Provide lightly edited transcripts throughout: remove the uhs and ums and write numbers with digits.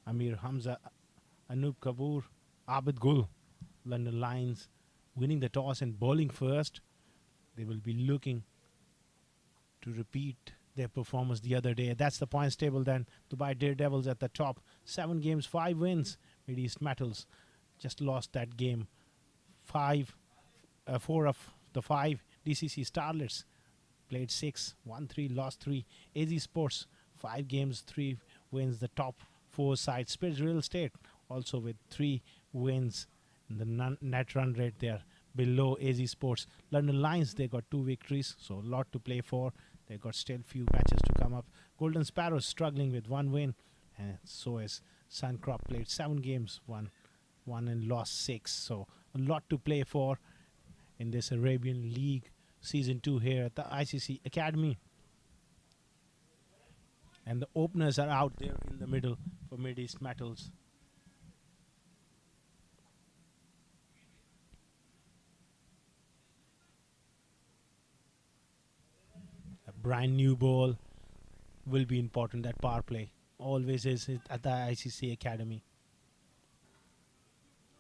Amir Hamza, Anup Kapoor, Abid Gul, London Lions winning the toss and bowling first. They will be looking to repeat their performance the other day. That's the points table then. Dubai Daredevils at the top. 7 games, 5 wins. Mideast Metals just lost that game. 4 of the 5. DCC Starlets played 6, won 3, lost 3. AZ Sports, 5 games, 3 wins. The top 4 sides. Spirit Real Estate also with 3 wins. The net run rate there below AZ Sports. London Lions, they got 2 victories, so a lot to play for. They got still few matches to come up. Golden Sparrows struggling with 1 win, and so is Suncrop. Played 7 games, won 1 and lost 6. So a lot to play for in this Arabian League Season 2 here at the ICC Academy. And the openers are out there in the middle for Mideast Metals. A brand new ball will be important. That power play always is at the ICC Academy.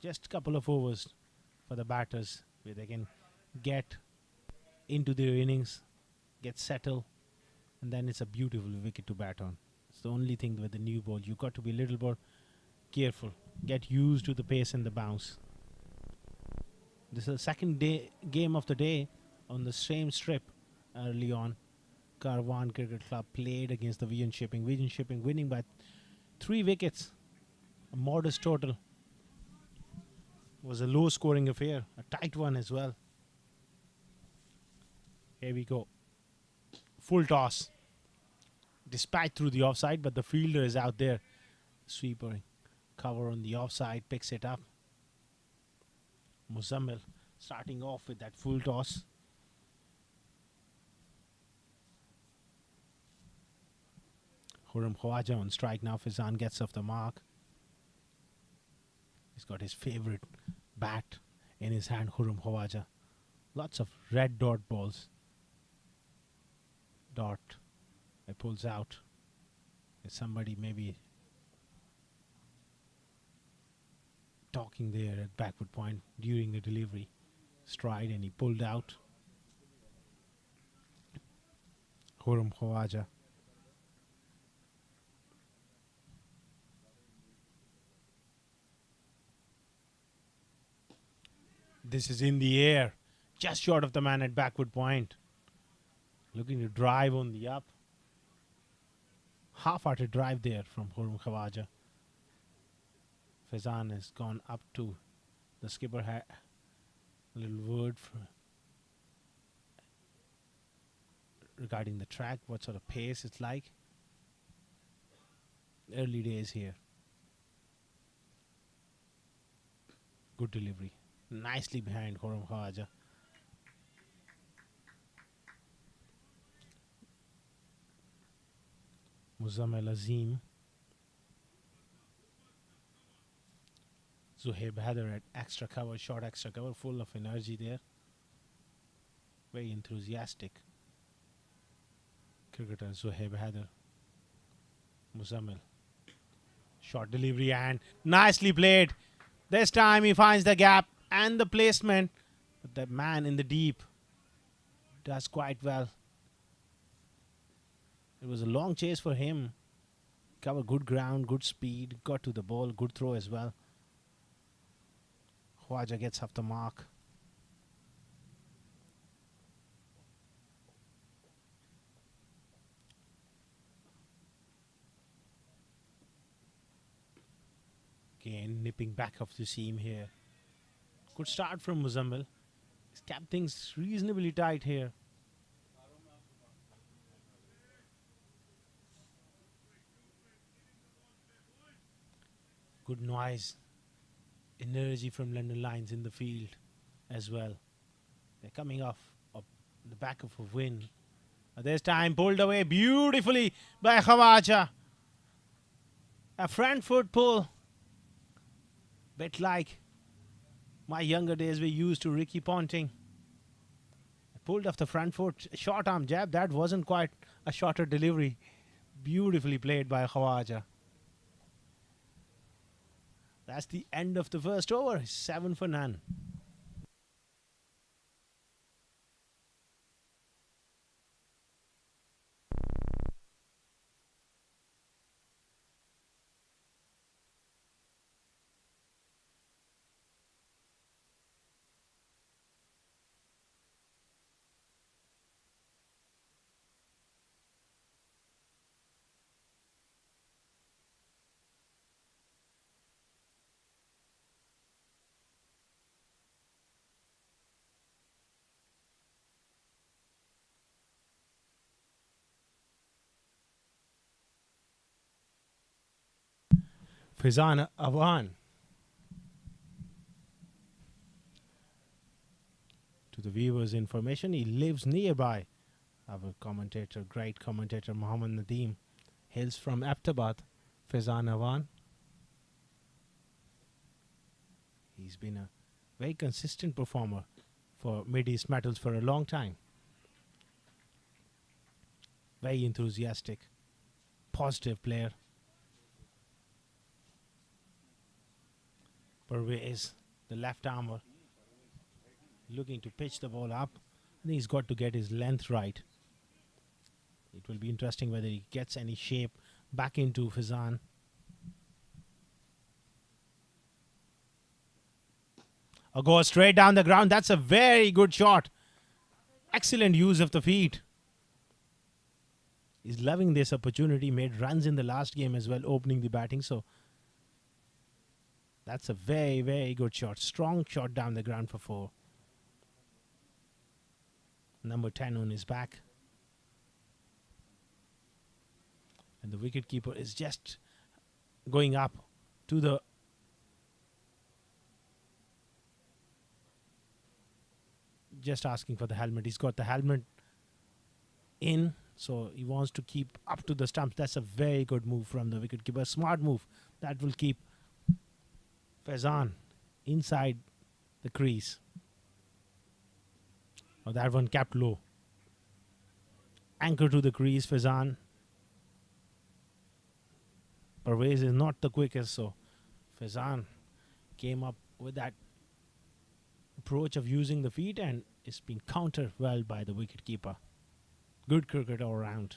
Just a couple of overs for the batters where they can get into their innings, get settled, and then it's a beautiful wicket to bat on. It's the only thing with the new ball. You've got to be a little more careful. Get used to the pace and the bounce. This is the second game of the day on the same strip early on. Karwan Cricket Club played against the Vision Shipping. Vision Shipping winning by 3 wickets. A modest total. It was a low scoring affair. A tight one as well. Here we go. Full toss. Dispatch through the offside, but the fielder is out there. Sweeper cover on the offside, picks it up. Muzammil starting off with that full toss. Khurram Khawaja on strike now. Fizan gets off the mark. He's got his favorite bat in his hand, Khurram Khawaja. Lots of red dot balls. Dot. It pulls out. There's somebody maybe talking there at backward point during the delivery. Stride, and he pulled out. Khurram Khawaja. This is in the air. Just short of the man at backward point. Looking to drive on the up. Half-hearted drive there from Khurram Khawaja. Fazan has gone up to the skipper. A little word regarding the track, what sort of pace it's like. Early days here. Good delivery. Nicely behind Khurram Khawaja. Muzammil Azim. Zuhaib Haider at extra cover, short extra cover, full of energy there. Very enthusiastic cricketer Zuhaib Haider. Muzammil. Short delivery and nicely played. This time he finds the gap and the placement. But the man in the deep does quite well. It was a long chase for him. Covered good ground, good speed, got to the ball, good throw as well. Khawaja gets off the mark. Again, nipping back off the seam here. Good start from Muzammil. He's kept things reasonably tight here. Good noise, energy from London Lions in the field as well. They're coming off the back of a win. This time pulled away beautifully by Khawaja. A front foot pull. Bit like my younger days we used to Ricky Ponting. Pulled off the front foot, short arm jab. That wasn't quite a shorter delivery. Beautifully played by Khawaja. That's the end of the first over. 7 for none. Faizan Awan. To the viewers' information, he lives nearby. Our commentator, great commentator Muhammad Nadeem, hails from Aptabad. Faizan Awan. He's been a very consistent performer for Mideast Metals for a long time. Very enthusiastic, positive player. Pervez, the left armer, looking to pitch the ball up. I think he's got to get his length right. It will be interesting whether he gets any shape back into Faizan. A go straight down the ground. That's a very good shot. Excellent use of the feet. He's loving this opportunity. Made runs in the last game as well, opening the batting. So that's a very, very good shot. Strong shot down the ground for 4. Number 10 on his back. And the wicketkeeper is just going up to the just asking for the helmet. He's got the helmet in, so he wants to keep up to the stumps. That's a very good move from the wicketkeeper. Smart move that will keep Faizan inside the crease. Oh, that one capped low. Anchor to the crease, Faizan. Pervez is not the quickest, so Faizan came up with that approach of using the feet, and it's been countered well by the wicketkeeper. Good cricket all round.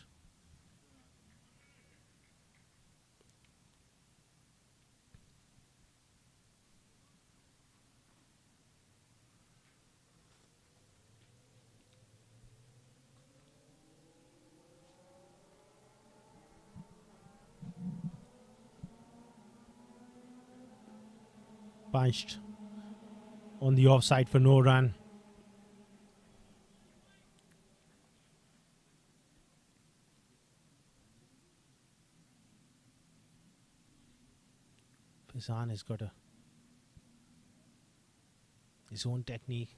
Punched on the offside for no run. Faizan has got his own technique.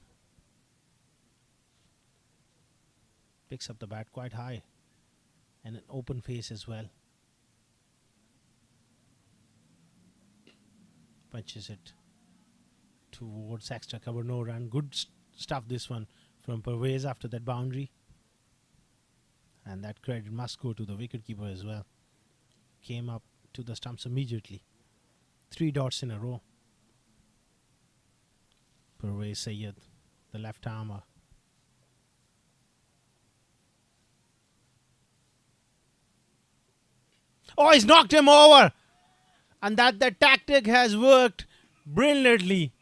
Picks up the bat quite high and an open face as well. Punches it towards extra cover, no run. Good stuff this one from Pervez after that boundary. And that credit must go to the wicketkeeper as well. Came up to the stumps immediately. 3 dots in a row. Pervez Sayed, the left armer. Oh, he's knocked him over. And that the tactic has worked brilliantly.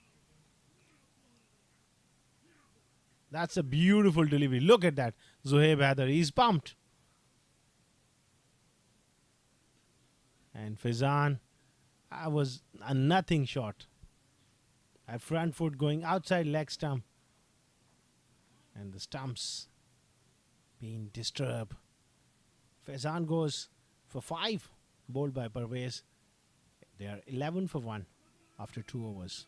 That's a beautiful delivery. Look at that. Zohaib Haider, he's pumped. And Faizan, was a nothing shot. A front foot going outside leg stump. And the stumps being disturbed. Faizan goes for 5, bowled by Pervez. They are 11 for 1 after 2 overs.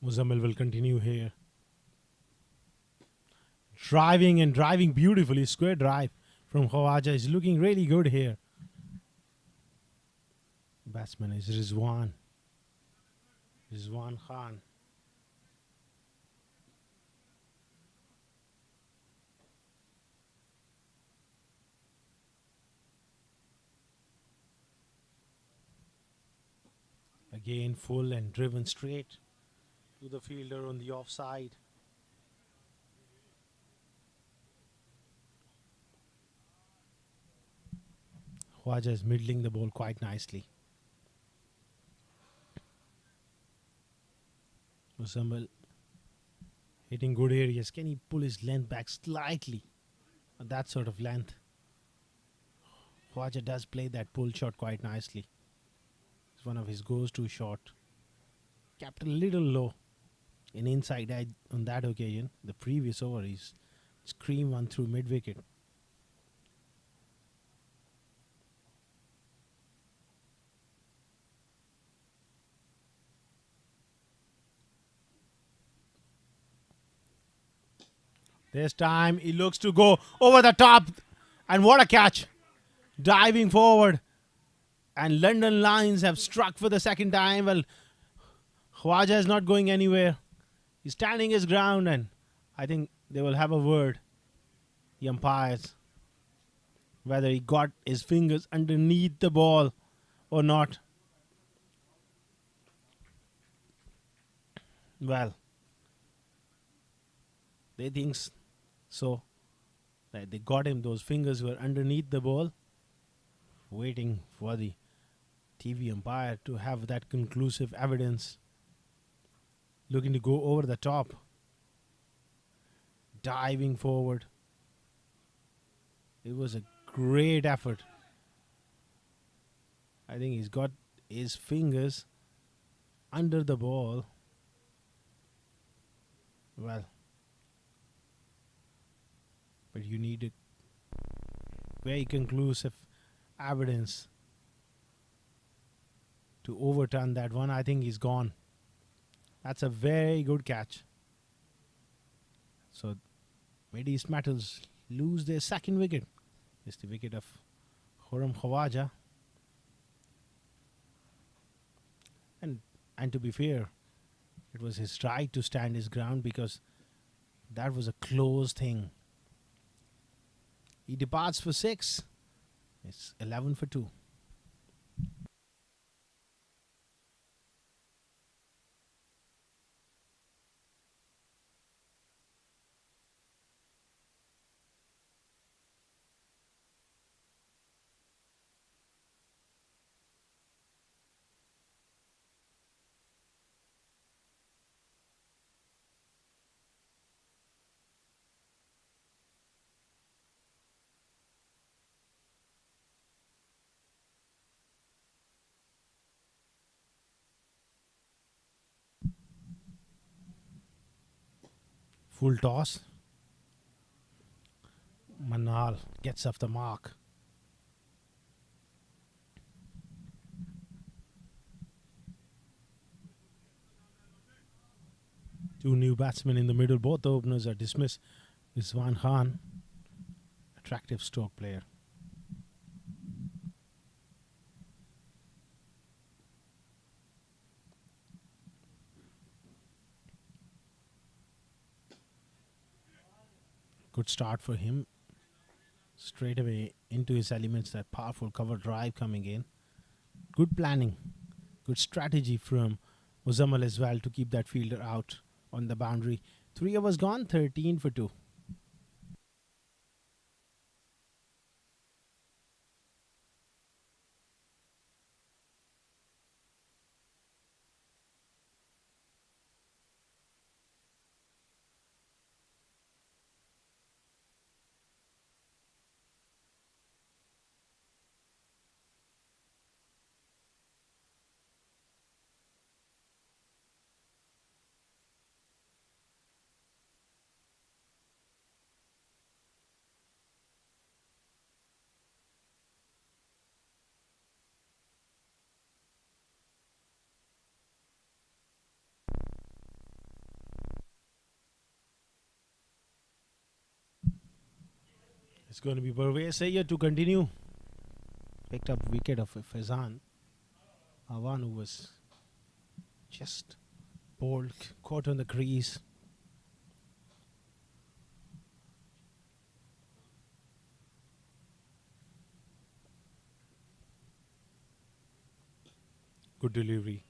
Muzammil will continue here. Driving and driving beautifully. Square drive from Khawaja is looking really good here. Batsman is Rizwan. Rizwan Khan. Again, full and driven straight to the fielder on the offside. Khwaja is middling the ball quite nicely. Muzammil hitting good areas. Can he pull his length back slightly? That sort of length. Khwaja does play that pull shot quite nicely. It's one of his goes-to shot. Kept a little low. An inside edge on that occasion. The previous over, he's screamed one through mid-wicket. This time he looks to go over the top. And what a catch. Diving forward. And London Lions have struck for the second time. Well, Khwaja is not going anywhere. He's standing his ground, and I think they will have a word, the umpires, whether he got his fingers underneath the ball or not. Well, they think so, that they got him. Those fingers were underneath the ball, waiting for the TV umpire to have that conclusive evidence. Looking to go over the top. Diving forward. It was a great effort. I think he's got his fingers under the ball. Well, but you need a very conclusive evidence to overturn that one. I think he's gone. That's a very good catch. So, Mideast Metals lose their second wicket. It's the wicket of Khurram Khawaja. And to be fair, it was his right to stand his ground because that was a close thing. He departs for 6. It's 11 for 2. Full toss. Manal gets off the mark. Two new batsmen in the middle. Both the openers are dismissed. Rizwan Khan, attractive stroke player. Good start for him. Straight away into his elements. That powerful cover drive coming in. Good planning. Good strategy from Muzammil as well to keep that fielder out on the boundary. 3 overs gone. 13 for 2. It's going to be Parvez Sayyed to continue. Picked up wicket of Faizan Awan, who was just bowled, caught on the crease. Good delivery.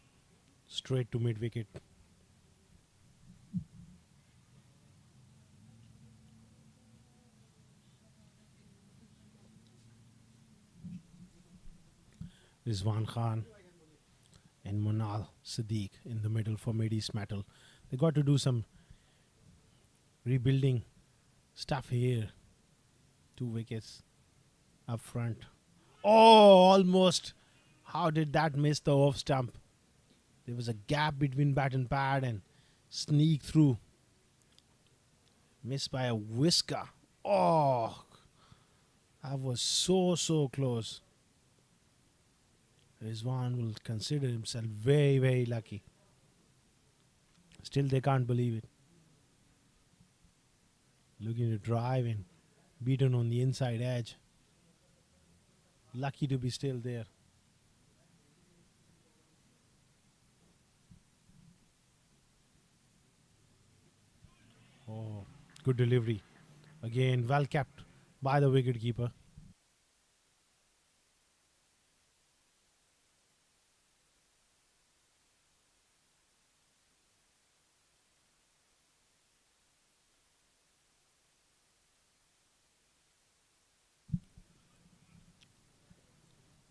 Straight to mid wicket. Rizwan Khan and Munal Siddiq in the middle for Mideast Metal. They got to do some rebuilding stuff here. 2 wickets up front. Oh, almost. How did that miss the off stump? There was a gap between bat and pad and sneak through. Missed by a whisker. Oh, that was so close. Rizwan will consider himself very lucky. Still, they can't believe it. Looking to drive and beaten on the inside edge. Lucky to be still there. Oh, good delivery. Again, well kept by the wicketkeeper.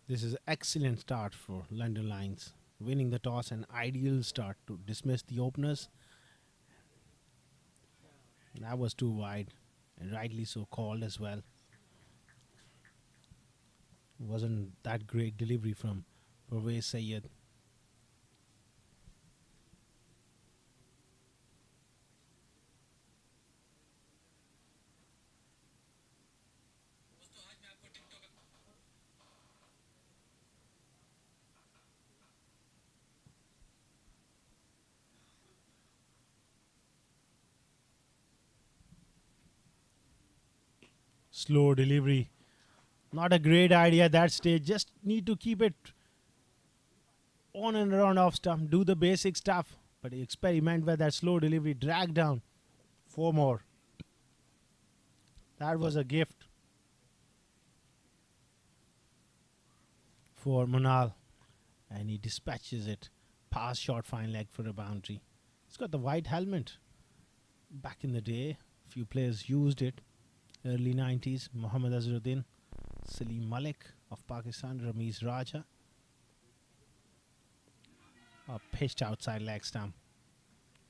This is an excellent start for London Lions. Winning the toss, an ideal start to dismiss the openers. That was too wide, and rightly so called as well. Wasn't that great delivery from Parvez Sayyed. Slow delivery. Not a great idea at that stage. Just need to keep it on and around off stump. Do the basic stuff. But experiment with that slow delivery. Drag down. 4 more. That was a gift for Munal. And he dispatches it. Pass short fine leg for a boundary. He's got the white helmet. Back in the day, few players used it. Early 90s, Mohammad Azharuddin, Salim Malik of Pakistan, Ramiz Raja. Pitched outside leg stump.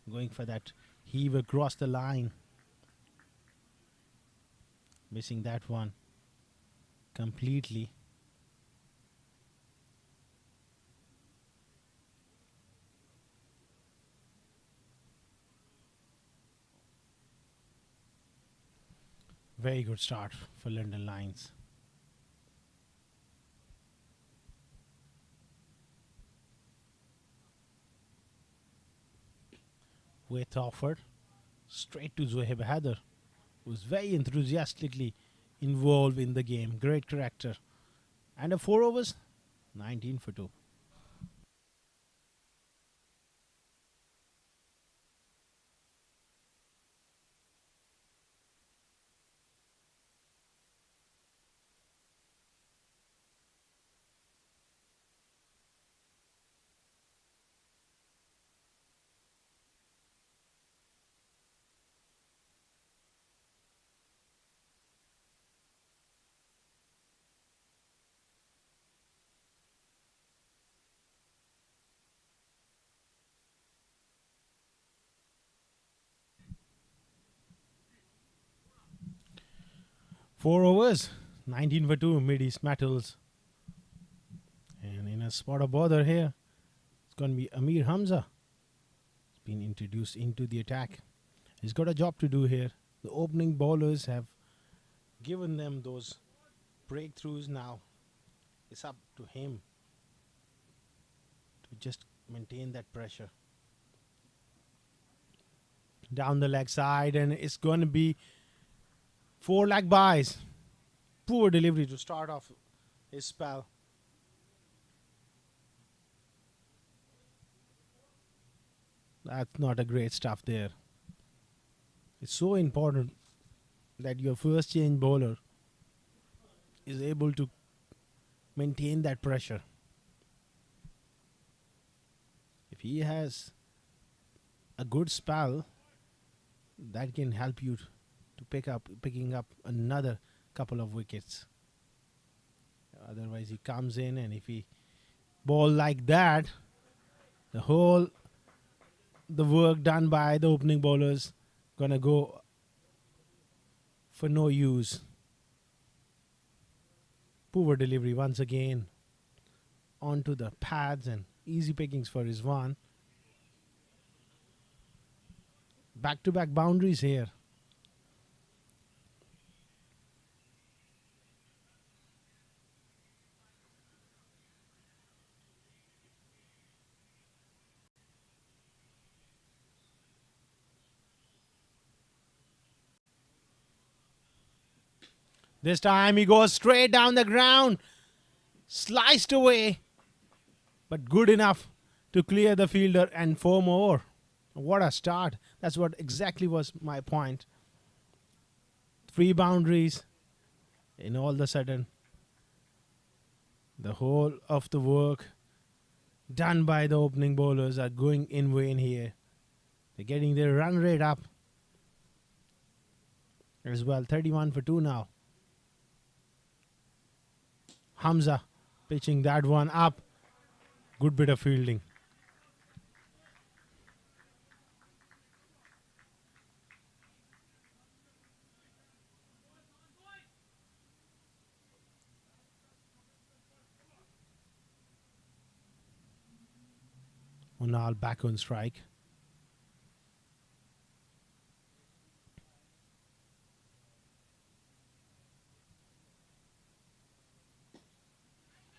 Going for that heave across the line. Missing that one completely. Very good start for London Lions. With offered straight to Zohaib Haider, who was very enthusiastically involved in the game. Great character. And a 4 overs, 19 for 2. Four overs, 19 for 2, Mideast Metals. And in a spot of bother here, it's going to be Amir Hamza. He's been introduced into the attack. He's got a job to do here. The opening bowlers have given them those breakthroughs now. It's up to him to just maintain that pressure. Down the leg side, and it's going to be 4 leg buys. Poor delivery to start off his spell. That's not a great stuff there. It's so important that your first change bowler is able to maintain that pressure. If he has a good spell, that can help you to picking up another couple of wickets. Otherwise, he comes in, and if he bowl like that, the work done by the opening bowlers gonna go for no use. Poor delivery once again onto the pads, and easy pickings for Rizwan. Back-to-back boundaries here. This time he goes straight down the ground. Sliced away. But good enough to clear the fielder and 4 more. What a start. That's what exactly was my point. 3 boundaries. And all of a sudden, the whole of the work done by the opening bowlers are going in vain here. They're getting their run rate up as well. 31 for 2 now. Hamza pitching that one up. Good bit of fielding. Unal back on strike.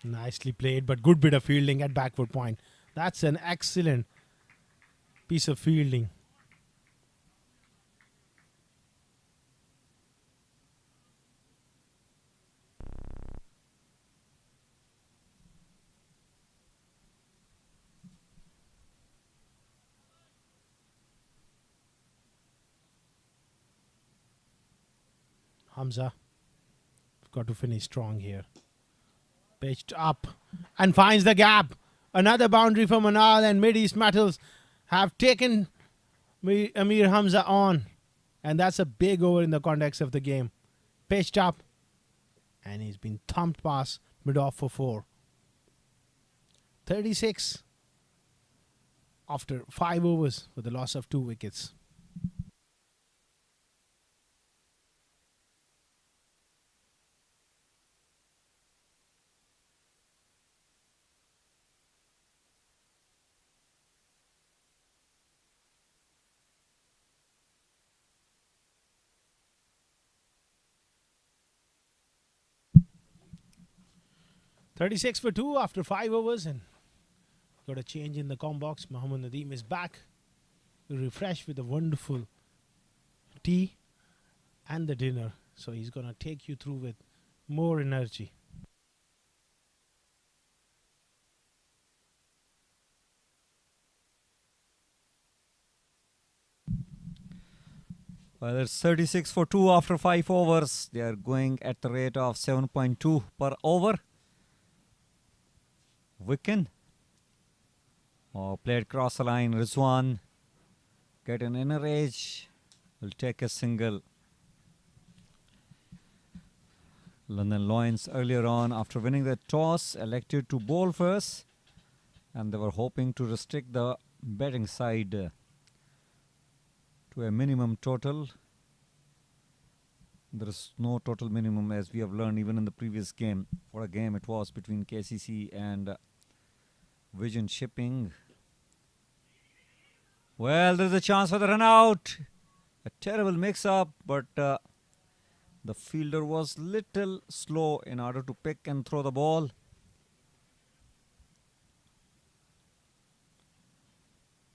Nicely played, but good bit of fielding at backward point. That's an excellent piece of fielding. Hamza got to finish strong here. Pitched up and finds the gap. Another boundary for Manal, and Mideast Metals have taken Amir Hamza on. And that's a big over in the context of the game. Pitched up, and he's been thumped past mid-off for 4. 36 after 5 overs with the loss of 2 wickets. .36 for 2 after 5 overs, and got a change in the com box. Mohammad Nadeem is back, refreshed with a wonderful tea and the dinner. So he's going to take you through with more energy. Well, it's 36 for 2 after 5 overs. They are going at the rate of 7.2 per over. Wicket. Played cross the line. Rizwan get an inner edge. Will take a single. London Lions earlier on, after winning the toss, elected to bowl first, and they were hoping to restrict the batting side to a minimum total. There is no total minimum, as we have learned even in the previous game. What a game it was between KCC and Vision Shipping. Well, there's a chance for the run out. A terrible mix-up, but the fielder was little slow in order to pick and throw the ball.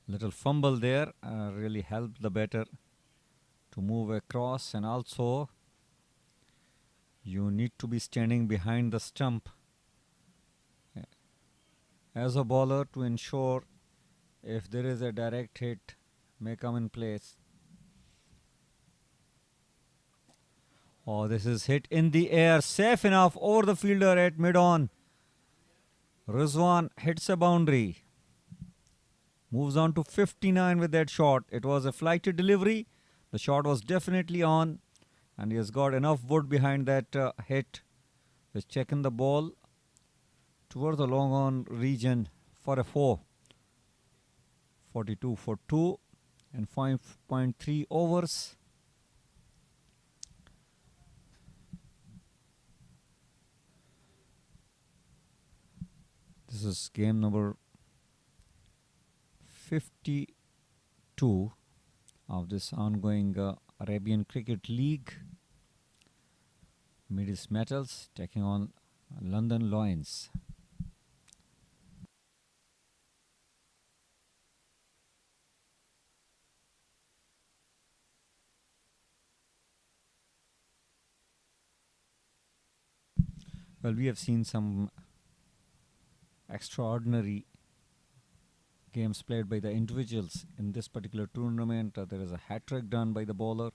Little fumble there really helped the batter to move across, and also You need to be standing behind the stump as a bowler to ensure if there is a direct hit may come in place. Oh, this is hit in the air, safe enough over the fielder at mid-on. Rizwan hits a boundary. Moves on to 59 with that shot. It was a flighted delivery. The shot was definitely on. And he has got enough wood behind that hit. He's checking the ball towards the long on region for a 4. 42 for 2 and 5.3 overs. This is game number 52 of this ongoing Arabian Cricket League. Mideast Metals taking on London Lions. Well, we have seen some extraordinary games played by the individuals in this particular tournament. There is a hat-trick done by the bowler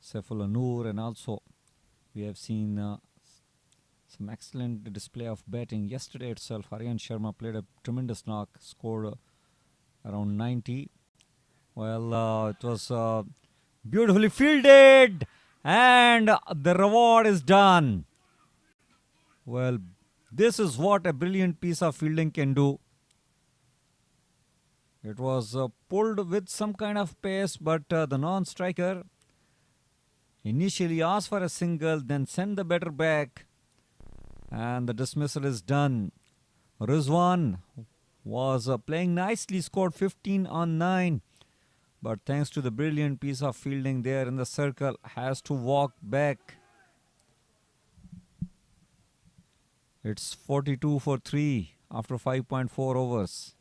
Saifullah Noor, and also we have seen some excellent display of batting. Yesterday itself, Aryan Sharma played a tremendous knock, scored around 90. Well, it was beautifully fielded, and the reward is done. Well, this is what a brilliant piece of fielding can do. It was pulled with some kind of pace, but the non-striker initially asked for a single, then sent the batter back, and the dismissal is done. Rizwan was playing nicely, scored 15 on 9, but thanks to the brilliant piece of fielding there in the circle, has to walk back. It's 42 for 3 after 5.4 overs.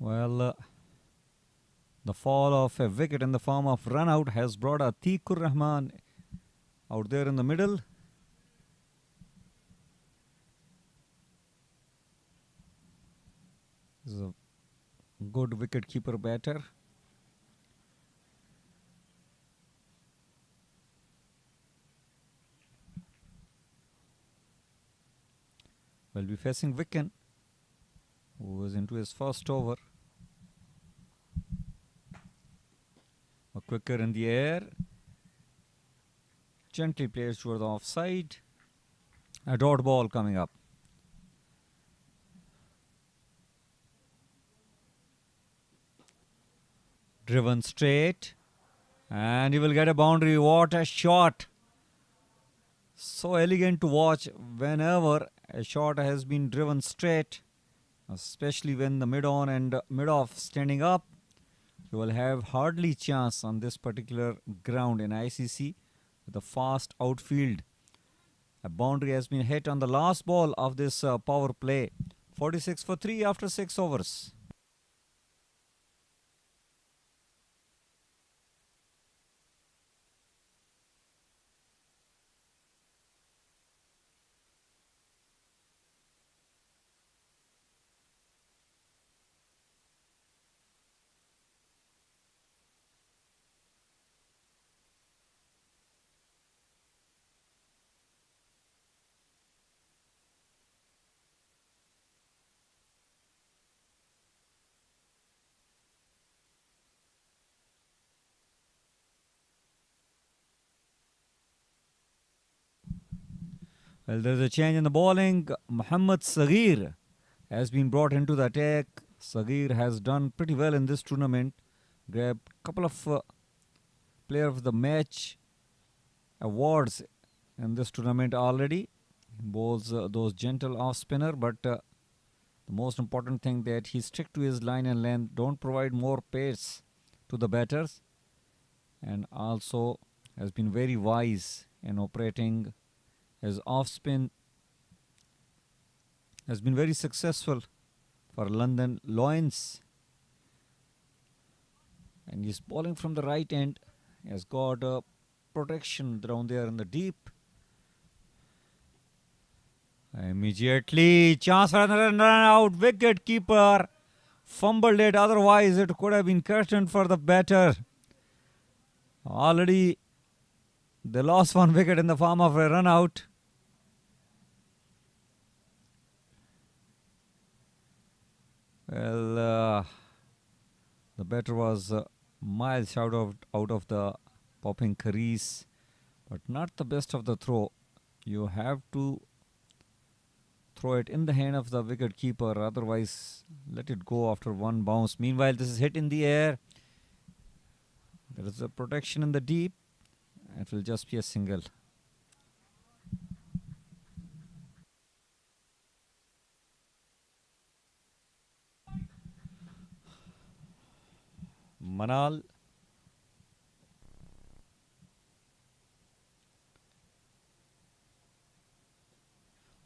Well, the fall of a wicket in the form of run out has brought Atikur Rahman out there in the middle. This is a good wicket keeper batter. Will be facing Wicken, who is into his first over. A quicker in the air. Gently plays toward the offside. A dot ball coming up. Driven straight. And he will get a boundary. What a shot. So elegant to watch whenever a shot has been driven straight. Especially when the mid-on and mid-off standing up. You will have hardly chance on this particular ground in ICC with a fast outfield. A boundary has been hit on the last ball of this power play. 46 for 3 after 6 overs. Well, there's a change in the bowling. Muhammad has been brought into the attack. Sagir has done pretty well in this tournament. grabbed a couple of player of the match awards in this tournament already. Bowls those gentle off spinner, but the most important thing that he stick to his line and length, don't provide more pace to the batters, and also has been very wise in operating his off spin. Has been very successful for London Lions, and he's bowling from the right end. He has got protection down there in the deep. Immediately chance for another run out. Wicket keeper fumbled it, otherwise it could have been curtained for the batter. Already they lost one wicket in the form of a run out. Well, the batter was miles out of the popping crease, but not the best of the throw. You have to throw it in the hand of the wicket keeper, otherwise let it go after one bounce. Meanwhile, this is hit in the air. There is a protection in the deep. It will just be a single. Manal.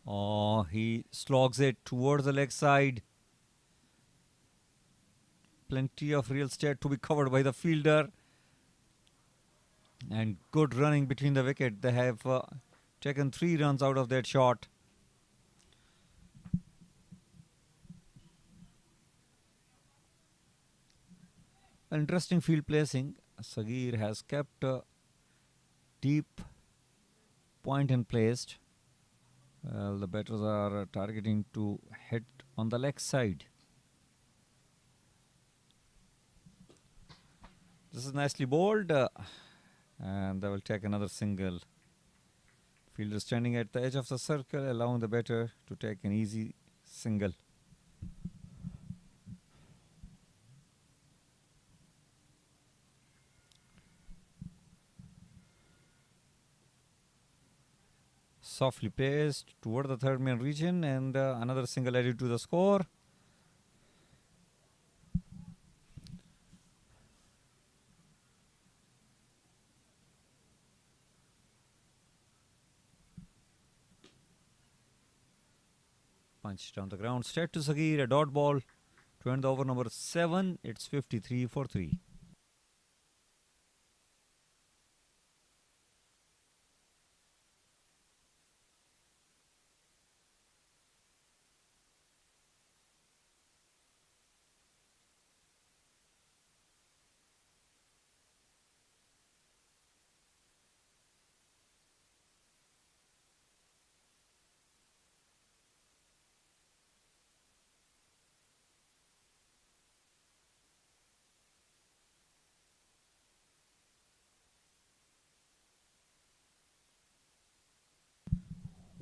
Oh, he slogs it towards the leg side. Plenty of real estate to be covered by the fielder. And good running between the wicket. They have taken 3 runs out of that shot. Interesting field placing. Sagir has kept a deep point and placed. Well, the batters are targeting to hit on the leg side. This is nicely bowled, and they will take another single. Fielder standing at the edge of the circle, allowing the batter to take an easy single. Softly placed toward the third man region, and another single added to the score. Punched down the ground, straight to Sagir, a dot ball to end the over number 7. It's 53 for 3.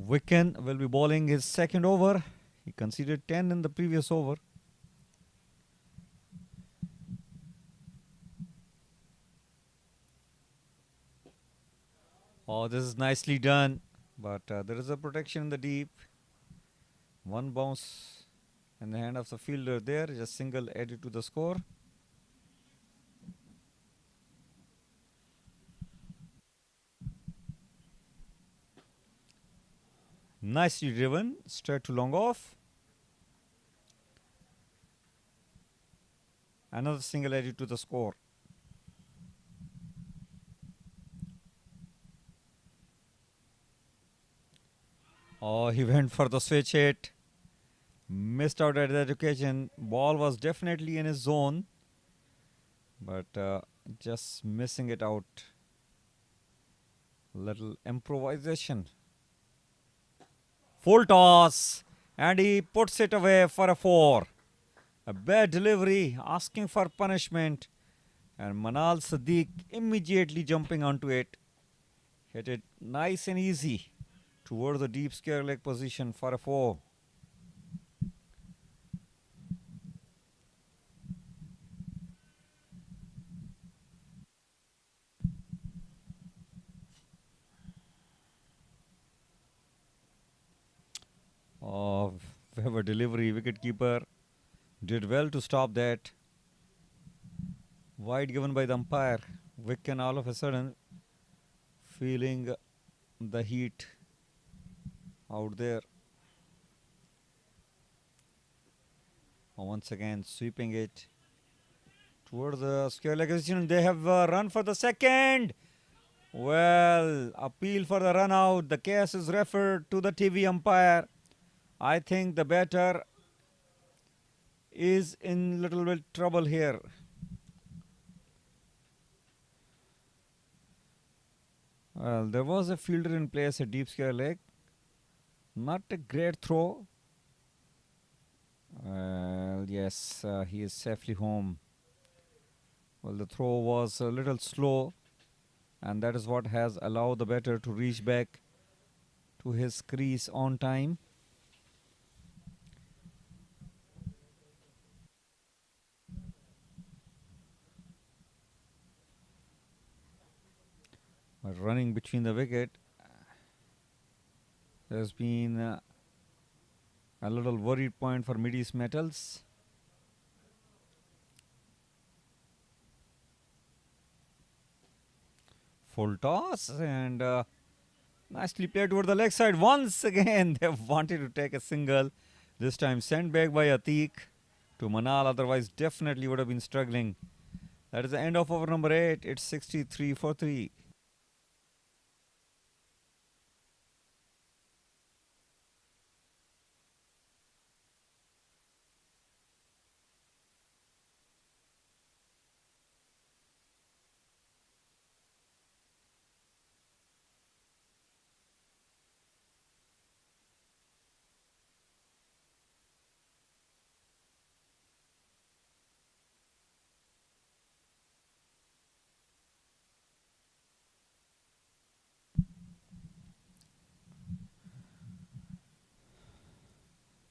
Wicken will be bowling his second over. He conceded 10 in the previous over. Oh, this is nicely done, but there is a protection in the deep. One bounce in the hand of the fielder there, just single added to the score. Nicely driven, straight to long off. Another single added to the score. Oh, he went for the switch hit. Missed out at that occasion. Ball was definitely in his zone, but just missing it out. Little improvisation. Full toss, and he puts it away for a 4. A bad delivery, asking for punishment, and Manal Sadiq immediately jumping onto it. Hit it nice and easy towards the deep square leg position for a 4. Clever delivery. Wicketkeeper did well to stop that. Wide given by the umpire. Wicken all of a sudden feeling the heat out there. Once again sweeping it towards the square leg position. They have run for the second. Well, appeal for the run out. The case is referred to the TV umpire. I think the batter is in little bit trouble here. Well, there was a fielder in place at deep square leg. Not a great throw. Yes, he is safely home. Well, the throw was a little slow, and that is what has allowed the batter to reach back to his crease on time. But running between the wicket, there's been a little worried point for Mideast Metals. Full toss and nicely played toward the leg side. Once again, they wanted to take a single. This time sent back by Atiq to Manal. Otherwise, definitely would have been struggling. That is the end of over number 8. It's 63 for 3.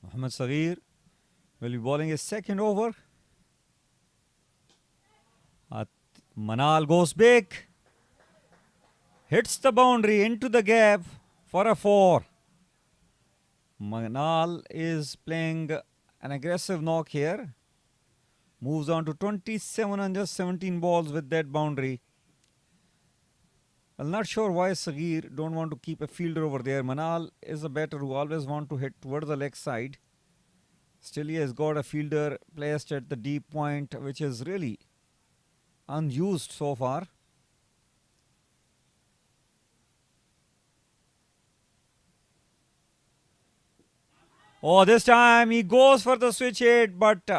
Mohammad Saghir will be bowling his second over. Manal goes big. Hits the boundary into the gap for a 4. Manal is playing an aggressive knock here. Moves on to 27 on just 17 balls with that boundary. I'm not sure why Saghir don't want to keep a fielder over there. Manal is a batter who always want to hit towards the leg side. Still he has got a fielder placed at the deep point, which is really unused so far. Oh, this time he goes for the switch hit, but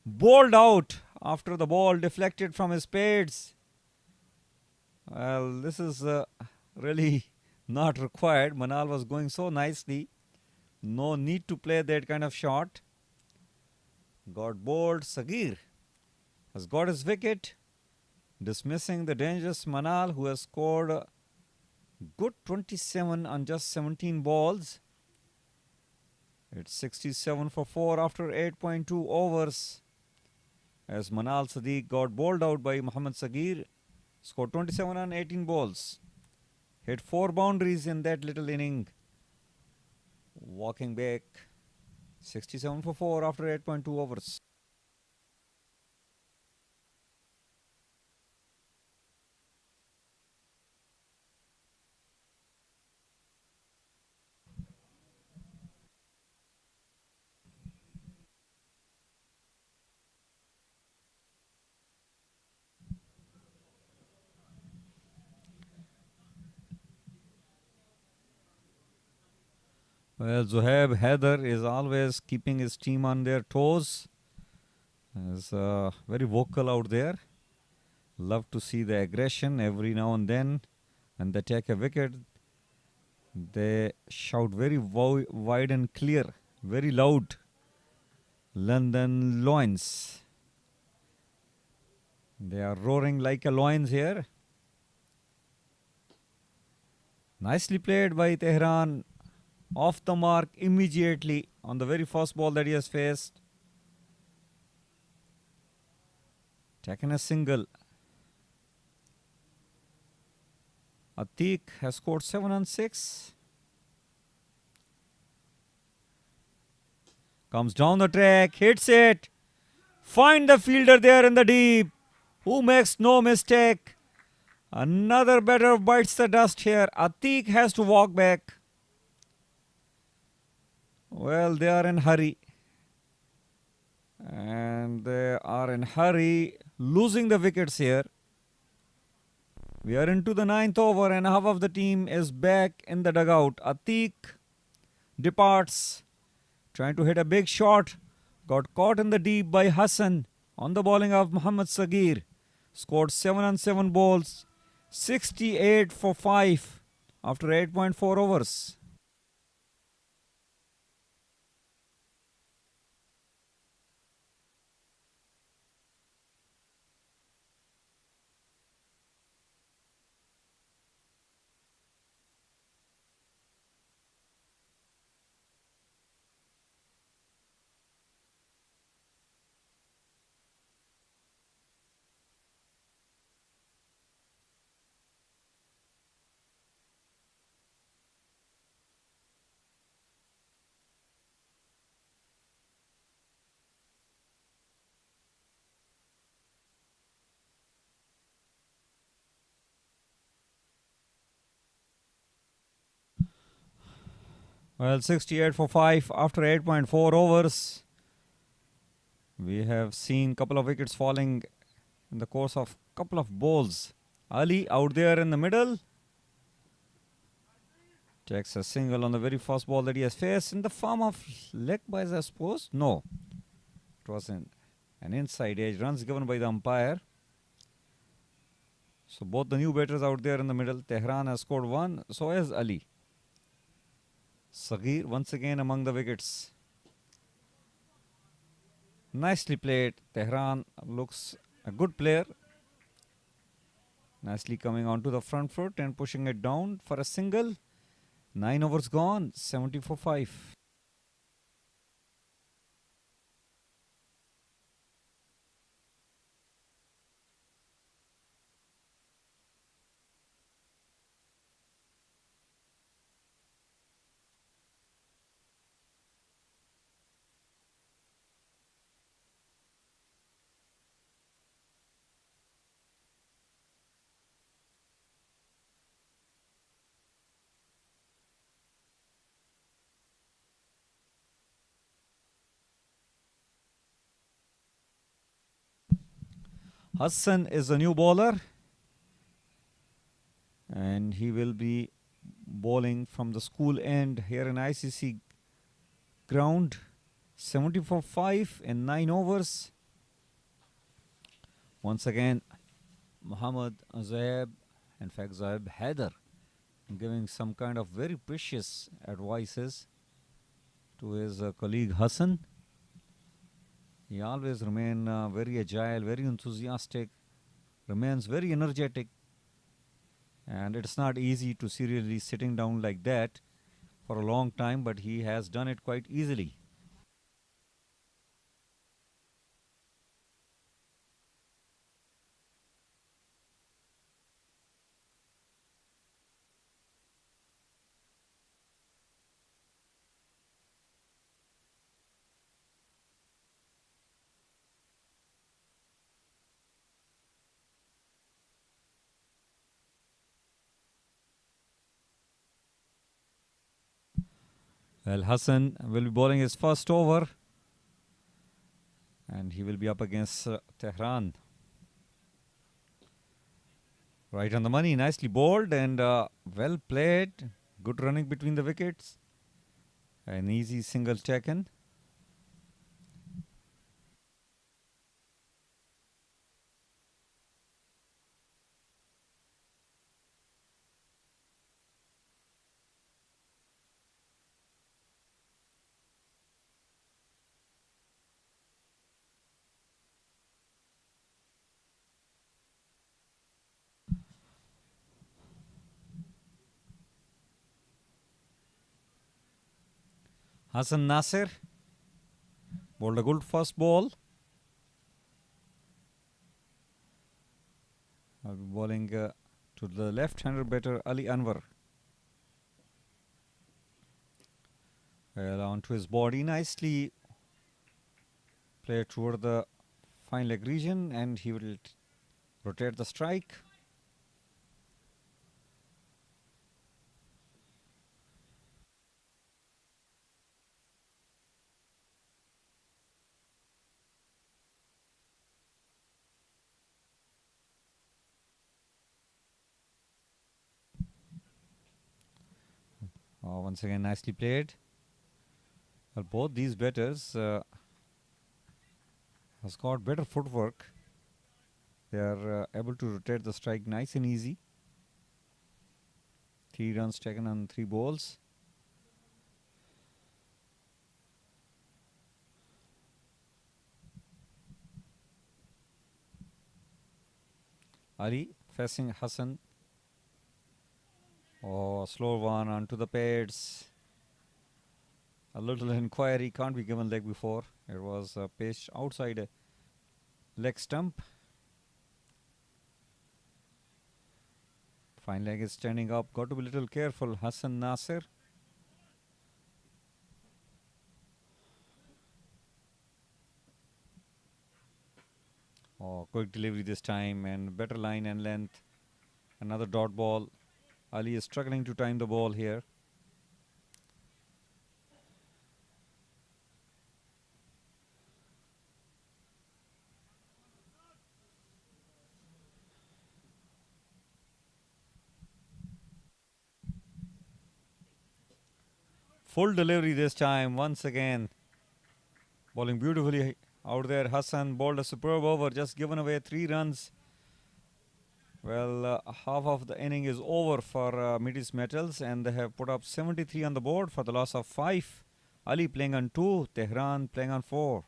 bowled out after the ball deflected from his pads. Well, this is really not required. Manal was going so nicely. No need to play that kind of shot. Got bowled. Saghir has got his wicket, dismissing the dangerous Manal, who has scored a good 27 on just 17 balls. It's 67 for 4 after 8.2 overs. As Manal Sadiq got bowled out by Mohammad Saghir. Scored 27 on 18 balls. Hit 4 boundaries in that little inning. Walking back. 67 for 4 after 8.2 overs. Well, Zuhaib Haider is always keeping his team on their toes. Is very vocal out there. Love to see the aggression every now and then. And they take a wicket. They shout very wide and clear, very loud. London Lions. They are roaring like a lions here. Nicely played by Tehran. Off the mark immediately on the very first ball that he has faced. Taken a single. Atiq has scored 7 on 6. Comes down the track, hits it. Find the fielder there in the deep, who makes no mistake. Another batter bites the dust here. Atiq has to walk back. Well, they are in hurry. And they are in hurry, losing the wickets here. We are into the 9th over and half of the team is back in the dugout. Atiq departs, trying to hit a big shot. Got caught in the deep by Hassan on the bowling of Muhammad Sagir. Scored 7 on 7 balls, 68 for 5 after 8.4 overs. Well, 68 for 5 after 8.4 overs. We have seen a couple of wickets falling in the course of a couple of balls. Ali out there in the middle. Takes a single on the very first ball that he has faced in the form of leg byes, I suppose. No, it was an inside edge. Runs given by the umpire. So both the new batters out there in the middle. Tehran has scored 1. So has Ali. Sagir once again among the wickets. Nicely played. Tehran looks a good player. Nicely coming onto the front foot and pushing it down for a single. 9 overs gone. 70 for 5. Hassan is a new bowler. And he will be bowling from the school end here in ICC ground. 70 for 5 in 9 overs. Once again, Muhammad Zaib, in fact Zaib Haider, giving some kind of very precious advices to his colleague Hassan. He always remains very agile, very enthusiastic, remains very energetic. And it's not easy to seriously sitting down like that for a long time, but he has done it quite easily. Well, Hassan will be bowling his first over. And he will be up against Tehran. Right on the money, nicely bowled and well played. Good running between the wickets. An easy single taken. Hassan Nasir bowled a good first ball. I'll be bowling to the left-hander batter Ali Anwar. Well, onto his body, nicely Player toward the fine leg region, and he will rotate the strike. Once again, nicely played. Well, both these batters has got better footwork. They are able to rotate the strike nice and easy. 3 runs taken on 3 balls. Ali facing Hassan. Oh, slow one onto the pads. A little inquiry, can't be given leg before. It was pitched outside a leg stump. Fine leg is standing up. Got to be a little careful. Hassan Nasir. Oh, quick delivery this time and better line and length. Another dot ball. Ali is struggling to time the ball here. Full delivery this time once again. Bowling beautifully out there. Hassan bowled a superb over, just given away 3 runs. Well, half of the inning is over for Mideast Metals, and they have put up 73 on the board for the loss of 5. Ali playing on 2, Tehran playing on 4.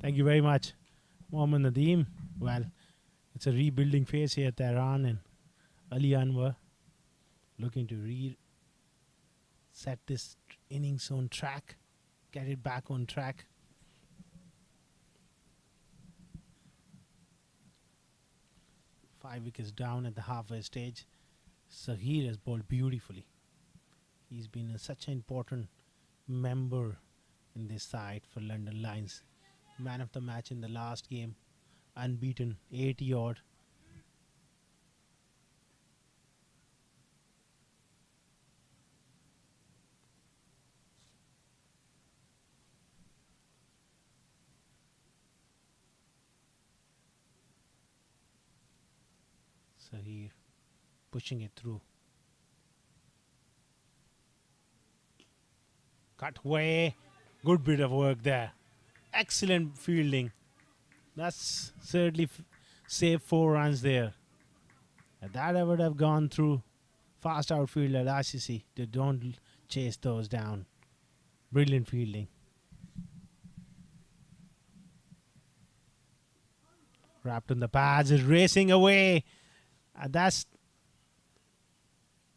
Thank you very much, Mohammad Nadeem. Well, it's a rebuilding phase here. Tehran and Ali Anwar looking to set this innings on track, get it back on track. Five wickets down at the halfway stage. Sahir has bowled beautifully. He's been such an important member in this side for London Lions. Man of the match in the last game, unbeaten, 80 odd. Sahir pushing it through. Cut away. Good bit of work there. Excellent fielding. That's certainly saved 4 runs there. And that I would have gone through. Fast outfield at ICCA. They don't chase those down. Brilliant fielding. Wrapped in the pads, is racing away. And that's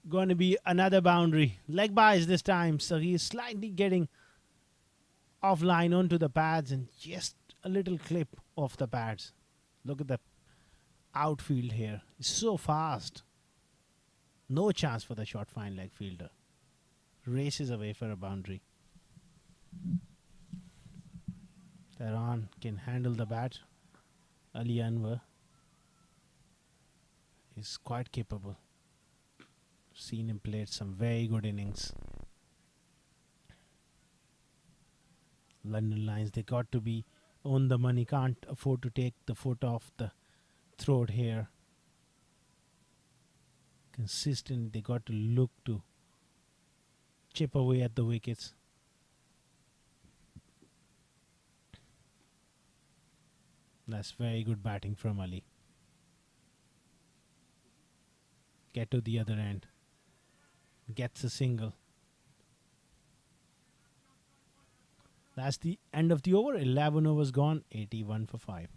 going to be another boundary. Leg byes this time. So he's slightly getting offline onto the pads and just a little clip off the pads. Look at the outfield here. It's so fast. No chance for the short fine leg fielder. Races away for a boundary. Tehran can handle the bat. Ali Anwar is quite capable. Seen him play some very good innings. London Lions, they got to be on the money, can't afford to take the foot off the throat here. Consistent, they got to look to chip away at the wickets. That's very good batting from Ali. Get to the other end. Gets a single. That's the end of the over. 11 overs gone. 81 for 5.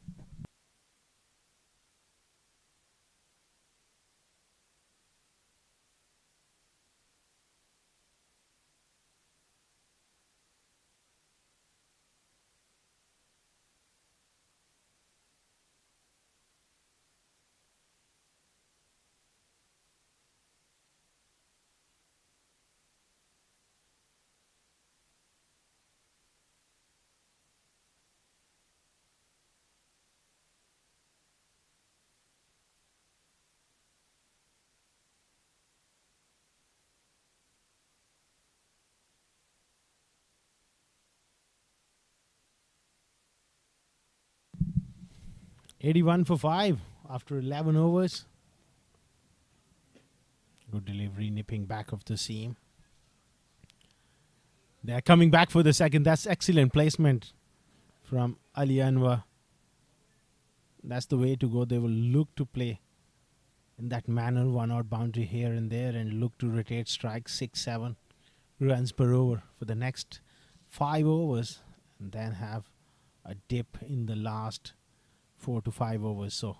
81 for 5 after 11 overs. Good delivery, nipping back of the seam. They're coming back for the second. That's excellent placement from Ali Anwar. That's the way to go. They will look to play in that manner, 1 out boundary here and there, and look to rotate strikes, 6-7 runs per over for the next 5 overs, and then have a dip in the last 4 to 5 overs. So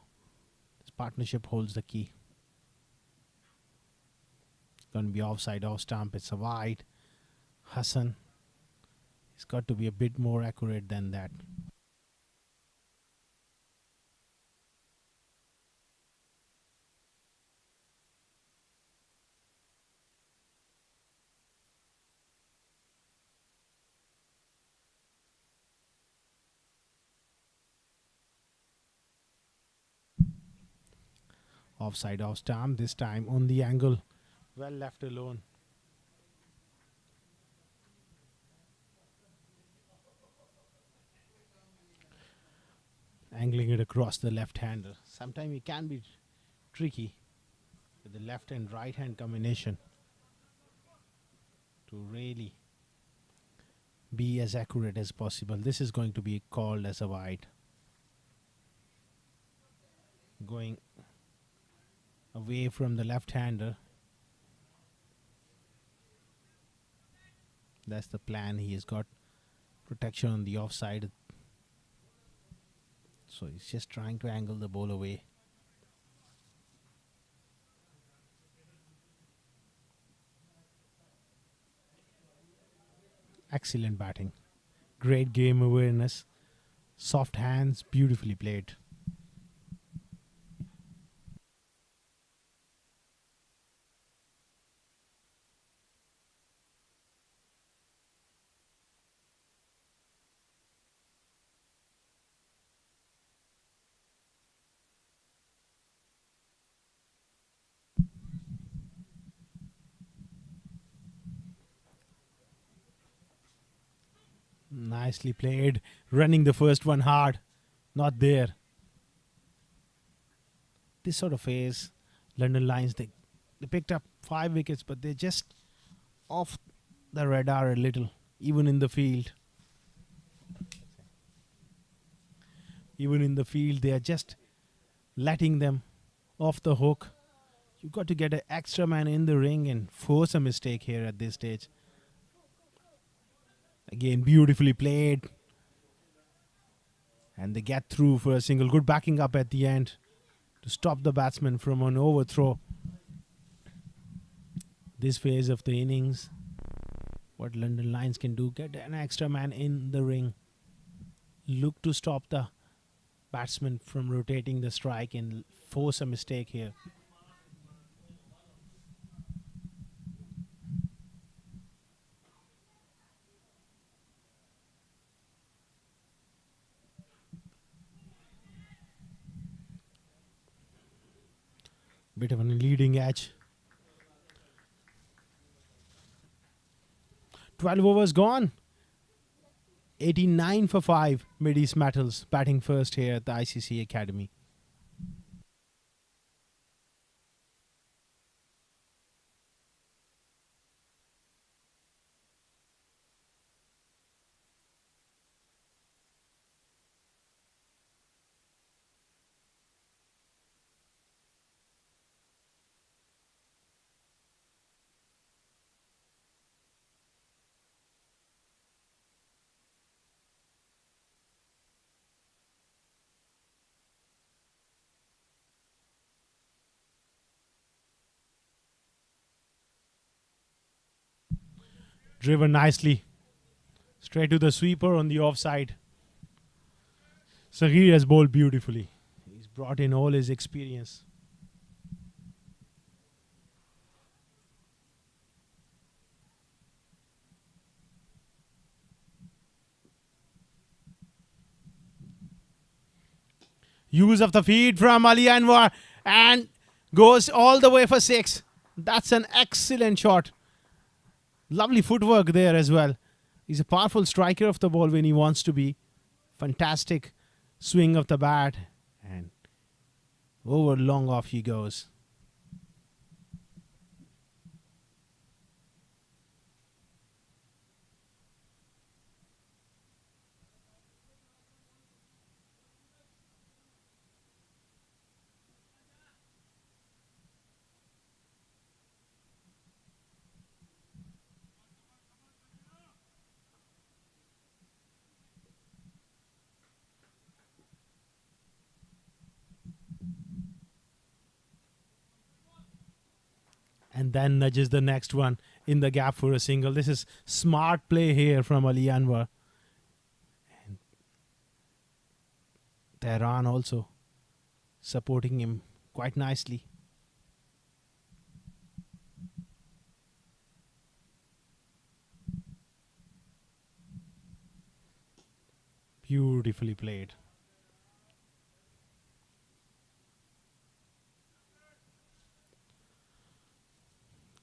this partnership holds the key. It's going to be offside, off stump. It's a wide. Hassan, he's got to be a bit more accurate than that. Offside, off stump. This time on the angle. Well left alone. Angling it across the left-hander. Sometimes it can be tricky with the left and right hand combination to really be as accurate as possible. This is going to be called as a wide. Going away from the left-hander. That's the plan. He has got protection on the offside. So he's just trying to angle the ball away. Excellent batting. Great game awareness. Soft hands, beautifully played. Nicely played. Running the first one hard. Not there. This sort of phase, London Lions, they picked up 5 wickets, but they're just off the radar a little, even in the field. Even in the field, they are just letting them off the hook. You've got to get an extra man in the ring and force a mistake here at this stage. Again, beautifully played. And they get through for a single. Good backing up at the end to stop the batsman from an overthrow. This phase of the innings, what London Lions can do, get an extra man in the ring. Look to stop the batsman from rotating the strike and force a mistake here. Bit of a leading edge. 12 overs gone. 89 for 5. Mideast Metals batting first here at the ICCA Academy. Driven nicely. Straight to the sweeper on the offside. Saghir has bowled beautifully. He's brought in all his experience. Use of the feed from Ali Anwar and goes all the way for 6. That's an excellent shot. Lovely footwork there as well. He's a powerful striker of the ball when he wants to be. Fantastic swing of the bat. Over long off he goes. And then nudges the next one in the gap for a single. This is smart play here from Ali Anwar. And Tehran also supporting him quite nicely. Beautifully played.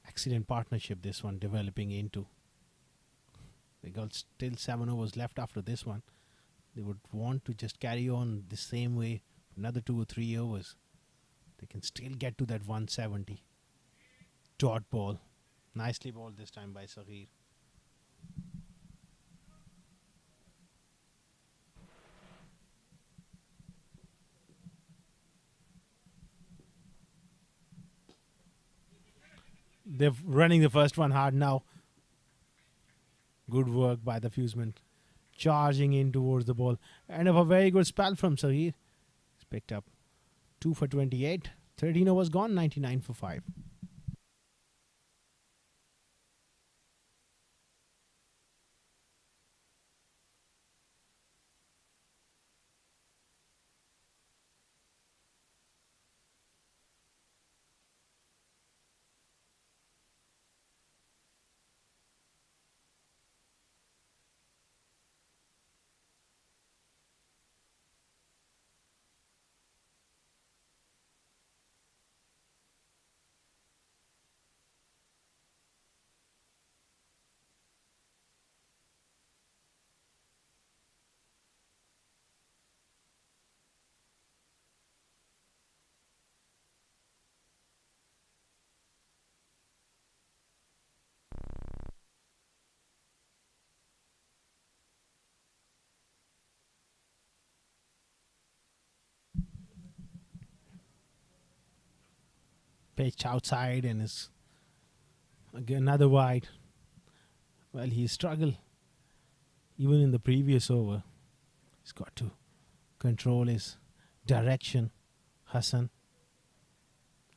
Excellent partnership this one developing into. They got still 7 overs left after this one. They would want to just carry on the same way for another 2 or 3 overs. They can still get to that 170. Dot ball. Nicely bowled this time by Saghir. They're running the first one hard now. Good work by the Fuseman. Charging in towards the ball. And of a very good spell from Saghir. He's picked up 2 for 28. 13 overs gone, 99 for 5. Pitch outside and is again another wide. Well, he struggled even in the previous over. He's got to control his direction. Hassan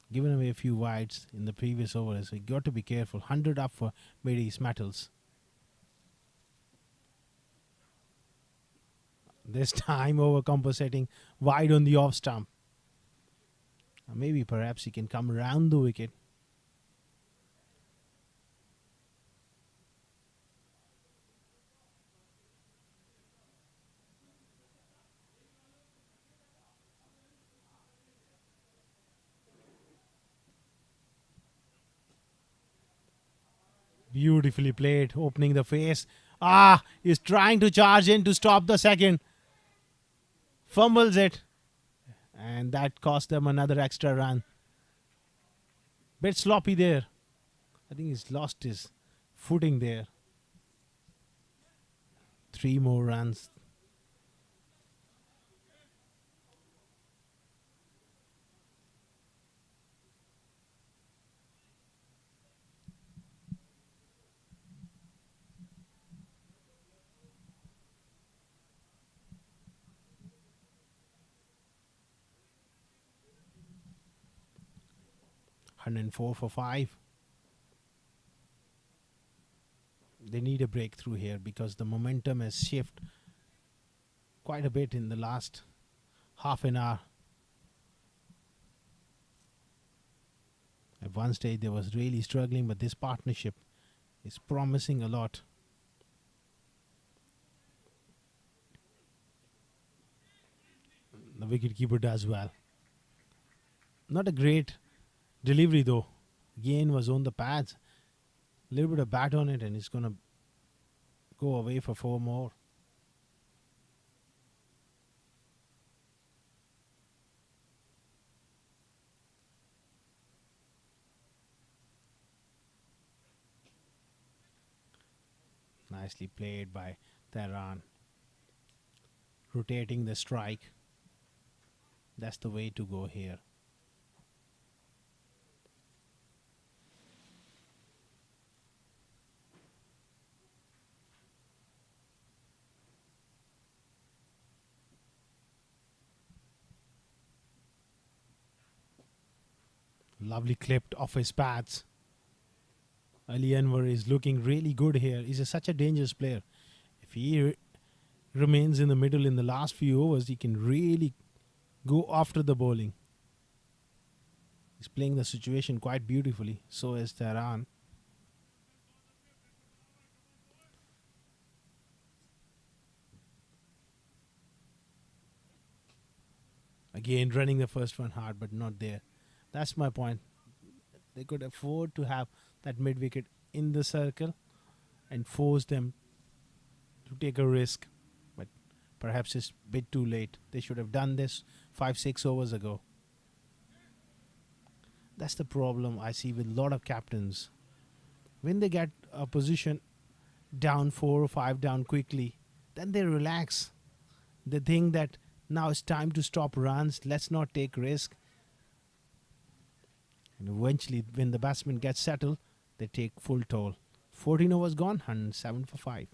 given away a few wides in the previous over, so he got to be careful. 100 up for Mideast Metals. This time overcompensating wide on the off stump. Maybe perhaps he can come around the wicket. Beautifully played, opening the face. He's trying to charge in to stop the second. Fumbles it. And that cost them another extra run. Bit sloppy there. I think he's lost his footing there. 3 more runs. And 4 for 5. They need a breakthrough here because the momentum has shifted quite a bit in the last half an hour. At one stage they was really struggling, but this partnership is promising a lot. The wicketkeeper does well. Not a great delivery though. Again was on the pads. A little bit of bat on it and it's going to go away for 4 more. Nicely played by Tehran. Rotating the strike. That's the way to go here. Lovely clipped off his pads. Ali Anwar is looking really good here. He's such a dangerous player. If he remains in the middle in the last few overs, he can really go after the bowling. He's playing the situation quite beautifully. So is Tehran. Again, running the first one hard, but not there. That's my point. They could afford to have that mid-wicket in the circle and force them to take a risk. But perhaps it's a bit too late. They should have done this 5-6 overs ago. That's the problem I see with a lot of captains. When they get a position down 4 or 5 down quickly, then they relax. They think that now it's time to stop runs. Let's not take risk. And eventually, when the batsman gets settled, they take full toll. 14 overs gone, 107 for 5.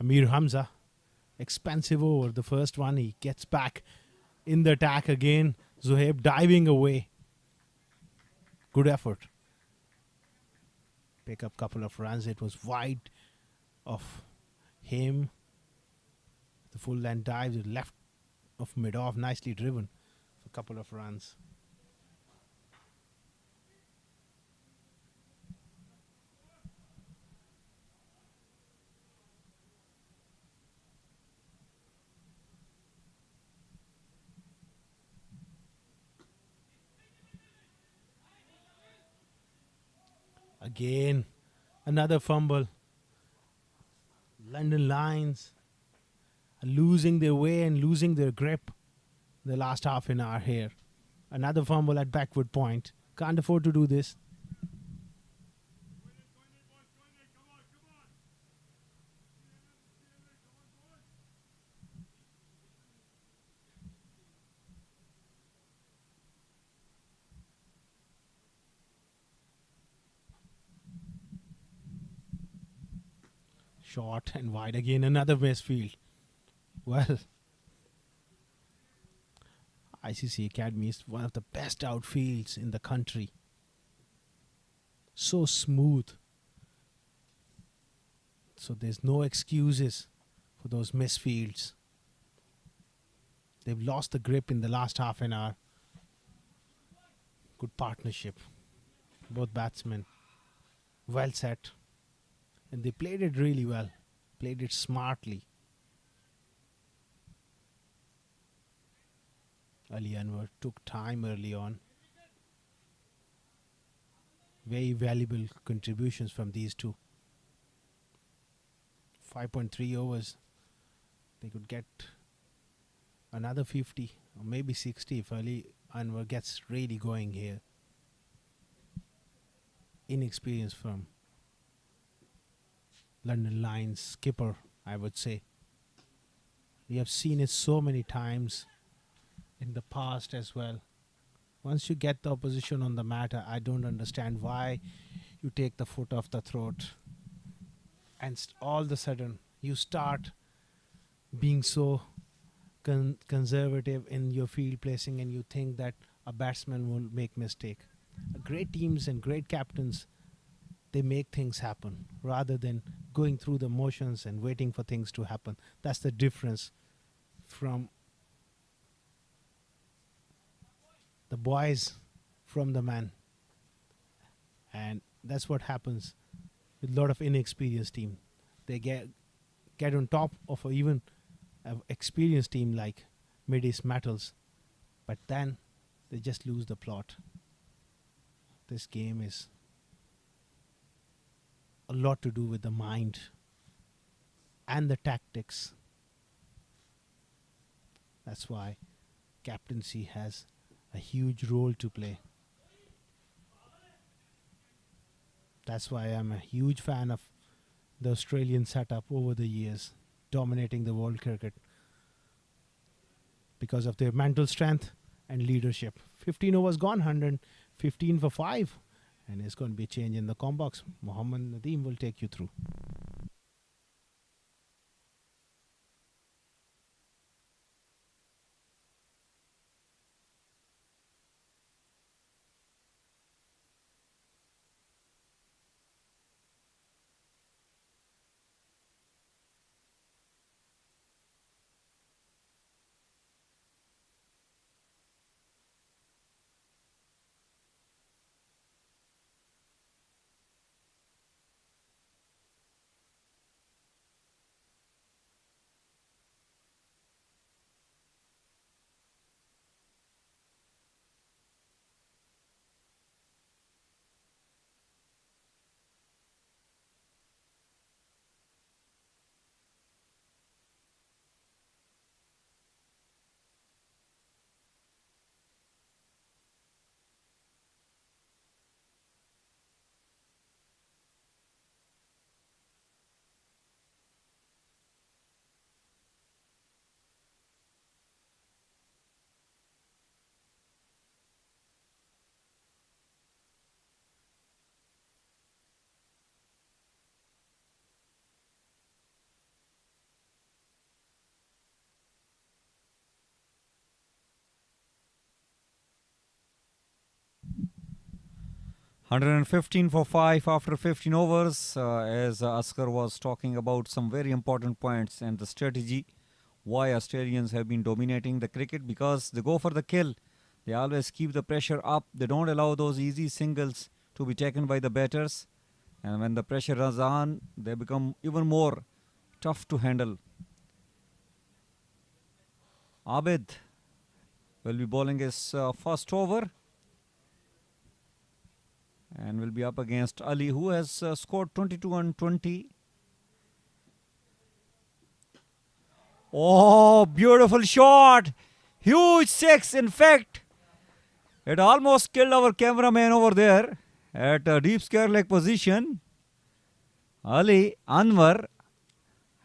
Amir Hamza, expensive over. The first one, he gets back in the attack again. Zohaib diving away. Good effort. Pick up couple of runs. It was wide of him. The full length dive, left of mid-off, nicely driven for a couple of runs. Again, another fumble. London Lions are losing their way and losing their grip the last half an hour here. Another fumble at backward point. Can't afford to do this. Short and wide again, another Westfield. Well, ICCA Academy is one of the best outfields in the country. So smooth. So there's no excuses for those misfields. They've lost the grip in the last half an hour. Good partnership. Both batsmen. Well set. And they played it really well. Played it smartly. Ali Anwar took time early on. Very valuable contributions from these two. 5.3 overs. They could get another 50 or maybe 60 if Ali Anwar gets really going here. Inexperience from London Lions skipper, I would say. We have seen it so many times in the past as well. Once you get the opposition on the mat, I don't understand why you take the foot off the throat and all of a sudden you start being so conservative in your field placing, and you think that a batsman will make mistake. Great teams and great captains, they make things happen rather than going through the motions and waiting for things to happen. That's the difference from the boys from the man. And that's what happens with a lot of inexperienced team. They get on top of even an experienced team like Mideast Metals, but then they just lose the plot. This game is a lot to do with the mind and the tactics. That's why captaincy has a huge role to play. That's why I'm a huge fan of the Australian setup over the years, dominating the world cricket because of their mental strength and leadership. 15 overs gone, 115 for 5. And it's going to be a change in the combox. Mohammad Nadeem will take you through. $115 for 5 after 15 overs, as Askar was talking about some very important points and the strategy why Australians have been dominating the cricket, because they go for the kill. They always keep the pressure up. They don't allow those easy singles to be taken by the batters. And when the pressure runs on, they become even more tough to handle. Abid will be bowling his first over and will be up against Ali, who has scored 22 and 20. Oh, beautiful shot! Huge six, in fact. It almost killed our cameraman over there at a deep square leg position. Ali Anwar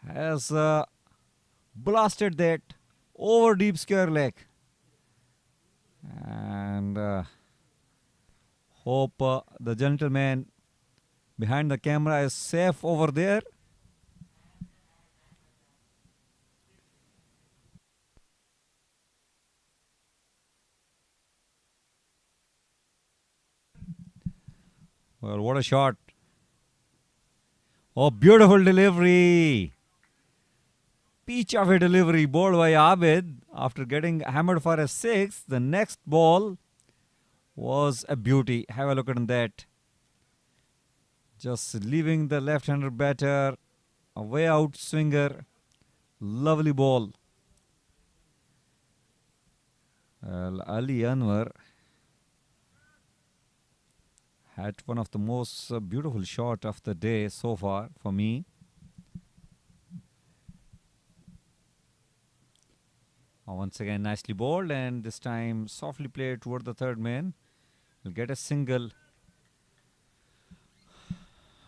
has blasted that over deep square leg. And hope the gentleman behind the camera is safe over there. Well, what a shot. Oh, beautiful delivery. Peach of a delivery bowled by Abid after getting hammered for a 6. The next ball was a beauty. Have a look at that. Just leaving the left-hander batter, a way out swinger. Lovely ball. Ali Anwar had one of the most beautiful shot of the day so far for me. Once again nicely bowled, and this time softly played toward the third man. Will get a single.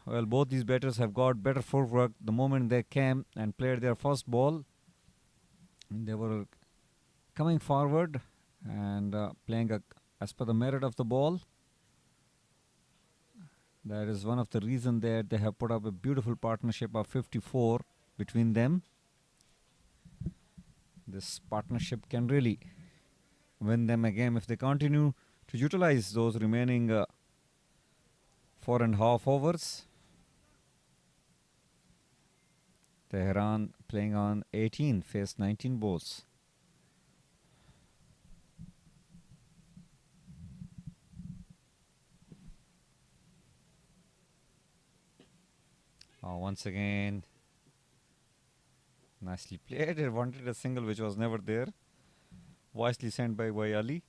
well, both these batters have got better footwork the moment they came and played their first ball. They were coming forward and playing as per the merit of the ball. That is one of the reasons that they have put up a beautiful partnership of 54 between them. This partnership can really win them a game if they continue to utilize those remaining 4.5 overs. Tehran playing on 18, faced 19 balls. Once again, nicely played. It wanted a single which was never there. Wisely sent by Ali.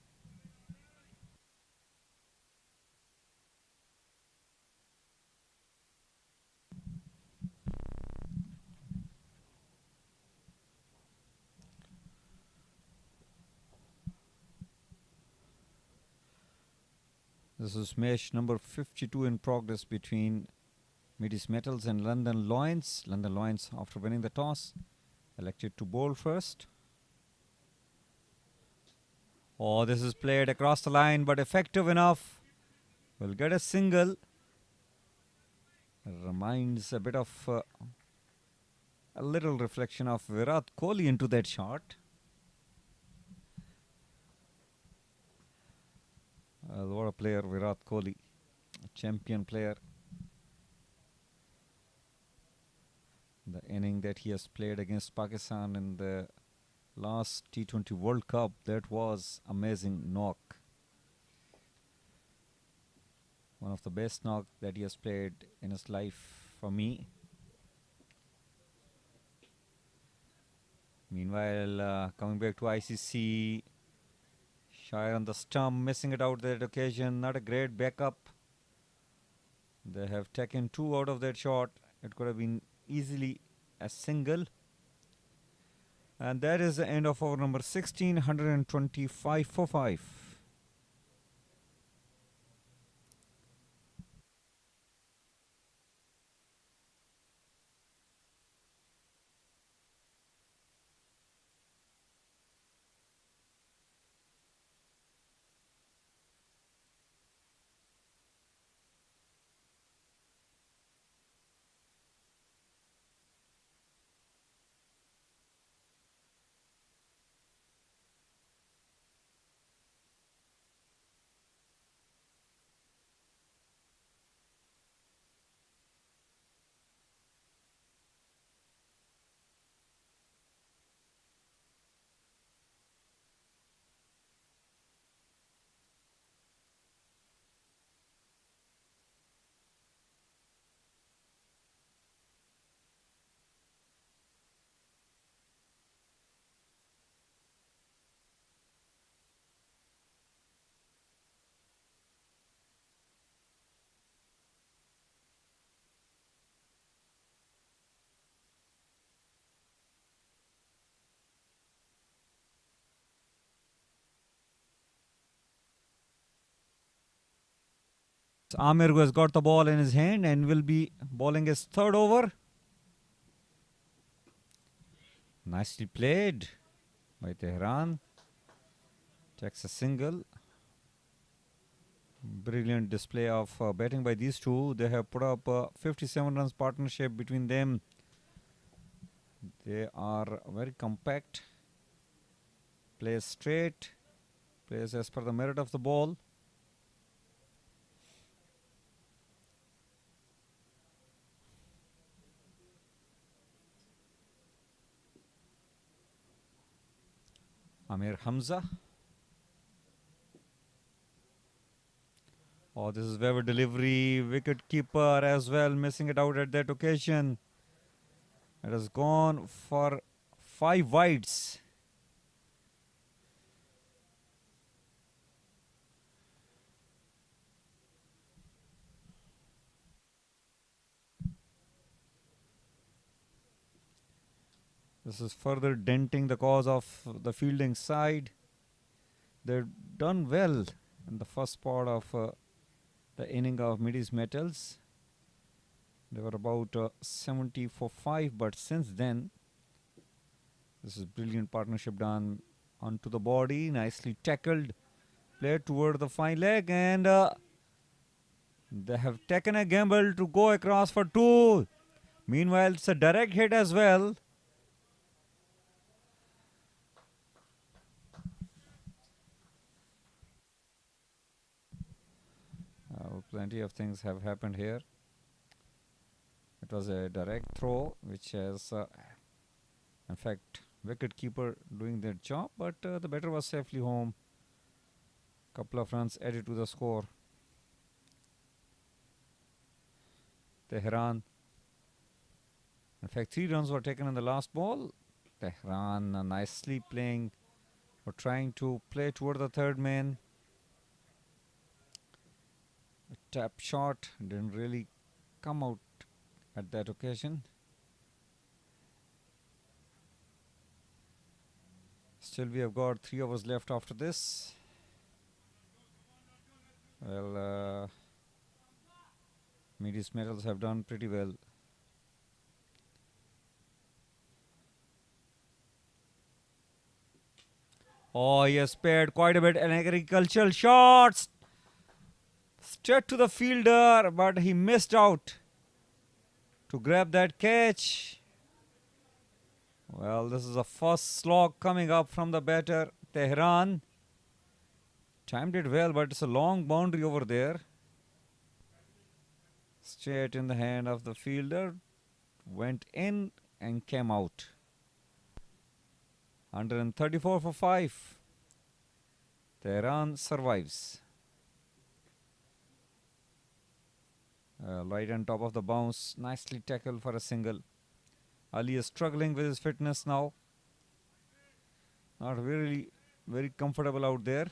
This is match number 52 in progress between Mideast Metals and London Lions. London Lions, after winning the toss, elected to bowl first. This is played across the line, but effective enough. Will get a single. Reminds a bit of a little reflection of Virat Kohli into that shot. What a player, Virat Kohli, a champion player. The inning that he has played against Pakistan in the last T20 World Cup, that was amazing knock. One of the best knock that he has played in his life for me. Meanwhile, coming back to ICC, shy on the stump, missing it out that occasion. Not a great backup. They have taken 2 out of that shot. It could have been easily a single. And that is the end of over number 16, 125 for 5. Amir has got the ball in his hand and will be bowling his 3rd over. Nicely played by Tehran. Takes a single. Brilliant display of batting by these two. They have put up a 57 runs partnership between them. They are very compact. Plays straight. Plays as per the merit of the ball. Amir Hamza. This is Weber delivery. Wicket keeper as well, missing it out at that occasion. It has gone for 5 wides. This is further denting the cause of the fielding side. They've done well in the first part of the inning of Mideast Metals. They were about 70 for 5, but since then, this is brilliant partnership done onto the body, nicely tackled, played toward the fine leg, and they have taken a gamble to go across for 2. Meanwhile, it's a direct hit as well. Plenty of things have happened here. It was a direct throw, which has, in fact, wicketkeeper doing their job, but the batter was safely home. Couple of runs added to the score. Tehran. In fact, 3 runs were taken in the last ball. Tehran nicely playing or trying to play toward the third man. A tap shot didn't really come out at that occasion. Still, we have got 3 overs left after this. Well, Mideast metals have done pretty well. Oh, he has spared quite a bit. An agricultural shot straight to the fielder, but he missed out to grab that catch. Well, this is a first slog coming up from the batter, Tehran. Timed it well, but it's a long boundary over there. Straight in the hand of the fielder. Went in and came out. 134 for 5. Tehran survives. Right on top of the bounce. Nicely tackled for a single. Ali is struggling with his fitness now. Not really very comfortable out there.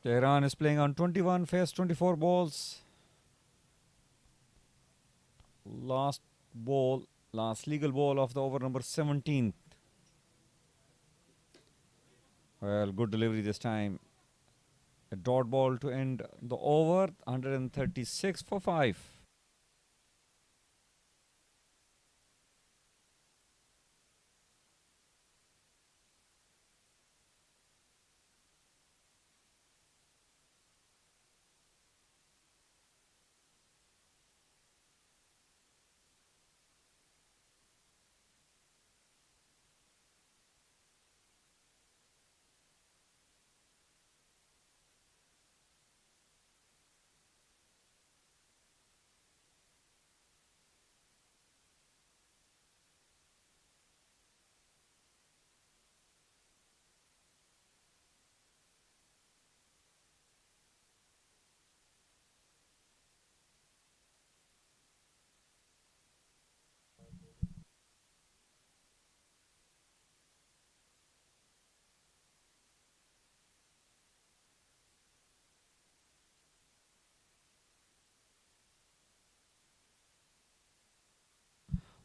Tehran is playing on 21, faced 24 balls. Last ball, last legal ball of the over number 17. Well, good delivery this time. A dot ball to end the over, 136 for 5.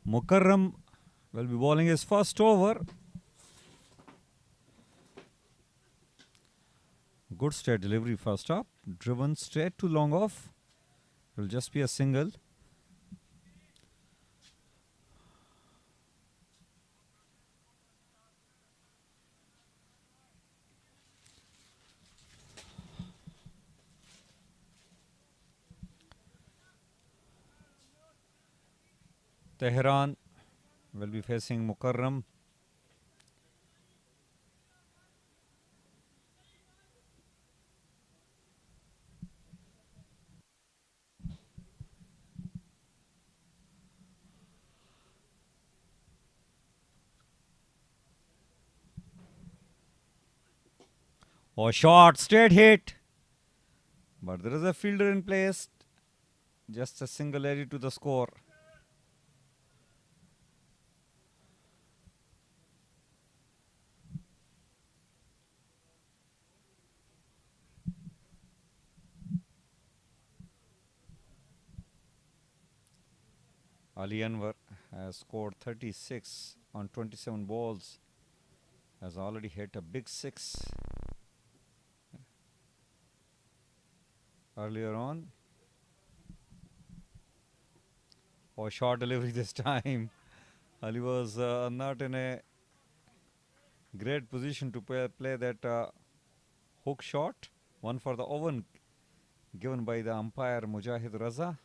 Mukarram will be bowling his first over. Good straight delivery first up. Driven straight to long off. Will just be a single. Tehran will be facing Mukarram. Oh, short, straight hit. But there is a fielder in place. Just a single added to the score. Ali Anwar has scored 36 on 27 balls. has already hit a big 6 earlier on. Or short delivery this time. Ali was not in a great position to play that hook shot. One for the oven given by the umpire Mujahid Raza.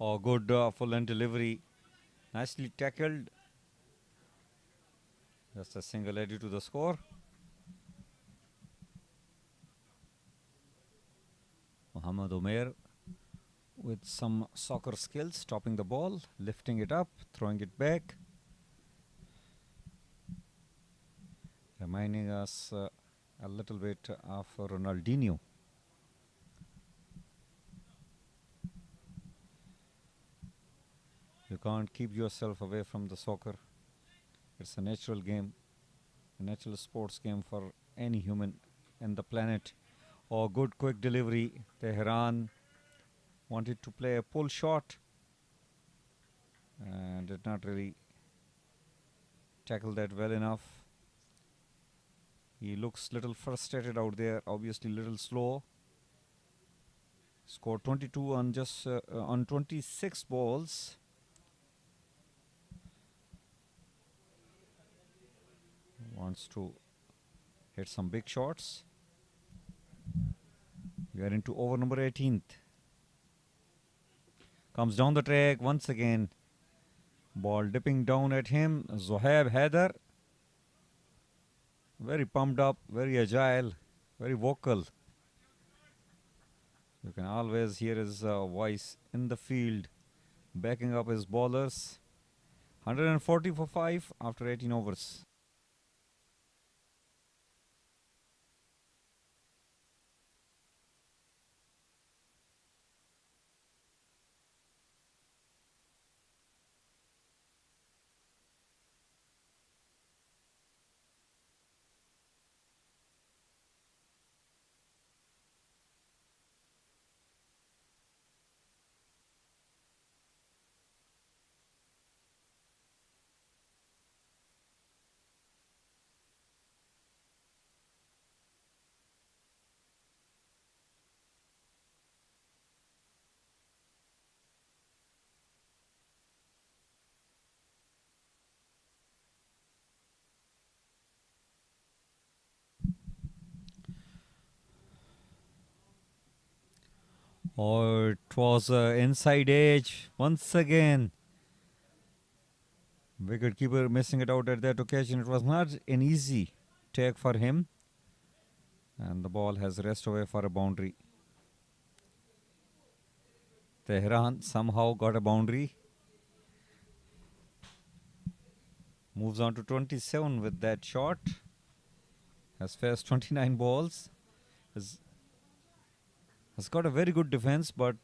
Oh, good full end delivery. Nicely tackled. Just a single added to the score. Muhammad Umair with some soccer skills, stopping the ball, lifting it up, throwing it back. Reminding us a little bit of Ronaldinho. You can't keep yourself away from the soccer. It's a natural game, a natural sports game for any human in the planet. Oh, good quick delivery. Tehran wanted to play a pull shot and did not really tackle that well enough. He looks little frustrated out there, obviously little slow. Scored 22 on just on 26 balls. Wants to hit some big shots. We are into over number 18th. Comes down the track once again. Ball dipping down at him. Zohaib Haider. Very pumped up, very agile, very vocal. You can always hear his voice in the field, backing up his bowlers. 140 for 5 after 18 overs. Oh, it was inside edge once again. Wicketkeeper missing it out at that occasion. It was not an easy take for him. And the ball has rest away for a boundary. Tehran somehow got a boundary. Moves on to 27 with that shot. Has faced 29 balls. Has got a very good defense, but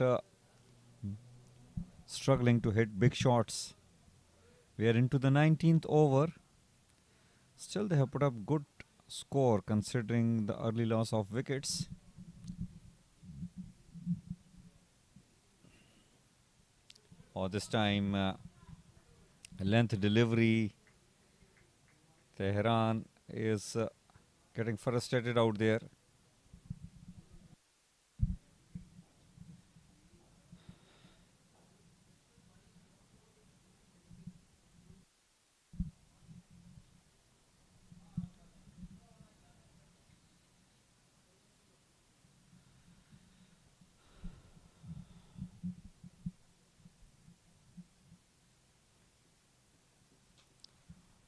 struggling to hit big shots. We are into the 19th over. Still they have put up good score considering the early loss of wickets. Or this time length delivery. Tehran is getting frustrated out there.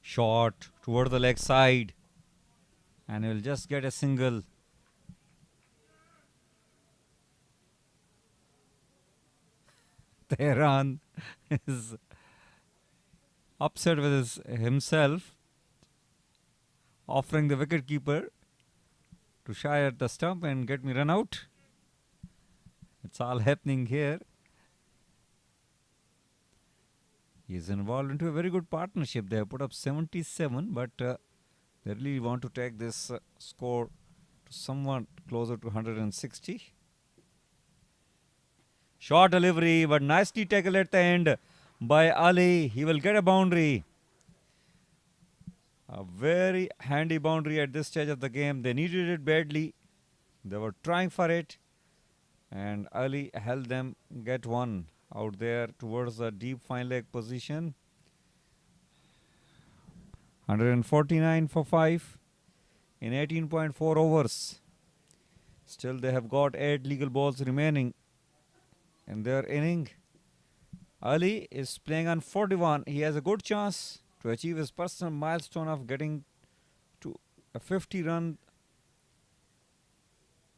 Shot toward the leg side, and he'll just get a single. Tehran is upset with himself, offering the wicketkeeper to shy at the stump and get me run out. It's all happening here. He is involved into a very good partnership. They have put up 77, but they really want to take this score to somewhat closer to 160. Short delivery, but nicely tackled at the end by Ali. He will get a boundary. A very handy boundary at this stage of the game. They needed it badly. They were trying for it. And Ali helped them get one out there towards the deep fine leg position. 149 for 5 in 18.4 overs. Still they have got 8 legal balls remaining in their inning. Ali is playing on 41. He has a good chance to achieve his personal milestone of getting to a 50-run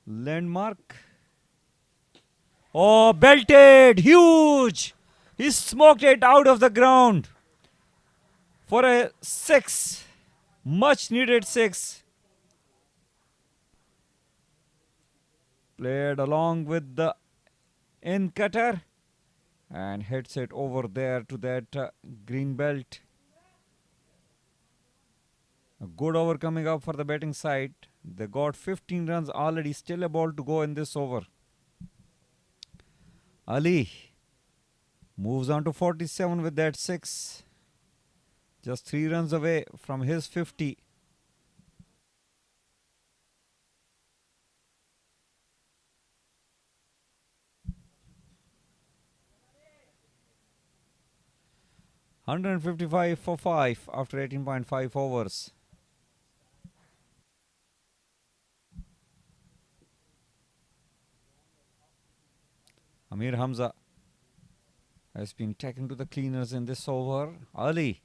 landmark. Oh, belted! Huge! He smoked it out of the ground for a 6. Much needed 6. Played along with the in cutter and hits it over there to that green belt. A good over coming up for the batting side. They got 15 runs already, still a ball to go in this over. Ali moves on to 47 with that 6. Just 3 runs away from his 50. $155 for 5 after 18.5 overs. Amir Hamza has been taken to the cleaners in this over. Ali,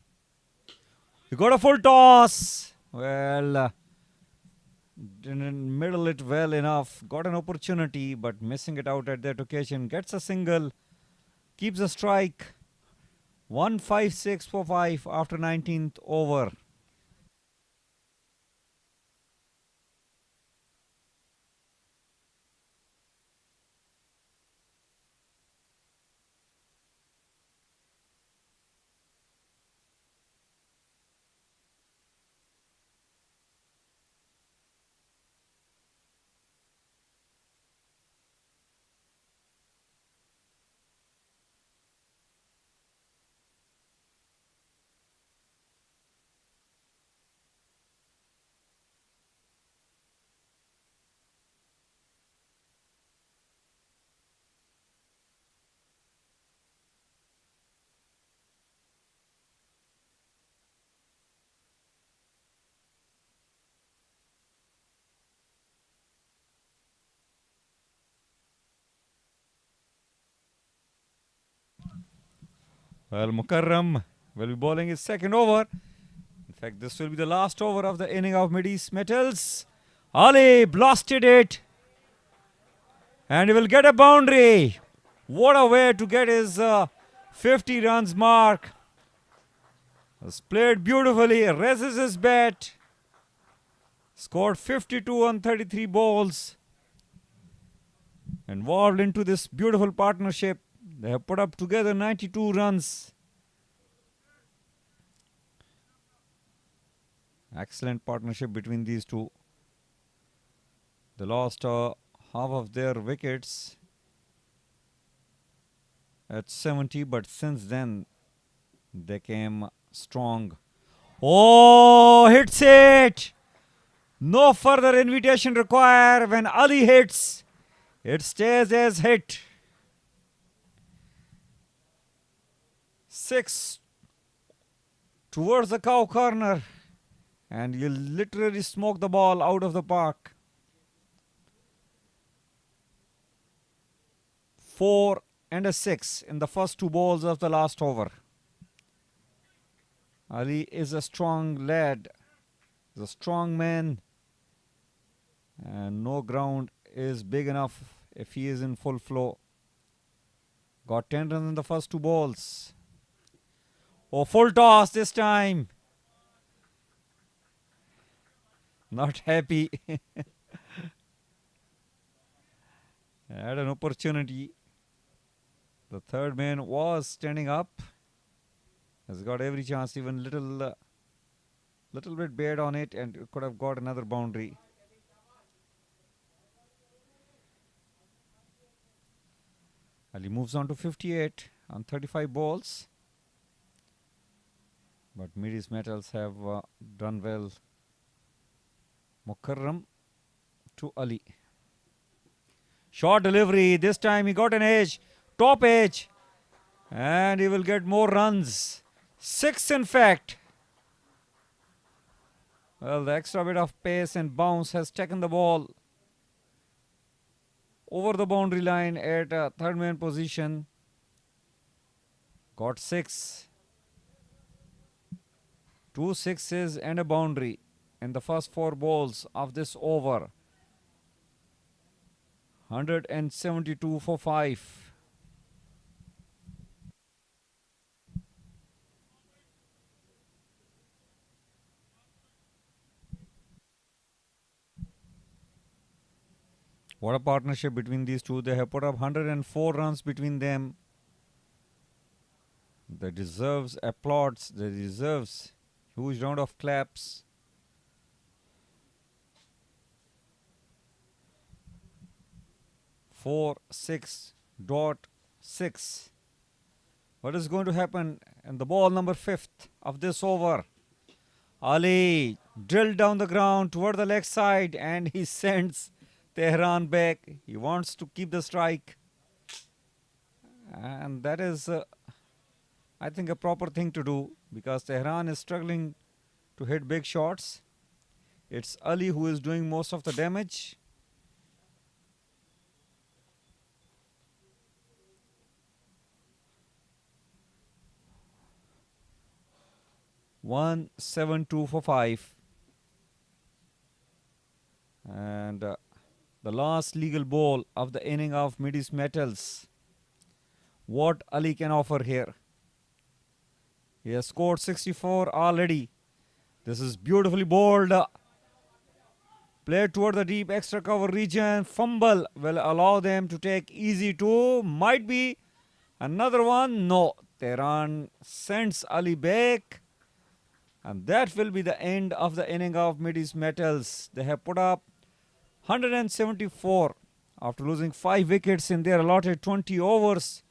he got a full toss. Well, didn't middle it well enough. Got an opportunity, but missing it out at that occasion. Gets a single, keeps a strike. 156 for 5 after 19th over. Well, Mukarram will be bowling his second over. In fact, this will be the last over of the inning of Mideast Metals. Ali blasted it. And he will get a boundary. What a way to get his 50 runs mark. Has played beautifully. Raises his bat. Scored 52 on 33 balls. Involved into this beautiful partnership. They have put up together 92 runs. Excellent partnership between these two. They lost half of their wickets at 70, but since then they came strong. Oh, hits it! No further invitation required. When Ali hits, it stays as hit. 6 towards the cow corner, and you literally smoke the ball out of the park. 4 and a 6 in the first 2 balls of the last over. Ali is a strong lad, he's a strong man, and no ground is big enough if he is in full flow. Got 10 runs in the first 2 balls. Oh, full toss this time. Not happy. Had an opportunity. The third man was standing up. Has got every chance, even little bit bad on it, and it could have got another boundary. Ali moves on to 58 on 35 balls. But Mideast Metals have done well. Mukarram to Ali. Short delivery. This time he got an edge. Top edge. And he will get more runs. 6 in fact. Well, the extra bit of pace and bounce has taken the ball over the boundary line at third man position. Got 6. 2 sixes and a boundary in the first 4 balls of this over. 172 for 5. What a partnership between these two. They have put up 104 runs between them. That deserves applauds. That deserves huge round of claps. Four, 6.6. What is going to happen in the ball number 5th of this over? Ali drilled down the ground toward the leg side and he sends Tehran back. He wants to keep the strike. And that is, I think, a proper thing to do because Tehran is struggling to hit big shots. It's Ali who is doing most of the damage. One, 7-2 for 5. And the last legal ball of the inning of Mideast Metals. What Ali can offer here. He has scored 64 already. This is beautifully bowled. Played toward the deep extra cover region. Fumble will allow them to take easy 2. Might be another one. No. Tehran sends Ali back. And that will be the end of the inning of Mideast Metals. They have put up 174 after losing 5 wickets in their allotted 20 overs.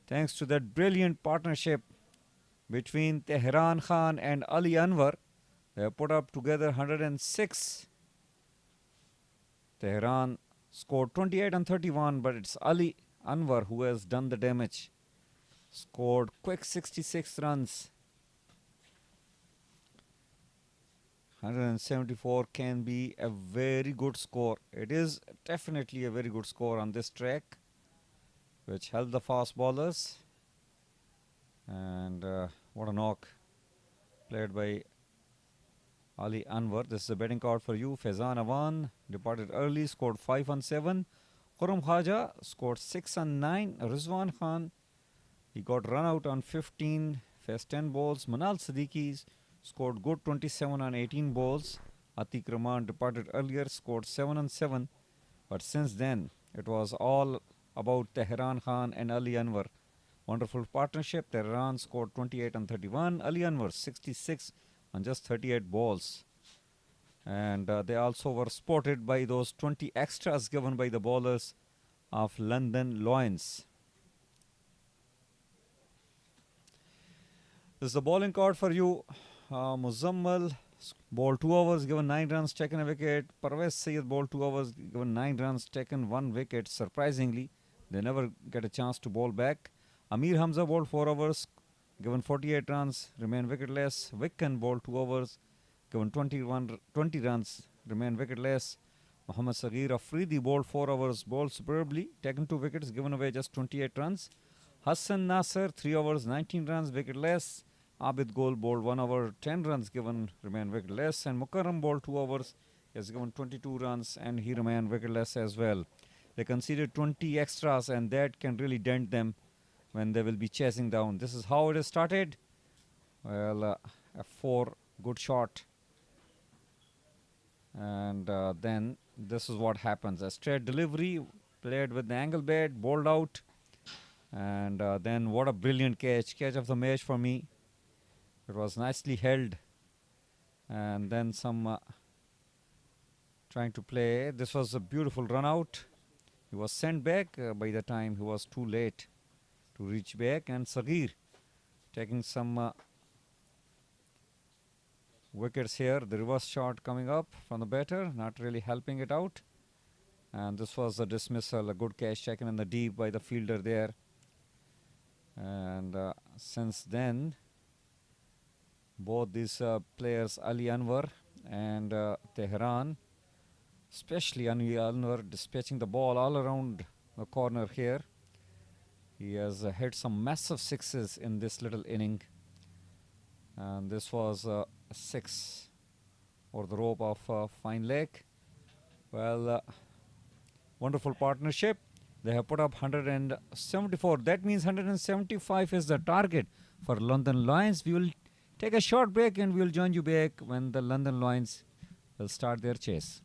Thanks to that brilliant partnership between Tehran Khan and Ali Anwar. They have put up together 106. Tehran scored 28 and 31, but it's Ali Anwar who has done the damage. Scored quick 66 runs. 174 can be a very good score. It is definitely a very good score on this track, which helped the fast bowlers. And what a knock played by Ali Anwar. This is a betting card for you. Faizan Awan departed early, scored 5 and 7. Khurram Khaja scored 6 and 9. Rizwan Khan, he got run out on 15, faced 10 balls. Manal Siddiqui scored good 27 on 18 balls. Atiq Rahman departed earlier, scored 7 and 7. But since then, it was all about Tehran Khan and Ali Anwar. Wonderful partnership. Tehran scored 28 and 31. Ali Anwar 66 on just 38 balls. And they also were spotted by those 20 extras given by the bowlers of London Lions. This is the bowling card for you. Muzammal bowled 2 overs, given 9 runs, taken a wicket. Parvez Sayyid bowled 2 overs, given 9 runs, taken 1 wicket. Surprisingly, they never get a chance to bowl back. Amir Hamza bowled 4 overs, given 48 runs, remained wicketless. Wickham bowled 2 overs, given 20 runs, remained wicketless. Mohammad Saghir Afridi bowled 4 overs, bowled superbly, taken 2 wickets, given away just 28 runs. Hassan Nasser 3 overs, 19 runs, wicketless. Abid Gol bowled 1 over, 10 runs given, remained wicketless. And Mukarram bowled 2 overs, he has given 22 runs and he remained wicketless as well. They conceded 20 extras and that can really dent them when they will be chasing down. This is how it has started. Well, a 4 good shot. And then this is what happens. A straight delivery, played with the angle bat, bowled out. And then what a brilliant catch of the match for me. It was nicely held, and then some trying to play. This was a beautiful run out. He was sent back by the time he was too late to reach back, and Sagir taking some wickets here. The reverse shot coming up from the batter, not really helping it out. And this was a dismissal, a good catch taken in the deep by the fielder there. And since then, both these players, Ali Anwar and Tehran, especially Ali Anwar, dispatching the ball all around the corner here. He has hit some massive sixes in this little inning. And this was a 6 or the rope of fine leg. Well, wonderful partnership. They have put up 174. That means 175 is the target for London Lions. We will take a short break and we will join you back when the London Lions will start their chase.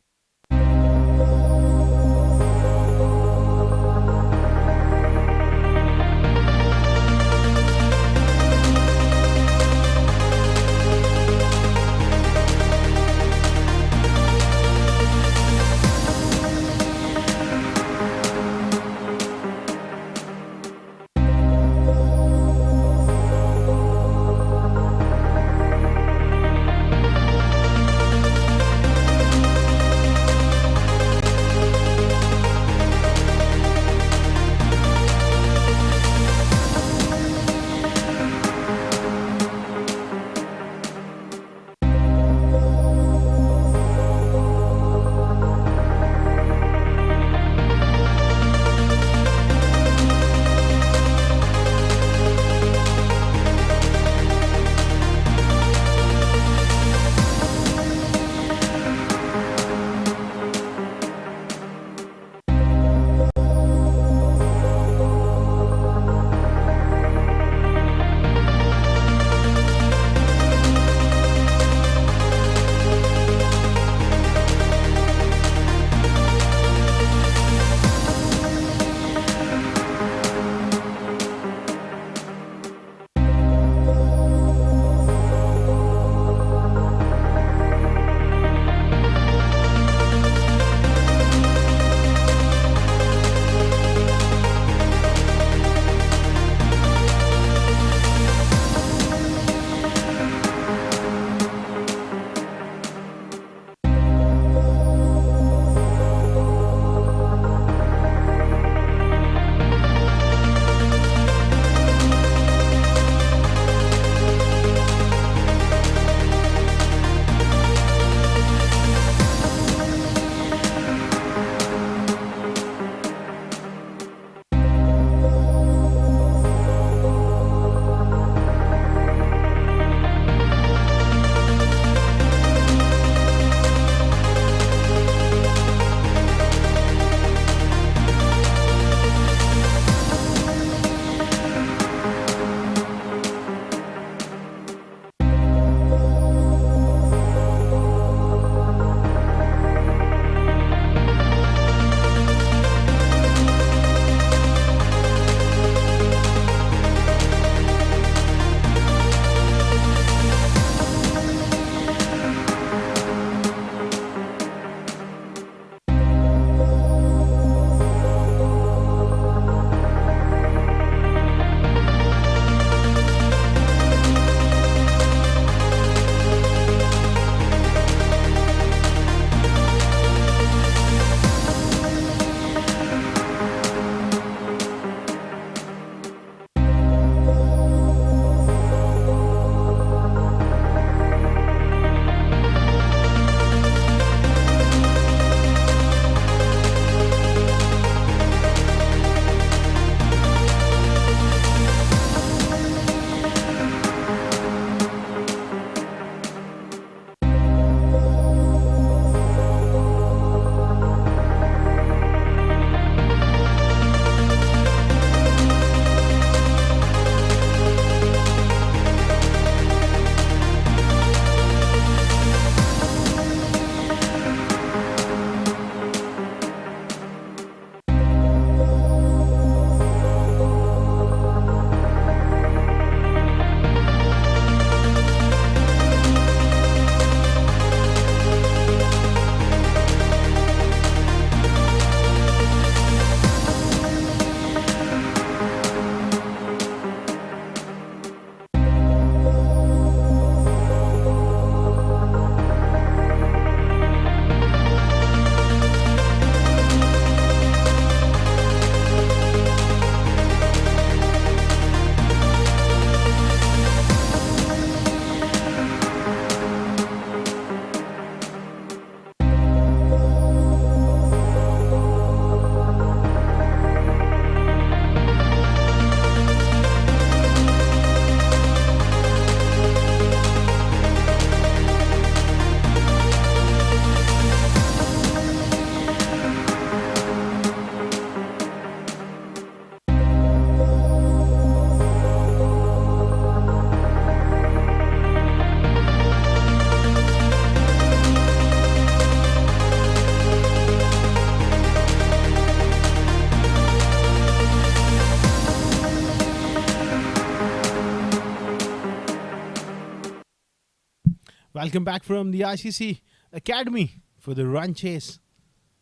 Welcome back from the ICC Academy for the run chase.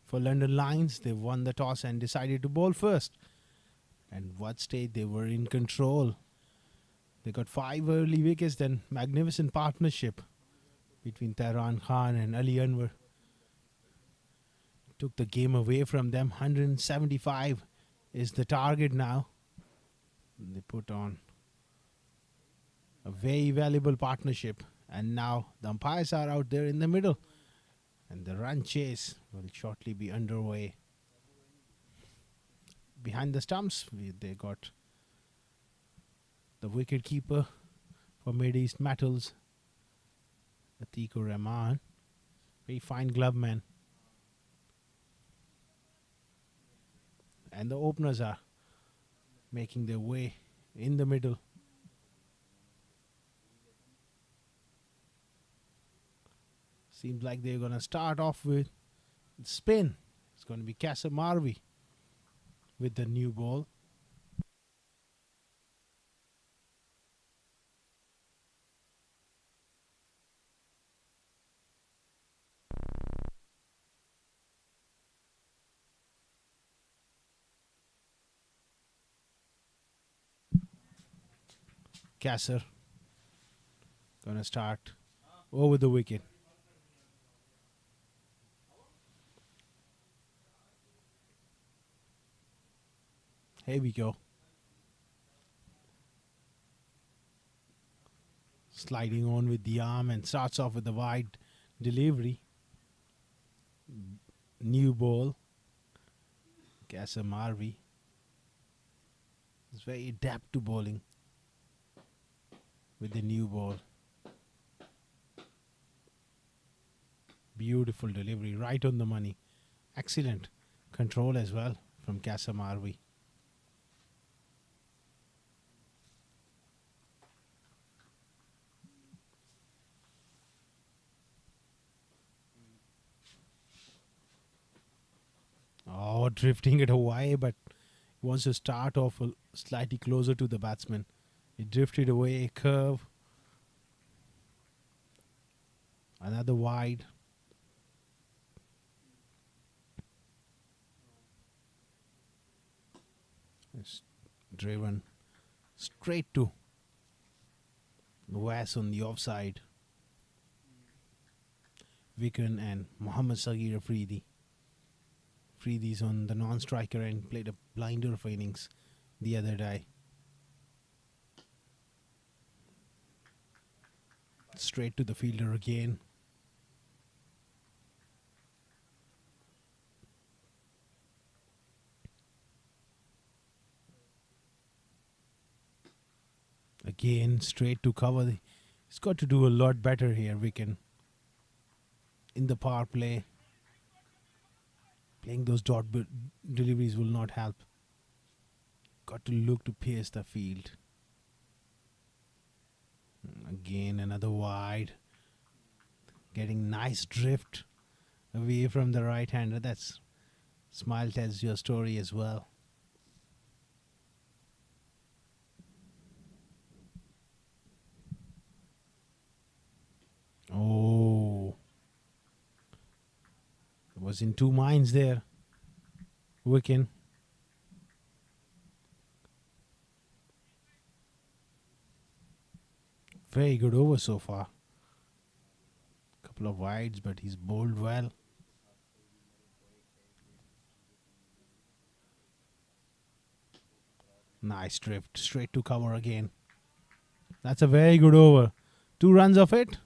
For London Lions, they won the toss and decided to bowl first. And what stage they were in control. They got 5 early wickets, then magnificent partnership between Tehran Khan and Ali Anwar took the game away from them. 175 is the target now. They put on a very valuable partnership, and now the umpires are out there in the middle, and the run chase will shortly be underway. Behind the stumps, they got the wicket keeper for Mideast Metals, Atikur Rahman, very fine glove man, and the openers are making their way in the middle. Seems like they're going to start off with spin. It's going to be Kassim Marvi with the new ball. Kasser going to start over the wicket. Here we go. Sliding on with the arm and starts off with the wide delivery. New ball. Kassim Marvi is very adept to bowling with the new ball. Beautiful delivery, right on the money. Excellent control as well from Kassim Marvi. Oh, drifting it away, but he wants to start off slightly closer to the batsman. He drifted away, curve. Another wide. It's driven straight to Wes on the offside. Vikran and Mohammad Sagir Afridi. Afridi's on the non-striker and played a blinder of innings the other day. Straight to the fielder again. Again, straight to cover. He's got to do a lot better here, Wicken. In the power play. Playing those dot deliveries will not help. Got to look to pierce the field. Again, another wide. Getting nice drift away from the right-hander. That's smile tells your story as well. Oh. Was in two minds there. Wicken. Very good over so far. Couple of wides, but he's bowled well. Nice drift. Straight to cover again. That's a very good over. 2 runs of it.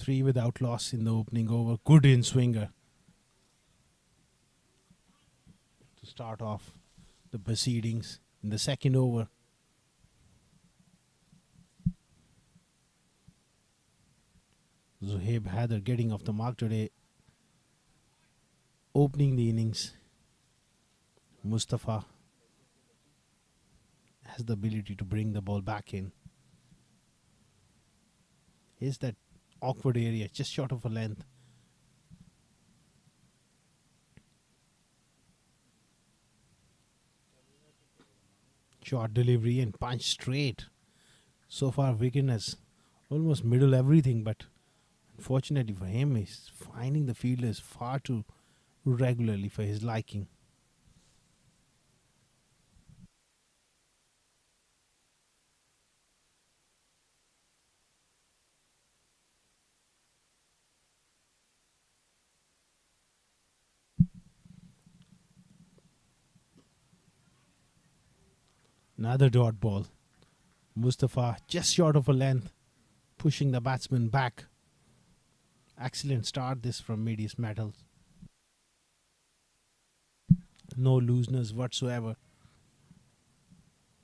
3 without loss in the opening over. Good in swinger to start off the proceedings in the second over. Zohaib Haider getting off the mark today, opening the innings. Mustafa has the ability to bring the ball back in. Here's that awkward area, just short of a length. Short delivery and punch straight. So far, Wicket has almost middle everything, but unfortunately for him, he's finding the fielders far too regularly for his liking. Another dot ball. Mustafa just short of a length, pushing the batsman back. Excellent start this from Mideast Metals. No looseness whatsoever.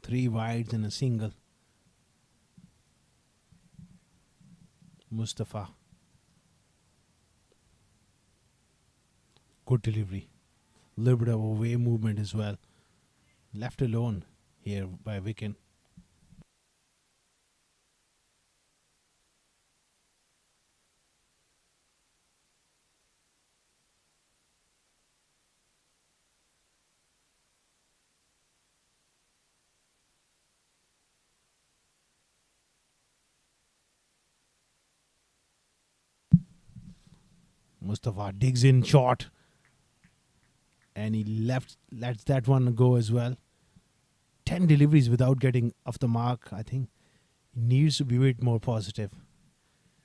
3 wides and a single. Mustafa. Good delivery. Little bit of away movement as well. Left alone here by Wicket. Mustafa digs in short, and he lets that one go as well. 10 deliveries without getting off the mark. I think he needs to be a bit more positive.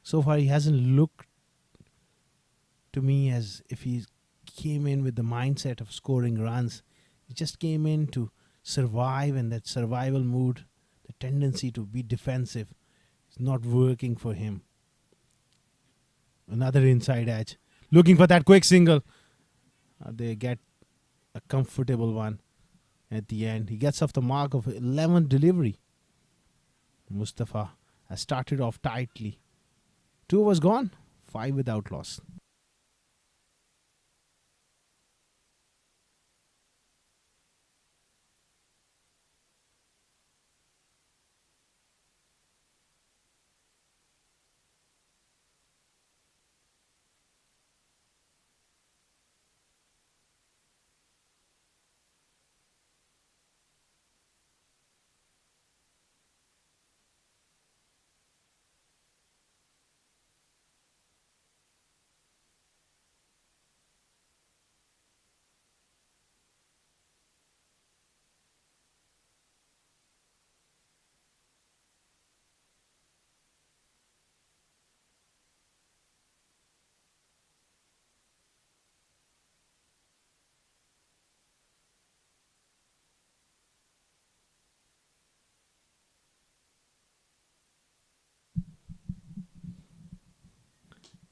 So far, he hasn't looked to me as if he came in with the mindset of scoring runs. He just came in to survive, and that survival mood, the tendency to be defensive, is not working for him. Another inside edge. Looking for that quick single. They get a comfortable one at the end. He gets off the mark of 11th delivery. Mustafa has started off tightly. 2 overs gone, 5 without loss.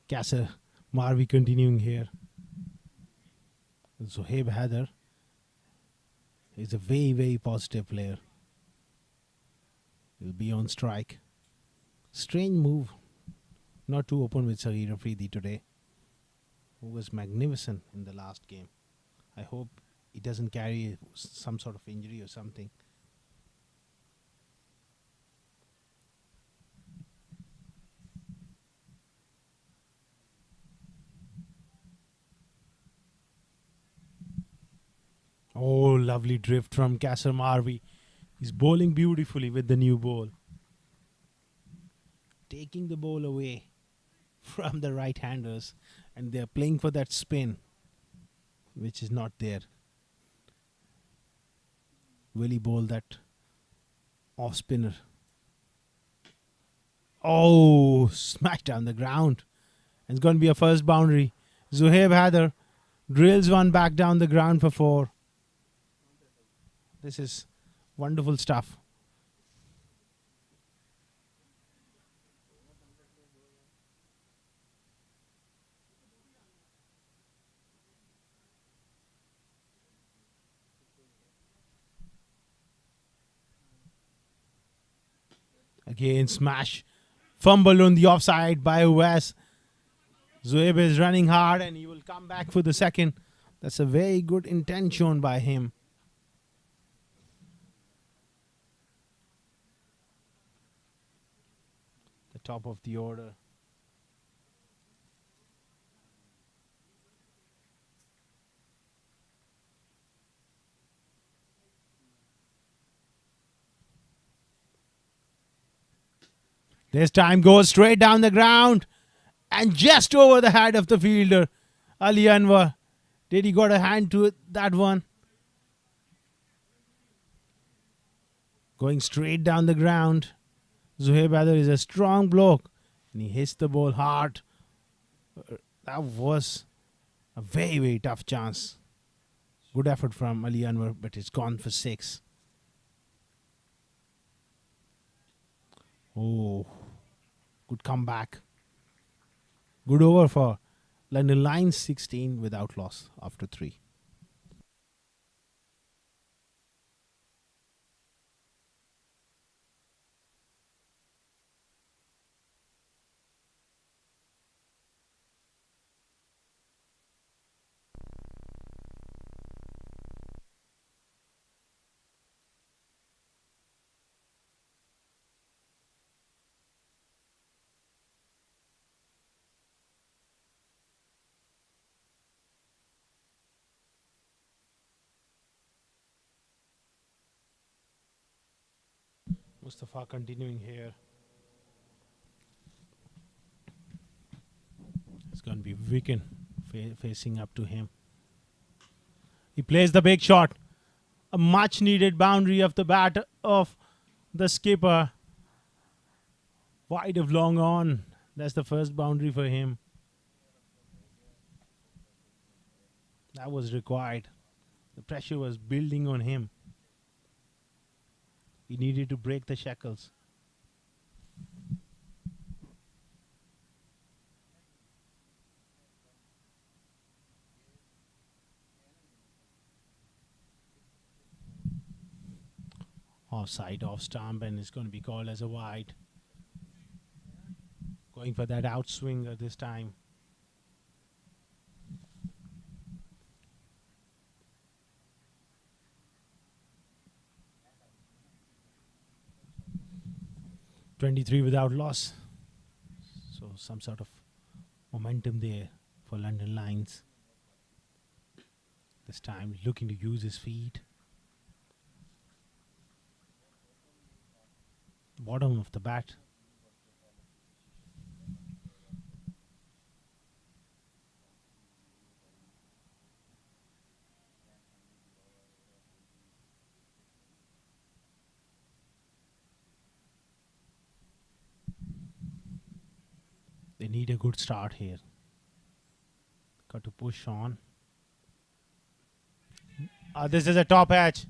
Kasser Marvi continuing here. Zohaib Haider is a very, very positive player. He'll be on strike. Strange move not to open with Saghir Afridi today, who was magnificent in the last game. I hope he doesn't carry some sort of injury or something. Oh, lovely drift from Kasser Marvi. He's bowling beautifully with the new ball. Taking the ball away from the right-handers, and they're playing for that spin, which is not there. Will he bowl that off-spinner? Oh, smashed down the ground. It's going to be a first boundary. Zohaib Haider drills one back down the ground for 4. This is wonderful stuff. Again, smash. Fumble on the offside by Wes. Zoeb is running hard and he will come back for the second. That's a very good intent shown by him. The top of the order. This time goes straight down the ground and just over the head of the fielder. Ali Anwar. Did he got a hand to that one? Going straight down the ground. Zohaib Adar is a strong bloke and he hits the ball hard. That was a very, very tough chance. Good effort from Ali Anwar, but it's gone for 6. Oh, good comeback. Good over for London Lions, 16 without loss after 3. Mustafa continuing here. It's going to be Wicket facing up to him. He plays the big shot. A much needed boundary of the bat of the skipper. Wide of long on. That's the first boundary for him. That was required. The pressure was building on him. He needed to break the shackles. Offside, off stump, and it's going to be called as a wide. Going for that outswinger this time. .23 without loss. So some sort of momentum there for London Lions. This time looking to use his feet. Bottom of the bat. They need a good start here. Got to push on. This is a top edge.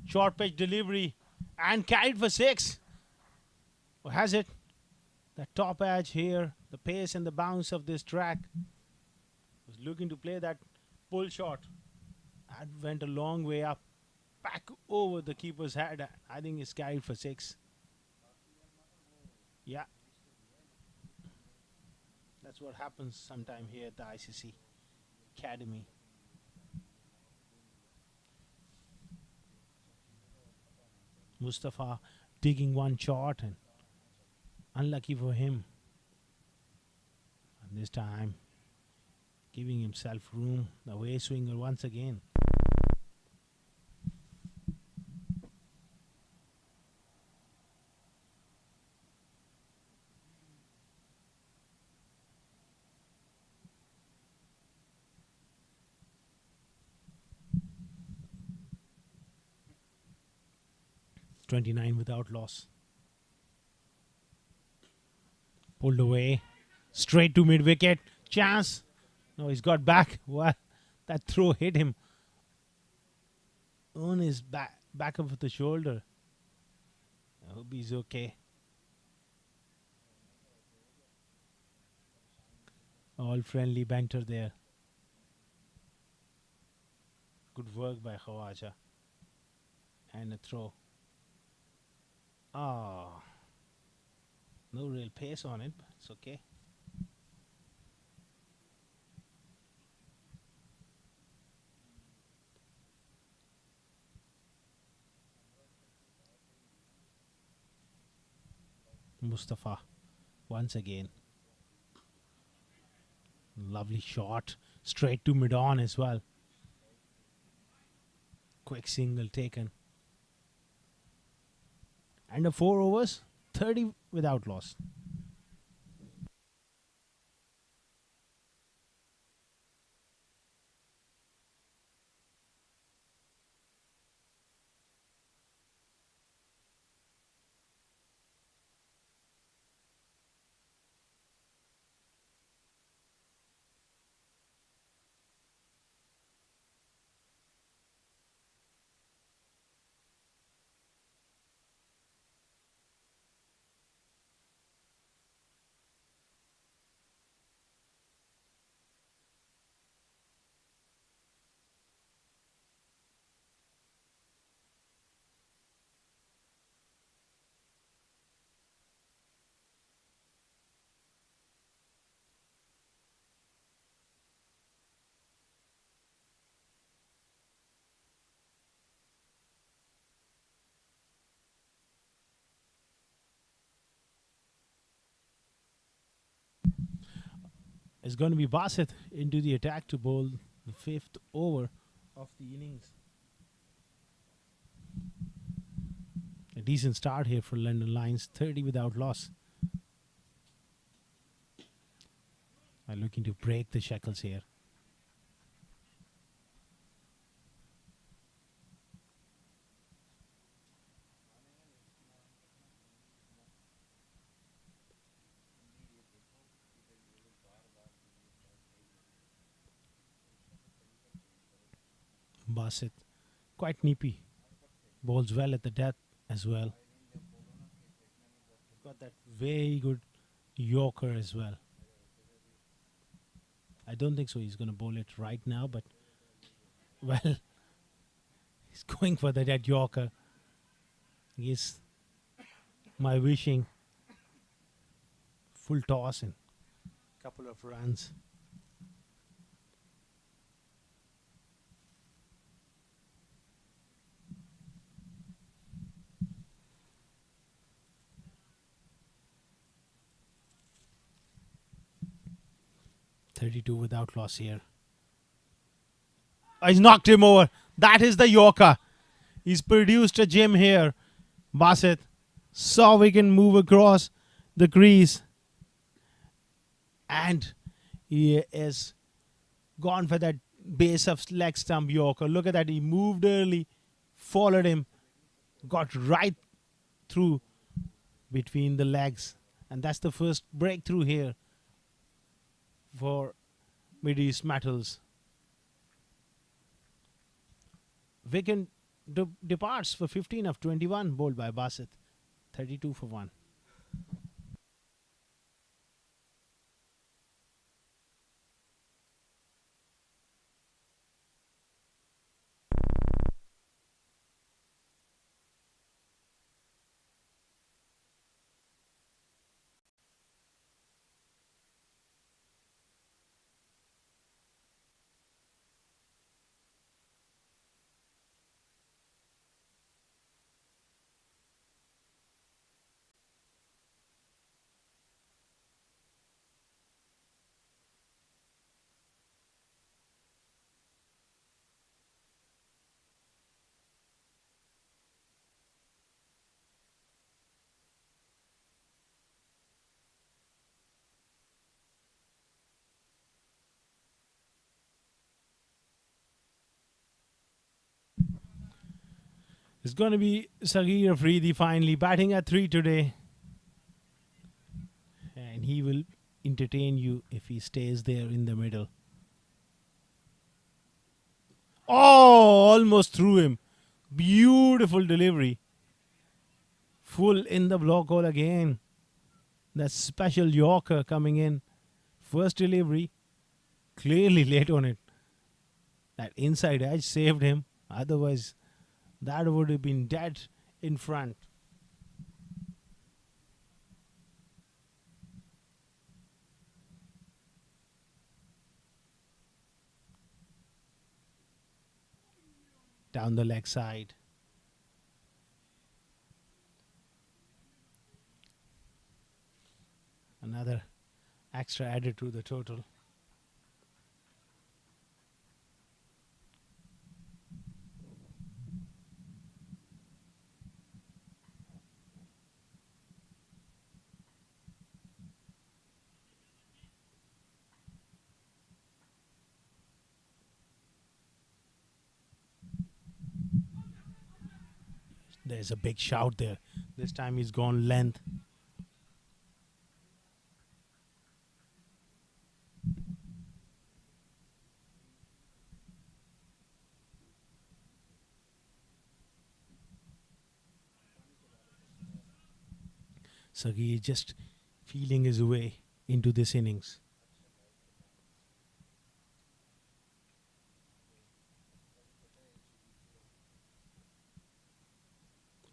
Short pitch delivery. And carried for 6. Or has it? The top edge here. The pace and the bounce of this track. Was looking to play that pull shot. That went a long way up. Back over the keeper's head. I think it's carried for 6. Yeah. That's what happens sometime here at the ICC Academy. Mustafa digging one shot and unlucky for him. And this time giving himself room. The way swinger once again. .29 without loss. Pulled away. Straight to mid wicket. Chance. No, he's got back. Well, that throw hit him on his back of the shoulder. I hope he's okay. All friendly banter there. Good work by Khawaja. And a throw. Ah. No real pace on it, but it's okay. Mustafa once again. Lovely shot. Straight to mid-on as well. Quick single taken. And a 4 overs, 30 without loss. It's going to be Bassett into the attack to bowl the 5th over of the innings. A decent start here for London Lions, 30 without loss. Are looking to break the shackles here. Bassett, quite nippy. Bowls well at the death as well. Got that very good Yorker as well. I don't think so he's going to bowl it right now, but well, he's going for the dead Yorker. Yes, my wishing. Full toss and couple of runs. .32 without loss here. He's knocked him over. That is the Yorker. He's produced a gem here. Bassett saw we can move across the crease. And he is gone for that base of leg stump Yorker. Look at that. He moved early, followed him, got right through between the legs. And that's the first breakthrough here for Mideast Metals. Wicket departs for 15 of 21, bowled by Bassett. 32 for 1. It's going to be Sagir Afridi finally batting at 3 today. And he will entertain you if he stays there in the middle. Oh, almost threw him. Beautiful delivery. Full in the block hole again. That special Yorker coming in. First delivery. Clearly late on it. That inside edge saved him. Otherwise, that would have been dead in front. down the leg side. Another extra added to the total. There's a big shout there. This time he's gone length. Sagir is just feeling his way into this innings.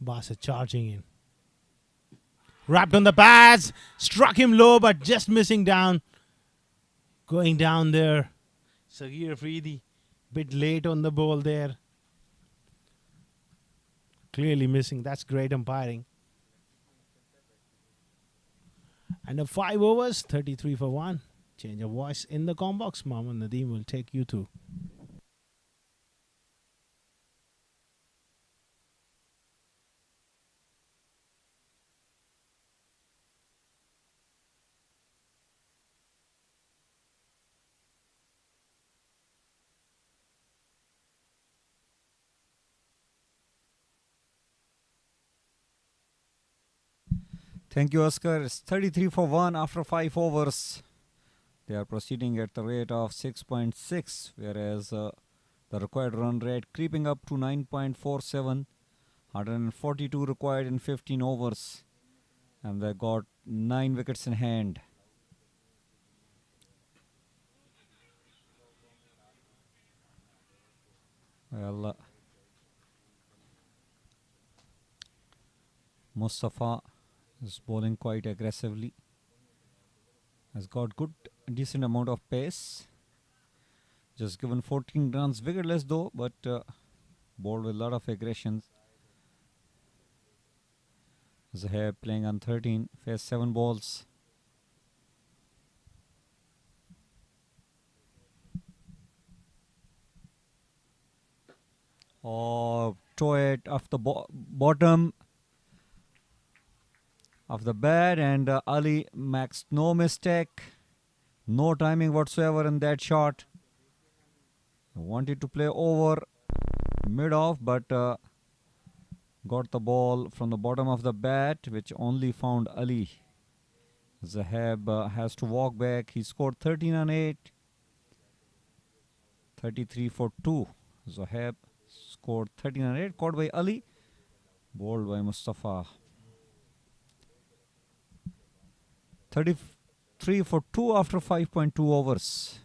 Bassett charging in. Wrapped on the pads. Struck him low, but just missing down. Going down there. Sagir Afridi, bit late on the ball there. Clearly missing. That's great umpiring. And a 5 overs, 33 for 1. Change of voice in the com box. Mohammad Nadeem will take you through. Thank you, Oscar. It's 33 for 1 after 5 overs. They are proceeding at the rate of 6.6, whereas the required run rate creeping up to 9.47. 142 required in 15 overs. And they got 9 wickets in hand. Well, Mustafa is bowling quite aggressively. Has got good, decent amount of pace. Just given 14 runs, wicketless though, but bowled with a lot of aggression. Zahir playing on 13, faced 7 balls. Oh, throw it off the bottom of the bat, and Ali makes no mistake. No timing whatsoever in that shot. Wanted to play over mid-off, but got the ball from the bottom of the bat, which only found Ali. Zahab has to walk back. He scored 13 on 8. 33 for 2. Zahab scored 13 on 8. Caught by Ali. Bowled by Mustafa. 33 for 2 after 5.2 overs.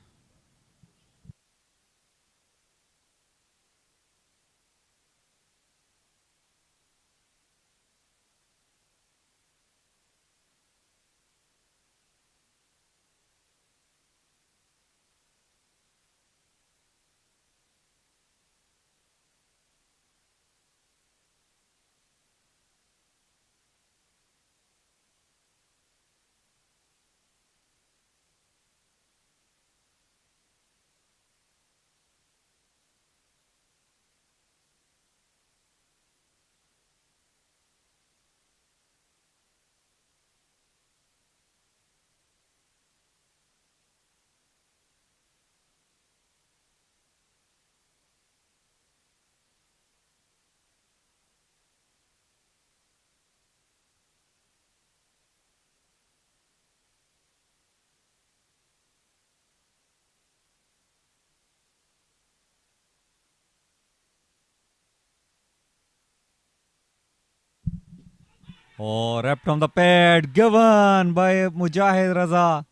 Oh, wrapped on the pad, given by Mujahid Raza.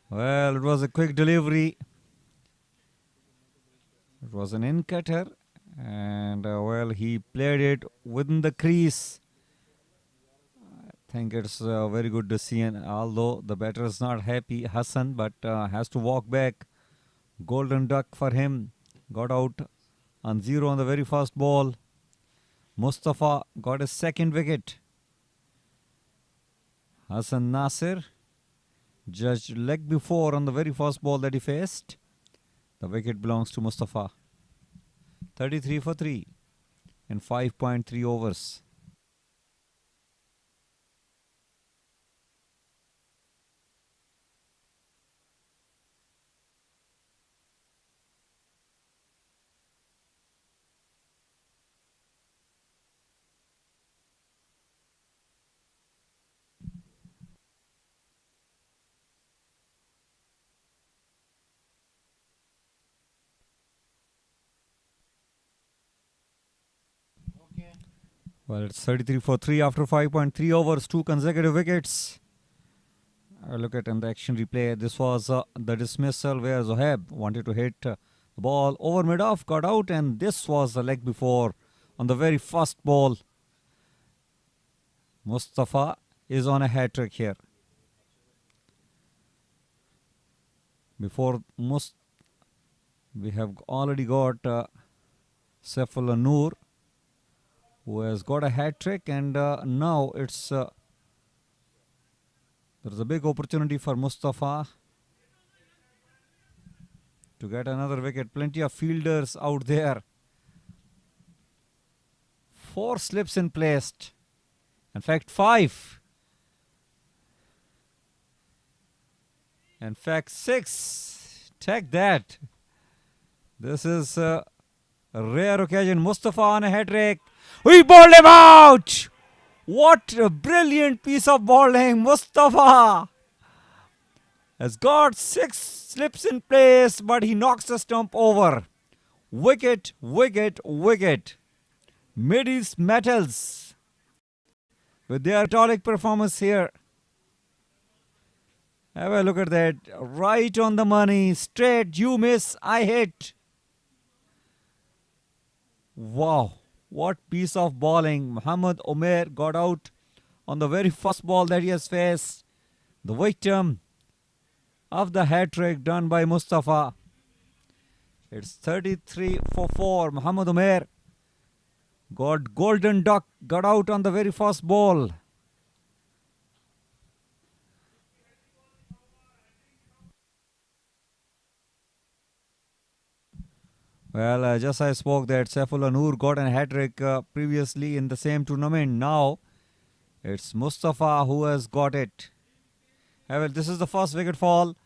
Well, it was a quick delivery. It was an in-cutter, and well, he played it within the crease. I think it's very good to see, and although the batter is not happy, Hassan, but has to walk back. Golden duck for him. Got out on 0 on the very first ball. Mustafa got his second wicket. Hassan Nasir judged leg before on the very first ball that he faced. The wicket belongs to Mustafa. 33 for 3 in 5.3 overs. Well, it's 33 for 3 after 5.3 overs, 2 consecutive wickets. Look at in the action replay. This was the dismissal where Zohaib wanted to hit the ball over mid-off, got out, and this was the leg before on the very first ball. Mustafa is on a hat-trick here. Before we have already got Saifullah Noor, who has got a hat-trick, and now it's there's a big opportunity for Mustafa to get another wicket. Plenty of fielders out there. 4 slips in place. In fact, 5. In fact, 6. Take that. This is a rare occasion. Mustafa on a hat-trick. We bowled him out! What a brilliant piece of bowling. Mustafa has got 6 slips in place, but he knocks the stump over. Wicket, wicket, wicket. Mideast Metals with their metallic performance here. Have a look at that. Right on the money. Straight, you miss, I hit. Wow. What piece of bowling. Muhammad Umair got out on the very first ball that he has faced. The victim of the hat-trick done by Mustafa. It's 33 for 4. Muhammad Umair got golden duck, got out on the very first ball. Well, just I spoke that Saifullah Noor got a hat-trick previously in the same tournament. Now, it's Mustafa who has got it. Well, this is the first wicket fall.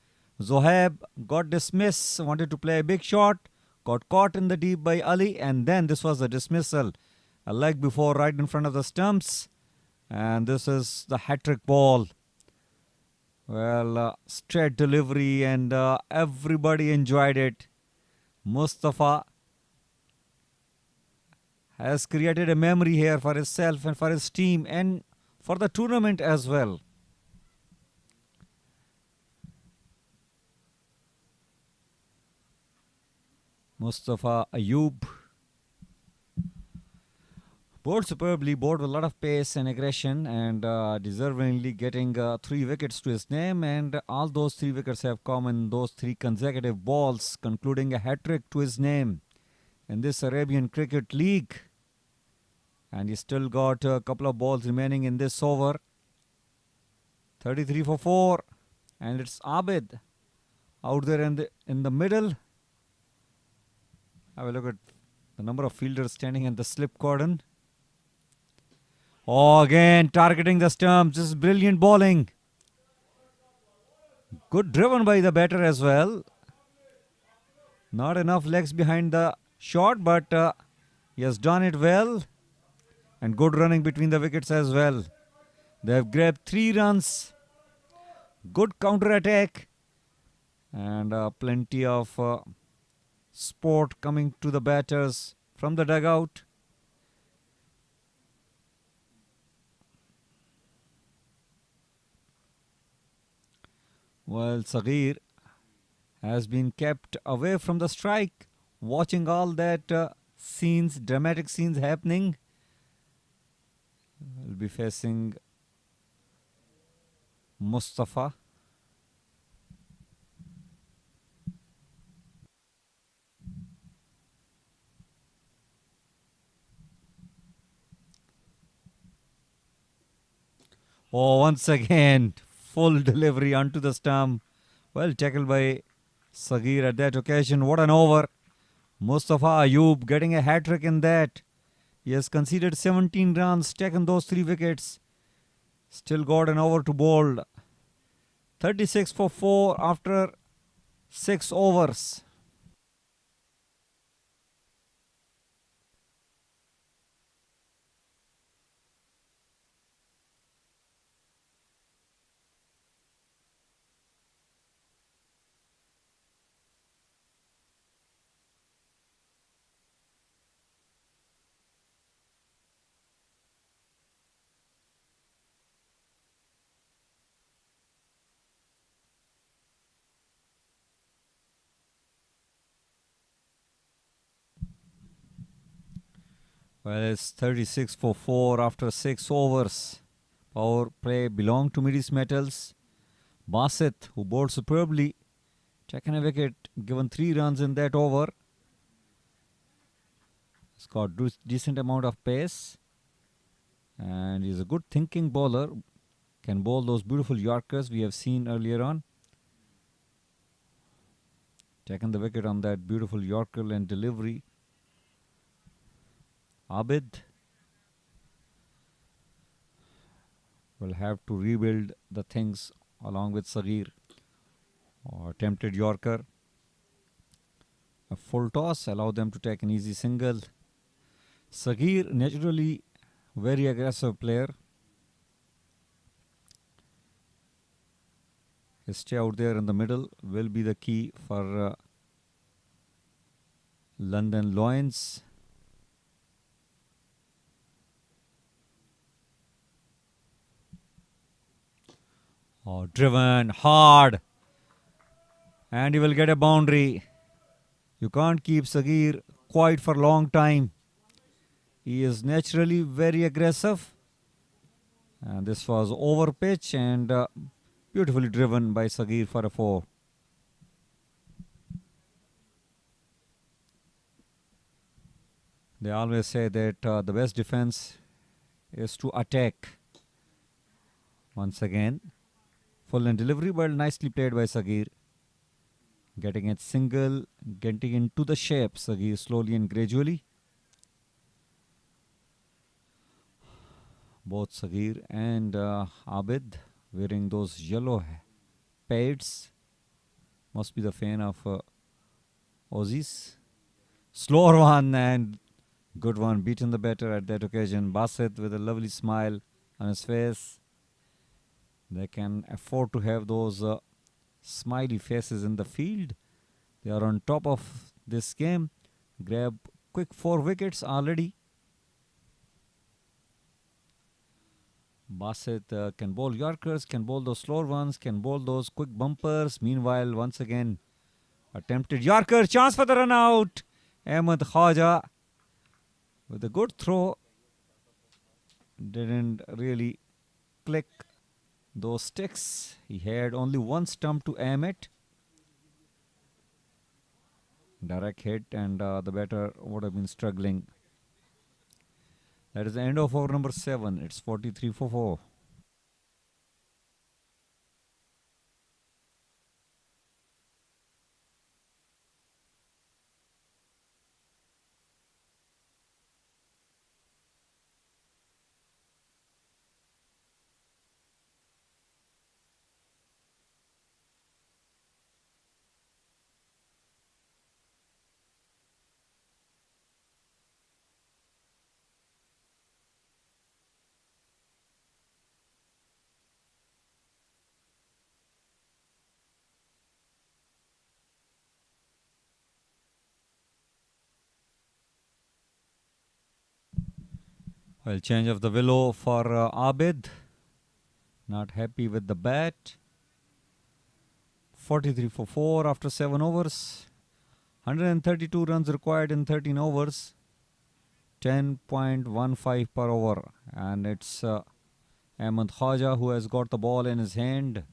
Zohaib got dismissed, wanted to play a big shot, got caught in the deep by Ali, and then this was the dismissal. A leg before right in front of the stumps. And this is the hat-trick ball. Well, straight delivery, and everybody enjoyed it. Mustafa has created a memory here for himself and for his team and for the tournament as well. Mustafa Ayub bowled superbly, bowled with a lot of pace and aggression, and deservingly getting 3 wickets to his name, and all those 3 wickets have come in those 3 consecutive balls, concluding a hat-trick to his name in this Arabian Cricket League. And he still got a couple of balls remaining in this over. 33 for 4, and it's Abid out there in the middle. Have a look at the number of fielders standing in the slip cordon. Oh, again targeting the stumps. This is brilliant bowling. Good driven by the batter as well. Not enough legs behind the shot, but he has done it well. And good running between the wickets as well. They have grabbed 3 runs. Good counter-attack. And plenty of sport coming to the batters from the dugout. Well, Saghir has been kept away from the strike, watching all that dramatic scenes happening. Will be facing Mustafa. Oh, once again, full delivery onto the stump. Well tackled by Sagir at that occasion. What an over. Mustafa Ayub getting a hat-trick in that. He has conceded 17 runs, taken those 3 wickets. Still got an over to bowl. 36 for 4 after 6 overs. Well, it's 36 for 4 after 6 overs. Power play belonged to Mideast Metals. Basit, who bowled superbly, taken a wicket, given 3 runs in that over. He's got decent amount of pace. And he's a good thinking bowler. Can bowl those beautiful Yorkers we have seen earlier on. Taken the wicket on that beautiful Yorker and delivery. Abid will have to rebuild the things along with Sagir. Attempted Yorker. A full toss, allow them to take an easy single. Sagir, naturally very aggressive player. His stay out there in the middle will be the key for London Lions. Driven hard, and he will get a boundary. You can't keep Sagir quiet for a long time. He is naturally very aggressive, and this was over pitch and beautifully driven by Sagir for a 4. They always say that the best defense is to attack. Once again, full and delivery, but nicely played by Sagir. Getting it single, getting into the shape, Sagir slowly and gradually. Both Sagir and Abid wearing those yellow pads. Must be the fan of Aussies. Slower one and good one, beaten the batter at that occasion. Basit with a lovely smile on his face. They can afford to have those smiley faces in the field. They are on top of this game. Grab quick 4 wickets already. Basit can bowl Yorkers, can bowl those slower ones, can bowl those quick bumpers. Meanwhile, once again, attempted Yorker, chance for the run out. Ahmed Khaja with a good throw. Didn't really click those sticks. He had only one stump to aim it. Direct hit, and the batter would have been struggling. That is the end of over number 7. It's 43 for 4. Well, change of the willow for Abid. Not happy with the bat. 43 for 4 after 7 overs. 132 runs required in 13 overs. 10.15 per over. And it's Ahmed Khaja who has got the ball in his hand.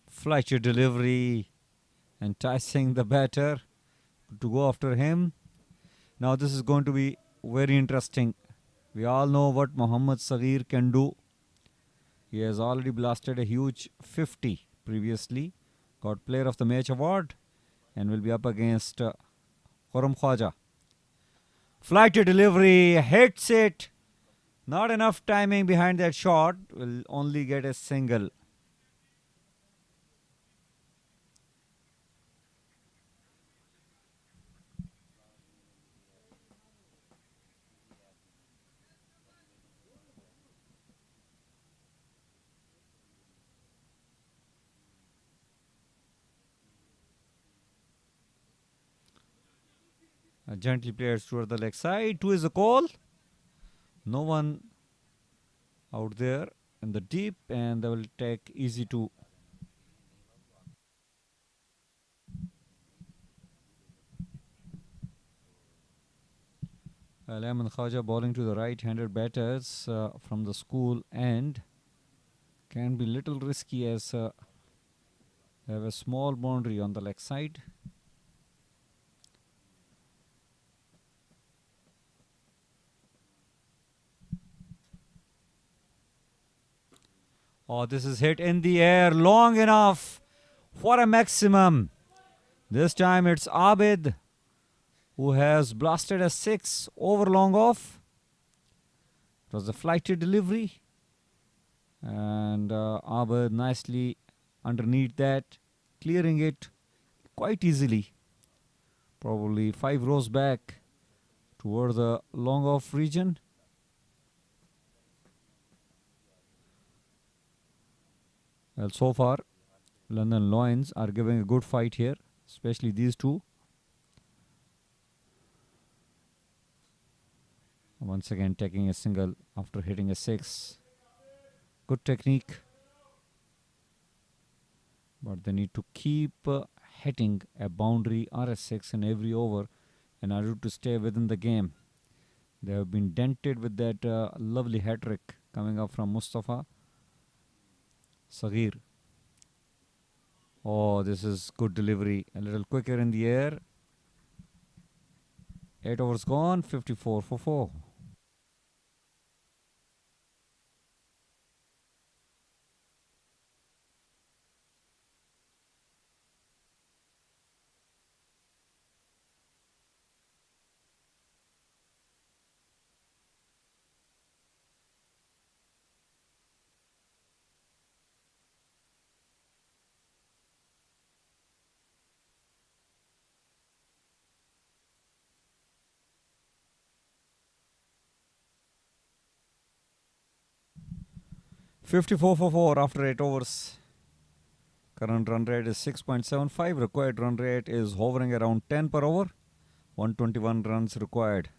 Fletcher delivery, enticing the batter. to go after him. Now this is going to be very interesting. We all know what Mohammad Saghir can do. He has already blasted a huge 50 previously. Got Player of the Match award and will be up against Khurram Khwaja. Flighty delivery, hits it. Not enough timing behind that shot. Will only get a single. Gently players toward the leg side. 2 is a call. No one out there in the deep, and they will take easy 2. Ayman Khwaja bowling to the right-handed batters from the school end can be little risky as they have a small boundary on the leg side. Oh, this is hit in the air long enough for a maximum. This time it's Abid who has blasted a 6 over long off. It was a flighted delivery. And Abid nicely underneath that, clearing it quite easily. Probably 5 rows back toward the long off region. Well, so far, London Lions are giving a good fight here, especially these two. Once again, taking a single after hitting a 6. Good technique. But they need to keep hitting a boundary or a 6 in every over in order to stay within the game. They have been dented with that lovely hat-trick coming up from Mustafa Saghir. Oh, this is good delivery. A little quicker in the air. 8 overs gone. 54 for 4. $54 for 4 after 8 overs. Current run rate is 6.75. Required run rate is hovering around 10 per over. 121 runs required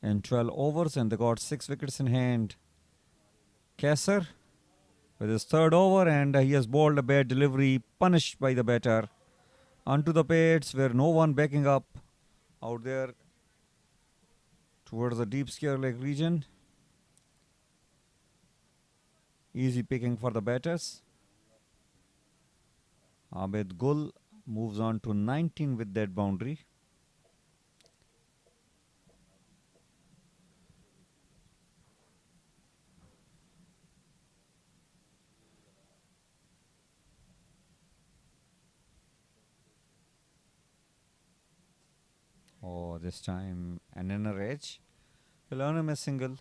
in 12 overs, and they got 6 wickets in hand. Kasser with his 3rd over, and he has bowled a bad delivery, punished by the batter. Onto the pads where no one backing up out there towards the deep square leg region. Easy picking for the batters. Abid Gul moves on to 19 with that boundary. Oh, this time an inner edge. Will earn him a single.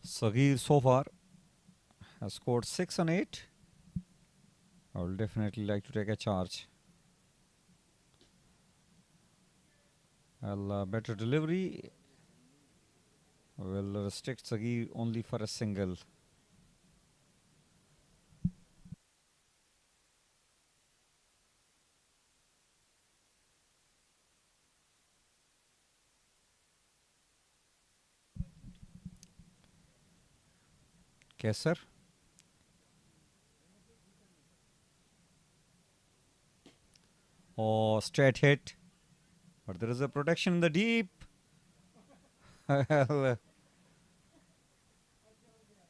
Saghir so far has scored 6 on 8. I will definitely like to take a charge. Well, better delivery will restrict Saghir only for a single. Kasser. Oh, straight hit. But there is a protection in the deep.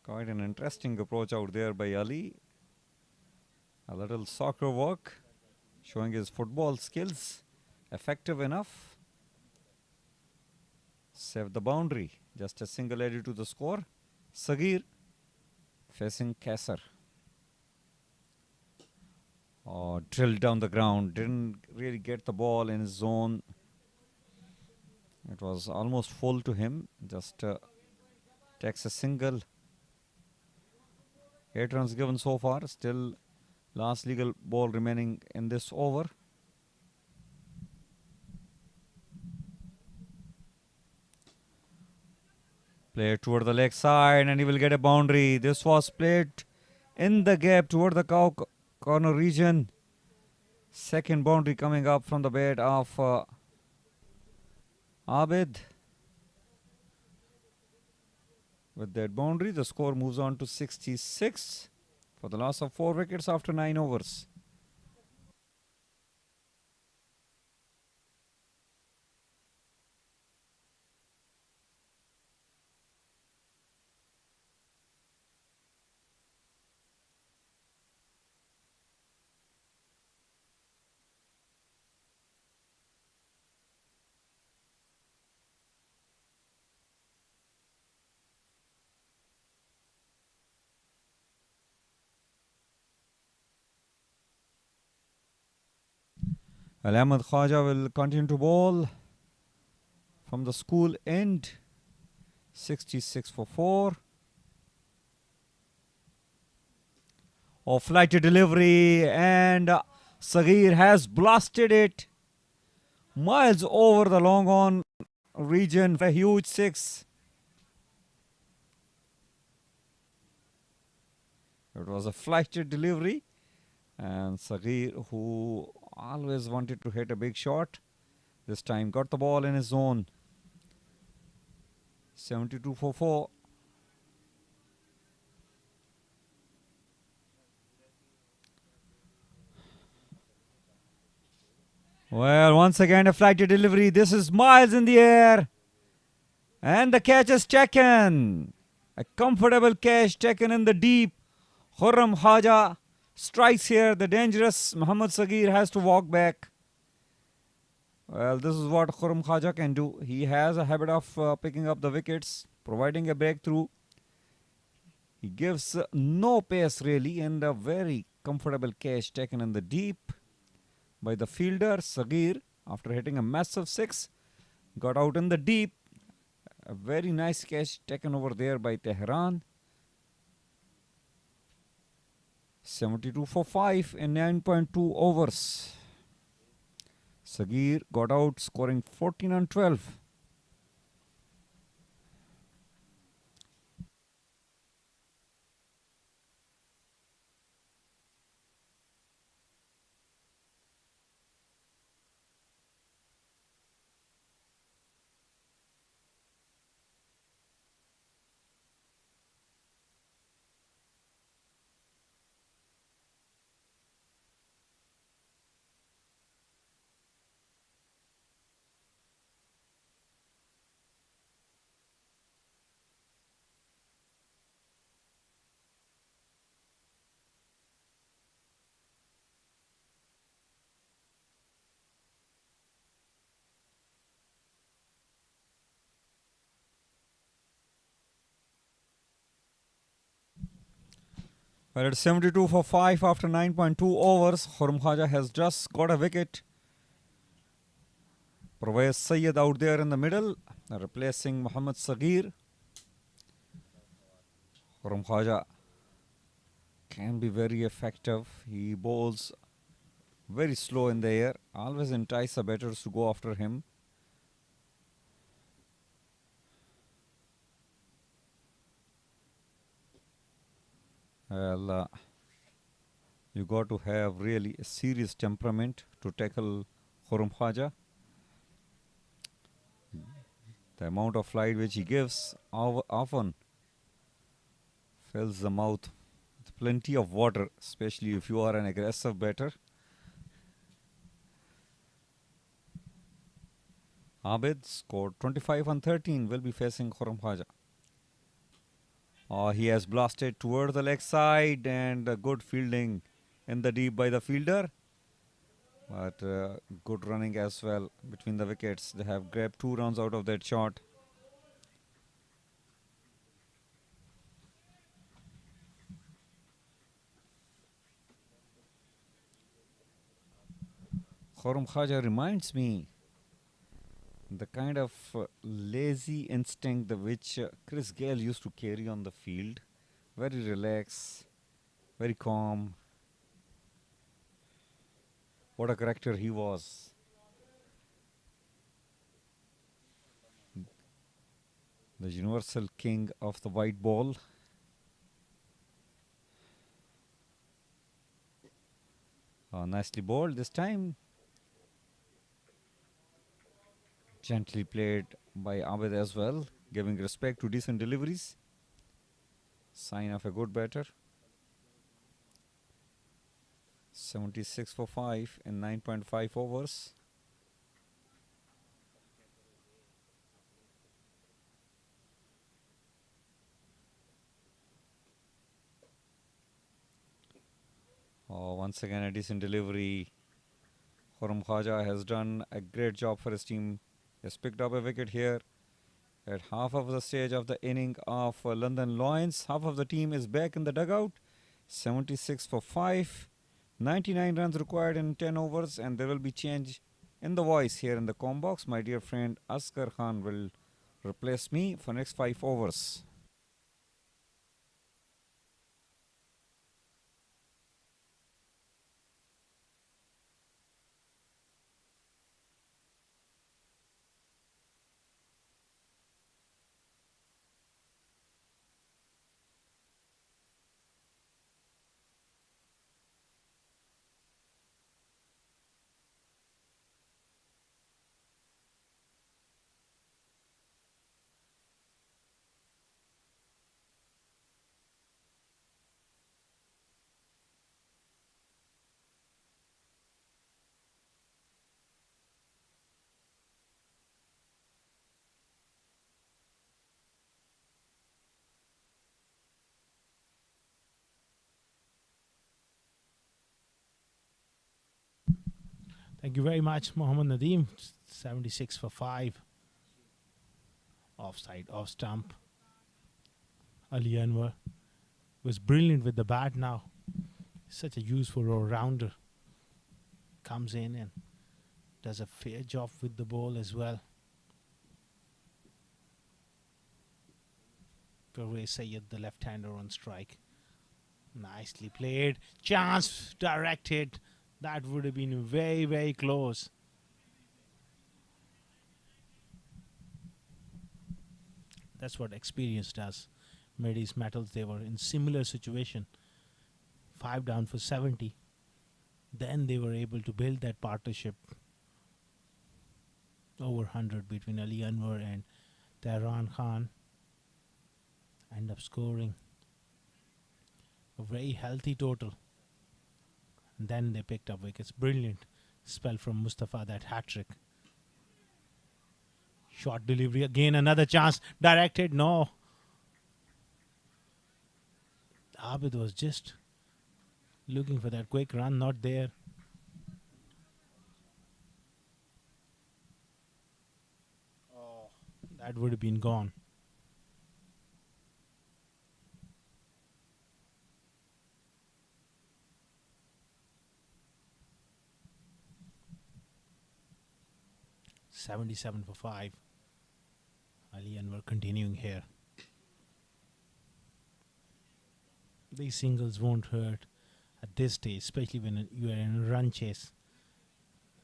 Quite an interesting approach out there by Ali. A little soccer work, showing his football skills. Effective enough. Saved the boundary. Just a single added to the score. Sagir facing Kaisar. Oh, drilled down the ground. Didn't really get the ball in his zone. It was almost full to him. Just takes a single. 8 runs given so far. Still last legal ball remaining in this over. Played toward the leg side and he will get a boundary. This was played in the gap toward the corner region. Second boundary coming up from the bat of Abid. With that boundary, the score moves on to 66 for the loss of 4 wickets after 9 overs. Ahmed Khaja will continue to bowl from the school end. 66 for 4. Off-flighted delivery and Sagir has blasted it miles over the long on region. A huge 6. It was a flighted delivery and Sagir, who always wanted to hit a big shot, this time got the ball in his zone. 72 for 4. Well, once again a flighted delivery. This is miles in the air. And the catch is taken. A comfortable catch taken in the deep. Khurram Khaja strikes here. The dangerous Muhammad Sagir has to walk back. Well, this is what Khurram Khaja can do. He has a habit of picking up the wickets, providing a breakthrough. He gives no pace really, and a very comfortable catch taken in the deep by the fielder. Sagir, after hitting a massive 6, got out in the deep. A very nice catch taken over there by Tehran. 72 for 5 in 9.2 overs. Sagir got out scoring 14 on 12. Well, it's 72 for 5 after 9.2 overs. Khurram Khaja has just got a wicket. Pervez Sayyed out there in the middle, replacing Muhammad Sagir. Khurram Khaja can be very effective. He bowls very slow in the air. Always entice the batters to go after him. Well, you got to have really a serious temperament to tackle Khurram Khaja. The amount of flight which he gives often fills the mouth with plenty of water, especially if you are an aggressive batter. Abid scored 25 on 13, will be facing Khurram Khaja. He has blasted toward the leg side, and good fielding in the deep by the fielder. But good running as well between the wickets. They have grabbed 2 runs out of that shot. Khurram Khaja reminds me the kind of lazy instinct which Chris Gale used to carry on the field. Very relaxed, very calm. What a character he was. The universal king of the white ball. Nicely bowled this time. Gently played by Abid as well, giving respect to decent deliveries. Sign of a good batter. 76 for 5 in 9.5 overs. Once again a decent delivery. Khurram Khaja has done a great job for his team. He has picked up a wicket here at half of the stage of the inning of London Lions. Half of the team is back in the dugout. 76 for 5. 99 runs required in 10 overs, and there will be change in the voice here in the com box. My dear friend Askar Khan will replace me for next 5 overs. Thank you very much, Mohammad Nadeem. 76 for 5. Offside, off stump. Ali Anwar was brilliant with the bat now. Such a useful all-rounder. Comes in and does a fair job with the ball as well. Pervez Sayed, the left-hander on strike. Nicely played. Chance directed. That would have been very, very close. That's what experience does. Mideast Metals, they were in similar situation. 5 down for 70. Then they were able to build that partnership over 100 between Ali Anwar and Tehran Khan. End up scoring a very healthy total. And then they picked up wickets. Brilliant spell from Mustafa, that hat-trick. Short delivery, again another chance. Directed, no. Abid was just looking for that quick run, not there. Oh, that would have been gone. $77 for 5. Ali Anwar continuing here. These singles won't hurt at this stage, especially when you are in a run chase.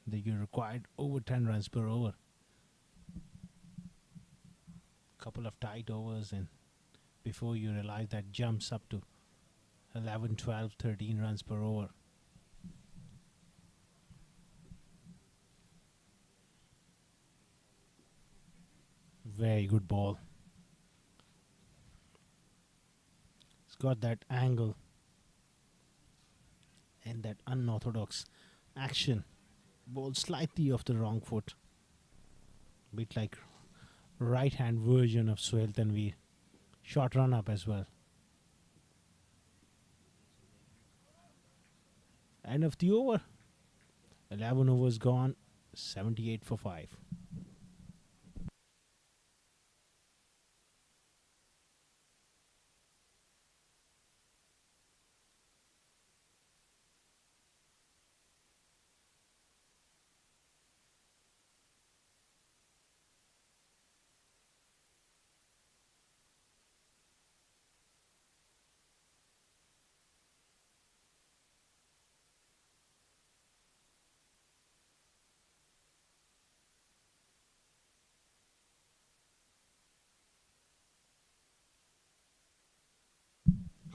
That you required over 10 runs per over. Couple of tight overs, and before you realize that jumps up to 11, 12, 13 runs per over. Very good ball. It's got that angle and that unorthodox action. Ball slightly off the wrong foot. Bit like right hand version of Sohail Tanveer. Short run up as well. End of the over. 11 overs gone. 78 for 5.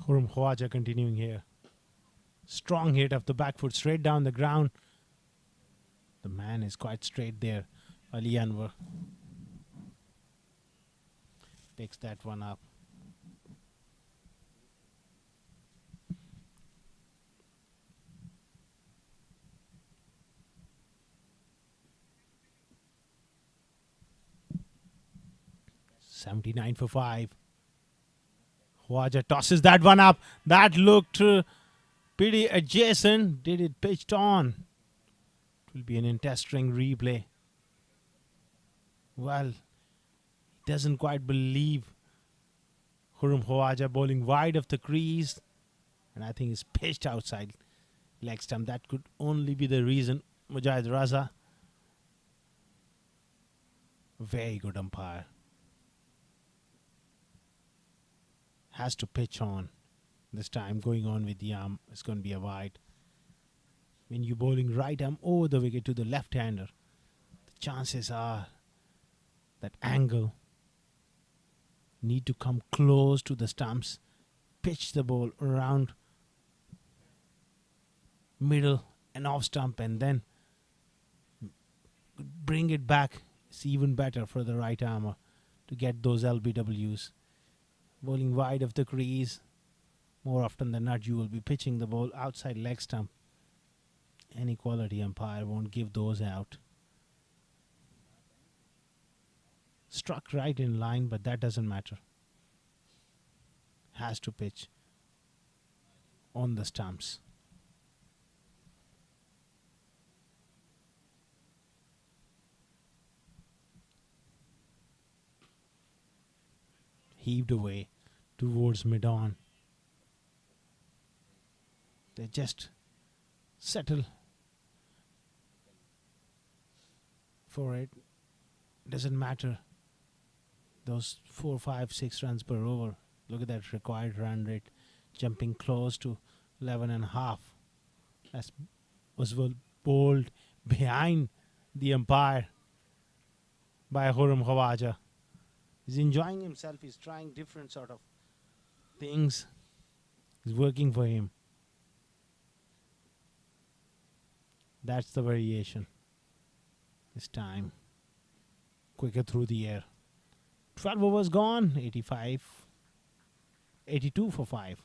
Khurram Khawaja continuing here. Strong hit of the back foot straight down the ground. The man is quite straight there. Ali Anwar picks that one up. $79 for 5. Khawaja tosses that one up. That looked pretty adjacent. Did it pitched on? It will be an interesting replay. Well, he doesn't quite believe Khurram Khawaja bowling wide of the crease. And I think it's pitched outside leg stump. That could only be the reason. Mujahid Raza. Very good umpire. Has to pitch on. This time going on with the arm. It's going to be a wide. When you're bowling right arm over the wicket to the left-hander, the chances are that angle need to come close to the stumps, pitch the ball around middle and off stump, and then bring it back. It's even better for the right armer to get those LBWs. Bowling wide of the crease, more often than not you will be pitching the ball outside leg stump. Any quality umpire won't give those out. Struck right in line, but that doesn't matter. Has to pitch on the stumps. Heaved away towards mid-on. They just settle for it. Doesn't matter. Those 4, 5, 6 runs per over. Look at that required run rate, jumping close to 11.5. That was bowled behind the umpire by Khurram Khawaja. He's enjoying himself. He's trying different sort of things. It's working for him. That's the variation. This time, quicker through the air. 12 overs gone. 82 for 5.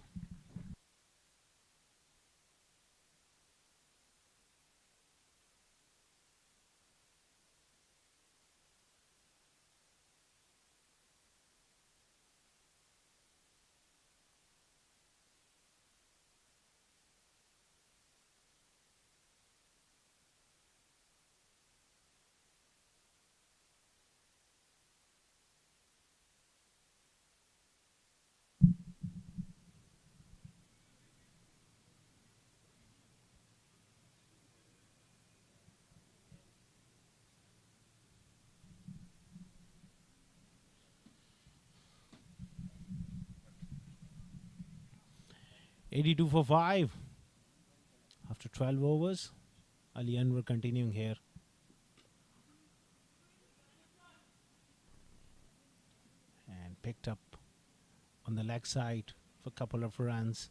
$82 for 5. After 12 overs, Ali Anwar continuing here. And picked up on the leg side for a couple of runs.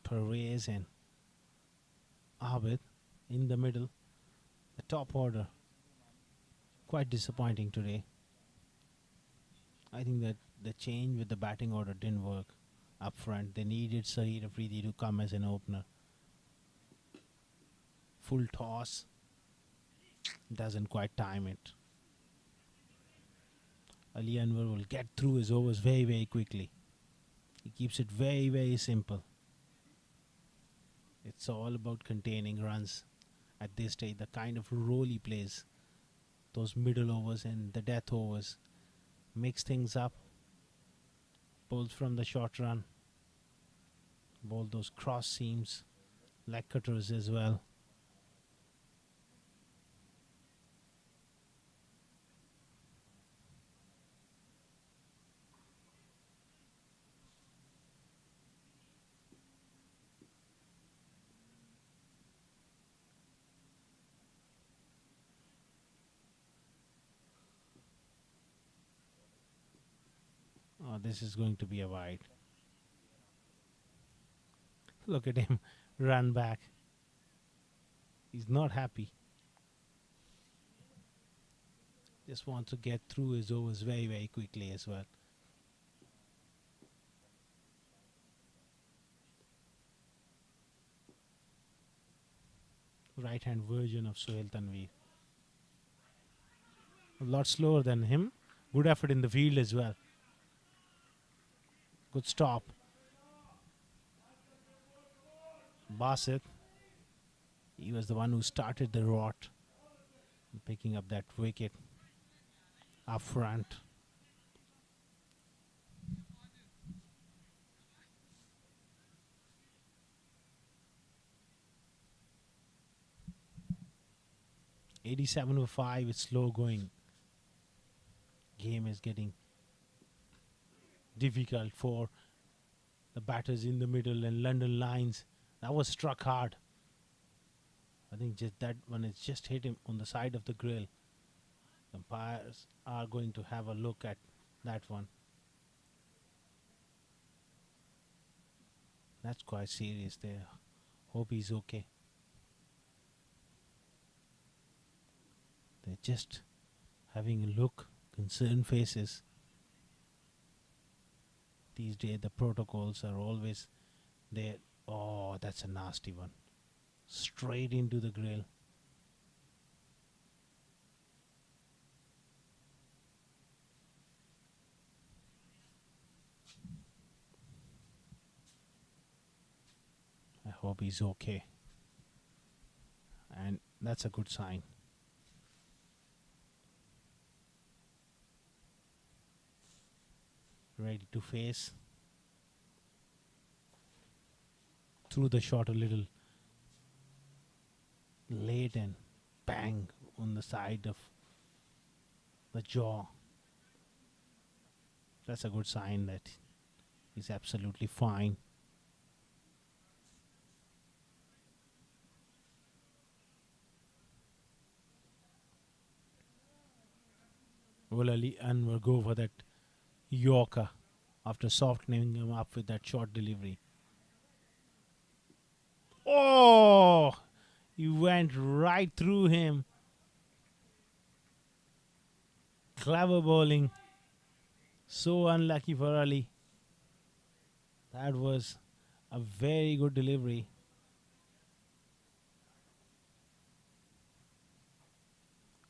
Pervez and Abid in the middle. The top order. Quite disappointing today. I think that the change with the batting order didn't work up front. They needed Saeed Afridi to come as an opener. Full toss. Doesn't quite time it. Ali Anwar will get through his overs very, very quickly. He keeps it very, very simple. It's all about containing runs at this stage. The kind of role he plays, those middle overs and the death overs, mix things up. Bowls from the short run, bowl those cross seams, leg cutters as well. Oh, this is going to be a wide. Look at him run back. He's not happy. Just wants to get through his overs very, very quickly as well. Right hand version of Sohail Tanveer. A lot slower than him. Good effort in the field as well. Good stop. Basit, he was the one who started the rot, picking up that wicket up front. (87 for 5). It's slow going. Game is getting difficult for the batters in the middle and London lines. That was struck hard. I think just that one has just hit him on the side of the grill. The umpires are going to have a look at that one. That's quite serious there. Hope he's okay. They're just having a look, concerned faces. These days the protocols are always there. Oh, that's a nasty one. Straight into the grill. I hope he's okay. And that's a good sign. Ready to face. Through the shot a little late and bang on the side of the jaw. That's a good sign that he's absolutely fine. Will Ali Anwar go for that Yorker after softening him up with that short delivery? Oh! He went right through him. Clever bowling. So unlucky for Ali. That was a very good delivery.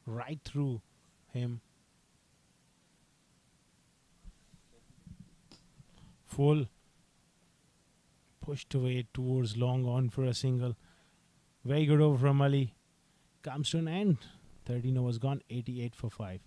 Right through him. Full. Pushed away towards long on for a single. Very good over from Ali. Comes to an end. 13 overs gone. 88 for 5.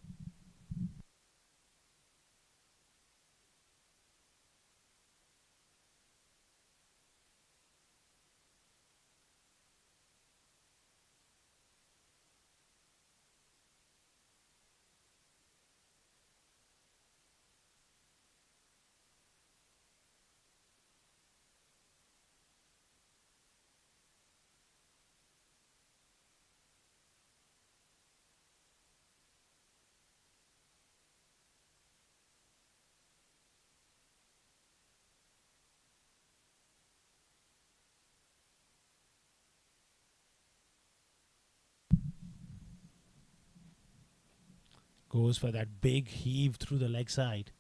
Goes for that big heave through the leg side.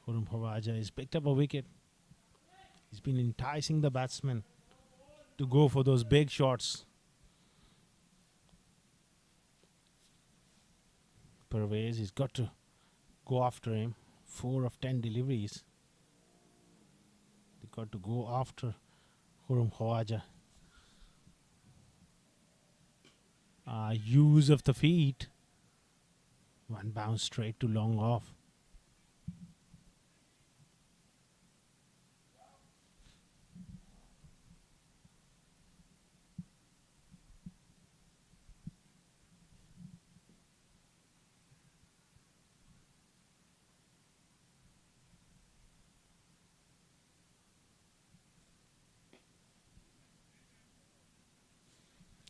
Khurram Khawaja has picked up a wicket. He's been enticing the batsman to go for those big shots. Pervez, he's got to go after him. 4 of 10 deliveries. They got to go after Hurum Khawaja. Use of the feet. One bounce straight to long off.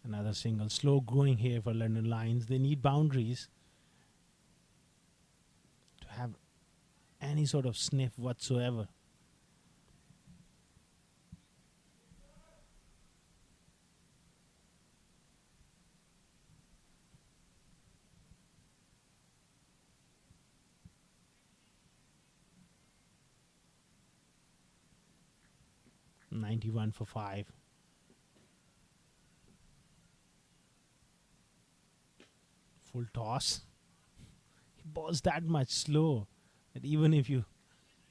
Another single. Slow going here for London Lions. They need boundaries to have any sort of sniff whatsoever. $91 for 5. Full toss. He balls that much slow that even if you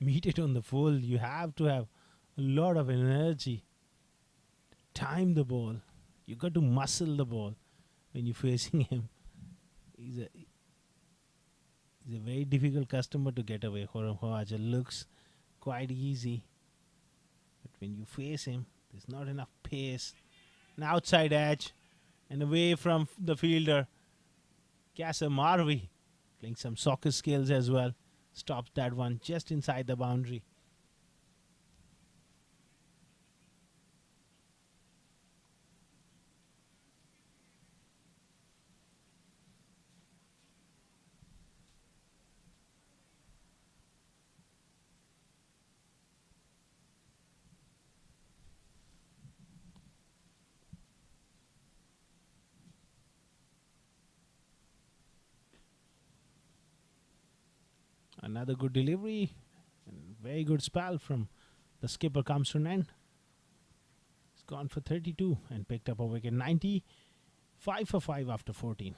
meet it on the full, you have to have a lot of energy to time the ball. You got to muscle the ball when you're facing him. He's a very difficult customer to get away. Hurum Khawaja looks quite easy, but when you face him, there's not enough pace. An outside edge and away from the fielder. Kasser Marvi playing some soccer skills as well. Stops that one just inside the boundary. Another good delivery and very good spell from the skipper comes to an end. He's gone for 32 and picked up a wicket. 95 for 5 after 14.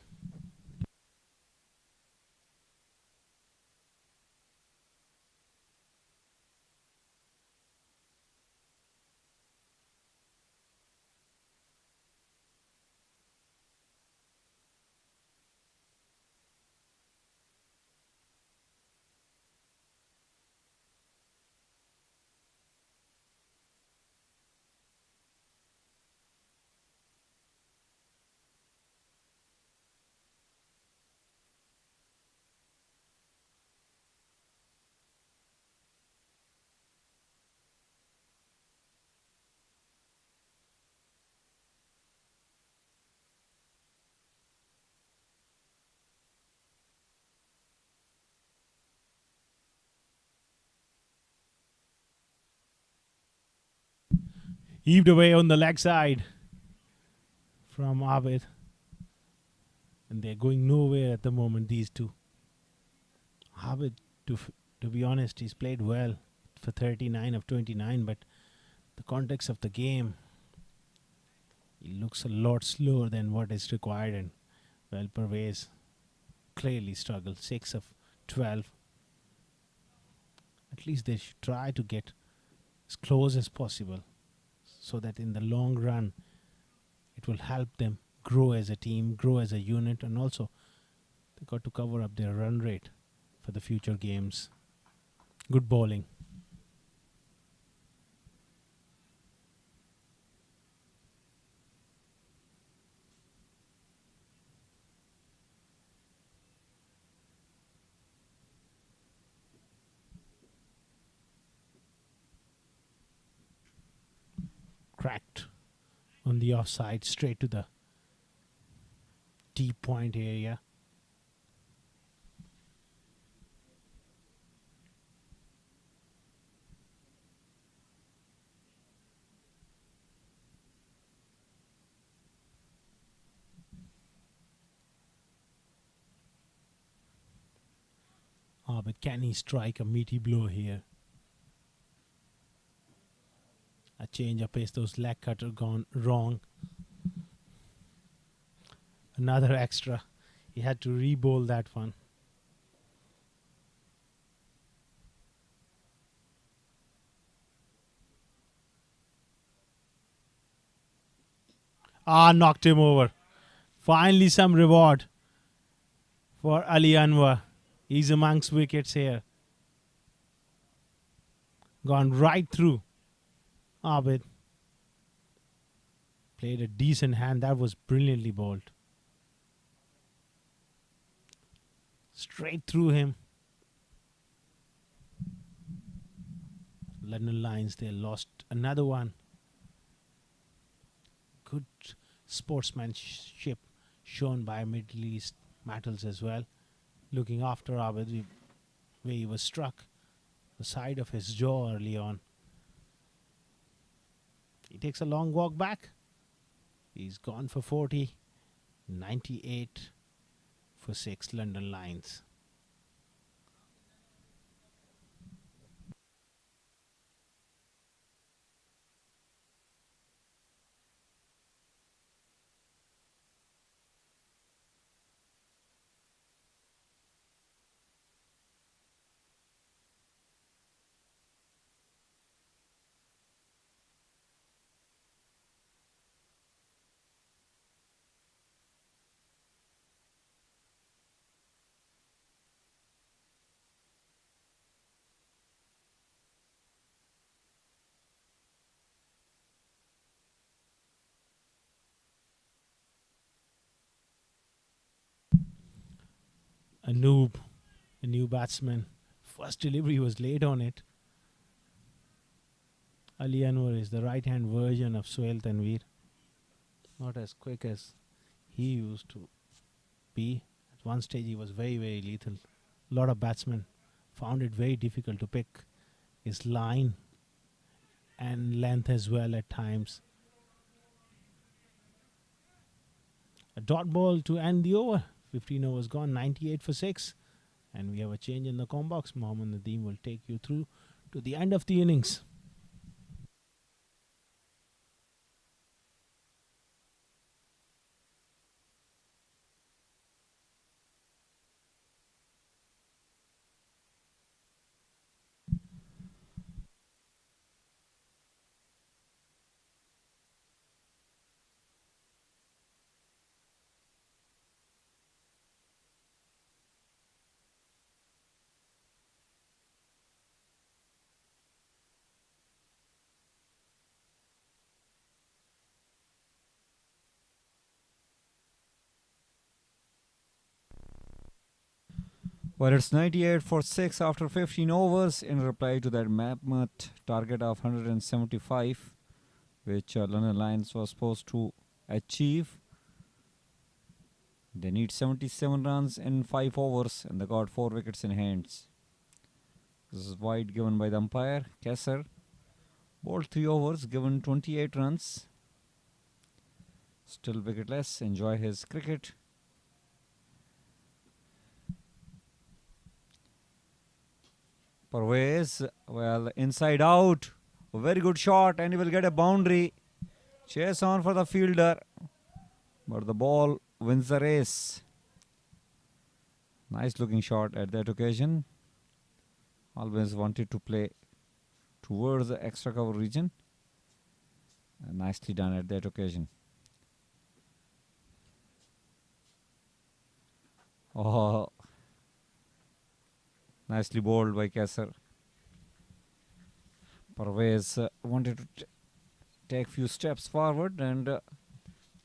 Heaved away on the leg side from Abid. And they're going nowhere at the moment, these two. Abid, to be honest, he's played well for 39 of 29, but the context of the game, he looks a lot slower than what is required. And well, Pervez clearly struggled. 6 of 12. At least they should try to get as close as possible, so that in the long run, it will help them grow as a team, grow as a unit, and also they got to cover up their run rate for the future games. Good bowling. Cracked on the offside, straight to the deep point area. Oh, but can he strike a meaty blow here? A change of pace, those leg cutter gone wrong. Another extra. He had to re-bowl that one. Knocked him over. Finally some reward for Ali Anwar. He's amongst wickets here. Gone right through. Abid played a decent hand. That was brilliantly bowled. Straight through him. London Lions, they lost another one. Good sportsmanship shown by Mideast Mattels as well. Looking after Abid where he was struck. The side of his jaw early on. He takes a long walk back. He's gone for 40. 98 for 6 London Lions. A noob, a new batsman. First delivery was late on it. Ali Anwar is the right-hand version of Sohail Tanveer. Not as quick as he used to be. At one stage he was very, very lethal. A lot of batsmen found it very difficult to pick his line and length as well at times. A dot ball to end the over. 15 overs gone, 98 for 6. And we have a change in the com box. Mohammad Nadeem will take you through to the end of the innings. Well, it's 98 for 6 after 15 overs in reply to that mammoth target of 175, which London Lions was supposed to achieve. They need 77 runs in 5 overs and they got 4 wickets in hands. This is wide given by the umpire. Kesser bowled 3 overs, given 28 runs. Still wicketless. Enjoy his cricket. Parvez, well, inside out. A very good shot and he will get a boundary. Chase on for the fielder. But the ball wins the race. Nice looking shot at that occasion. Always wanted to play towards the extra cover region. And nicely done at that occasion. Oh, nicely bowled by Kesser. Parvez wanted to take few steps forward and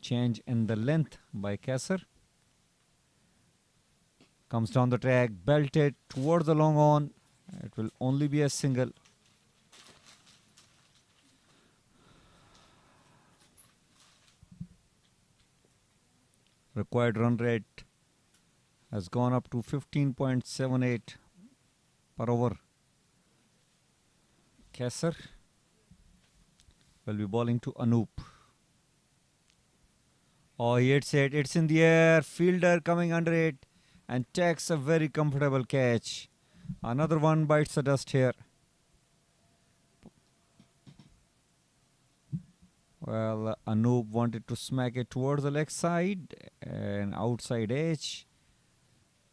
change in the length by Kesser. Comes down the track, belted towards the long on. It will only be a single. Required run rate has gone up to 15.78 per over. Kesser will be bowling to Anoop. Oh, he hits it. It's in the air. Fielder coming under it and takes a very comfortable catch. Another one bites the dust here. Well, Anoop wanted to smack it towards the leg side and outside edge.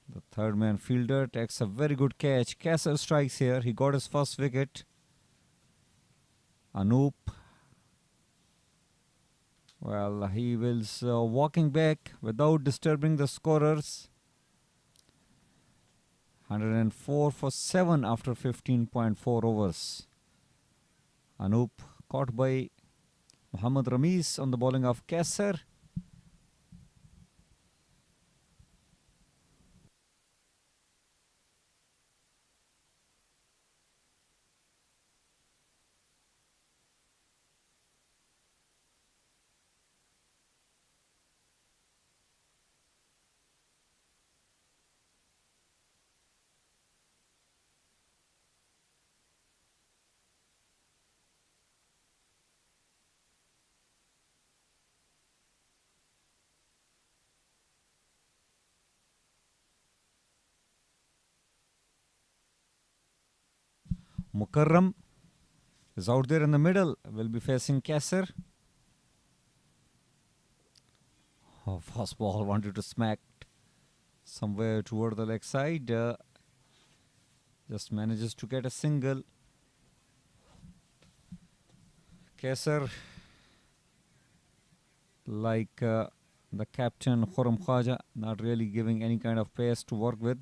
The third man fielder takes a very good catch. Kesser strikes here. He got his first wicket. Anoop Well, he was walking back without disturbing the scorers. 104 for 7 after 15.4 overs. Anup caught by Mohammad Rameez on the bowling of Kasser. Mukarram is out there in the middle, will be facing Kasser. Oh, fast ball wanted to smack somewhere toward the leg side. Just manages to get a single. Kasser, like the captain Khurram Khwaja, not really giving any kind of pace to work with.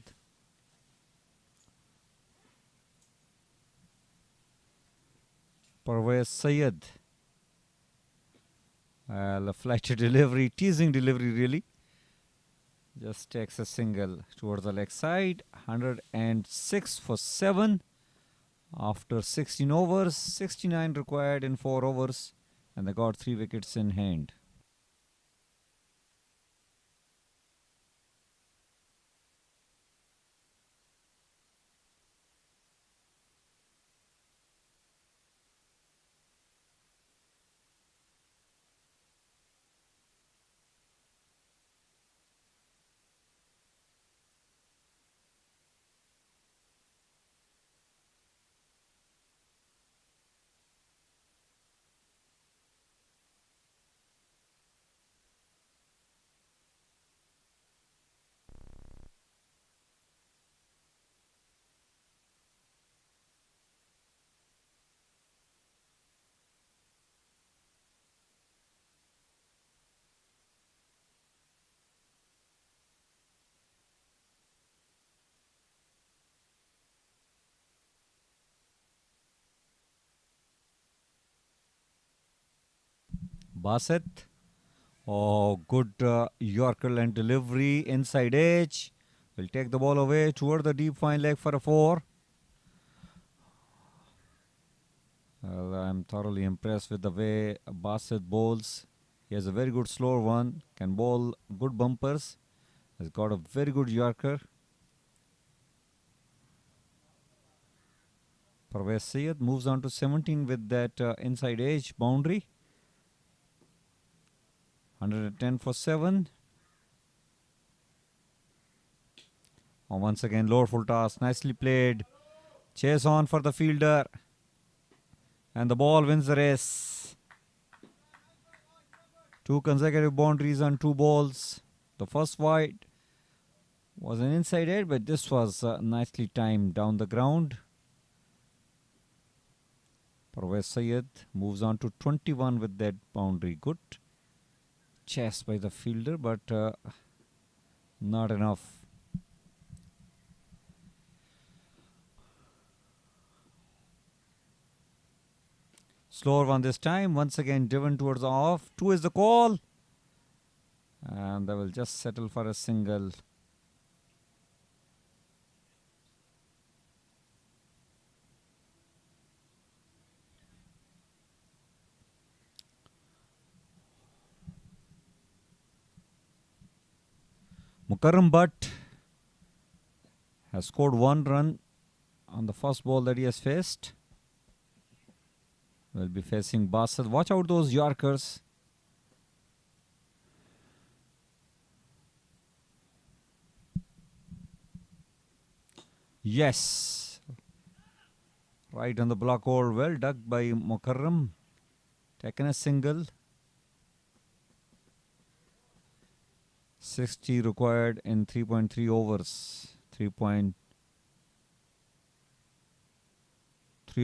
Parvez Sayed. A flighted delivery, teasing delivery really. Just takes a single towards the leg side. 106 for 7 after 16 overs. 69 required in 4 overs. And they got 3 wickets in hand. Bassett. Oh, good Yorker and delivery. Inside edge. Will take the ball away toward the deep fine leg for a 4. Well, I'm thoroughly impressed with the way Bassett bowls. He has a very good slower one. Can bowl good bumpers. Has got a very good Yorker. Parvez Sayed moves on to 17 with that inside edge boundary. 110 for 7. And once again, lower full toss. Nicely played. Chase on for the fielder. And the ball wins the race. 2 consecutive boundaries on 2 balls. The first wide was an inside edge, but this was nicely timed down the ground. Parvez Sayed moves on to 21 with that boundary. Good chase by the fielder, but not enough. Slower one this time. Once again driven towards the off. 2 is the call. And they will just settle for a single. Mukarram Butt has scored 1 run on the first ball that he has faced. Will be facing Bassett. Watch out those Yorkers. Yes. Right on the block hole. Well dug by Mukarram. Taken a single. 60 required in 3.3 overs. 3.3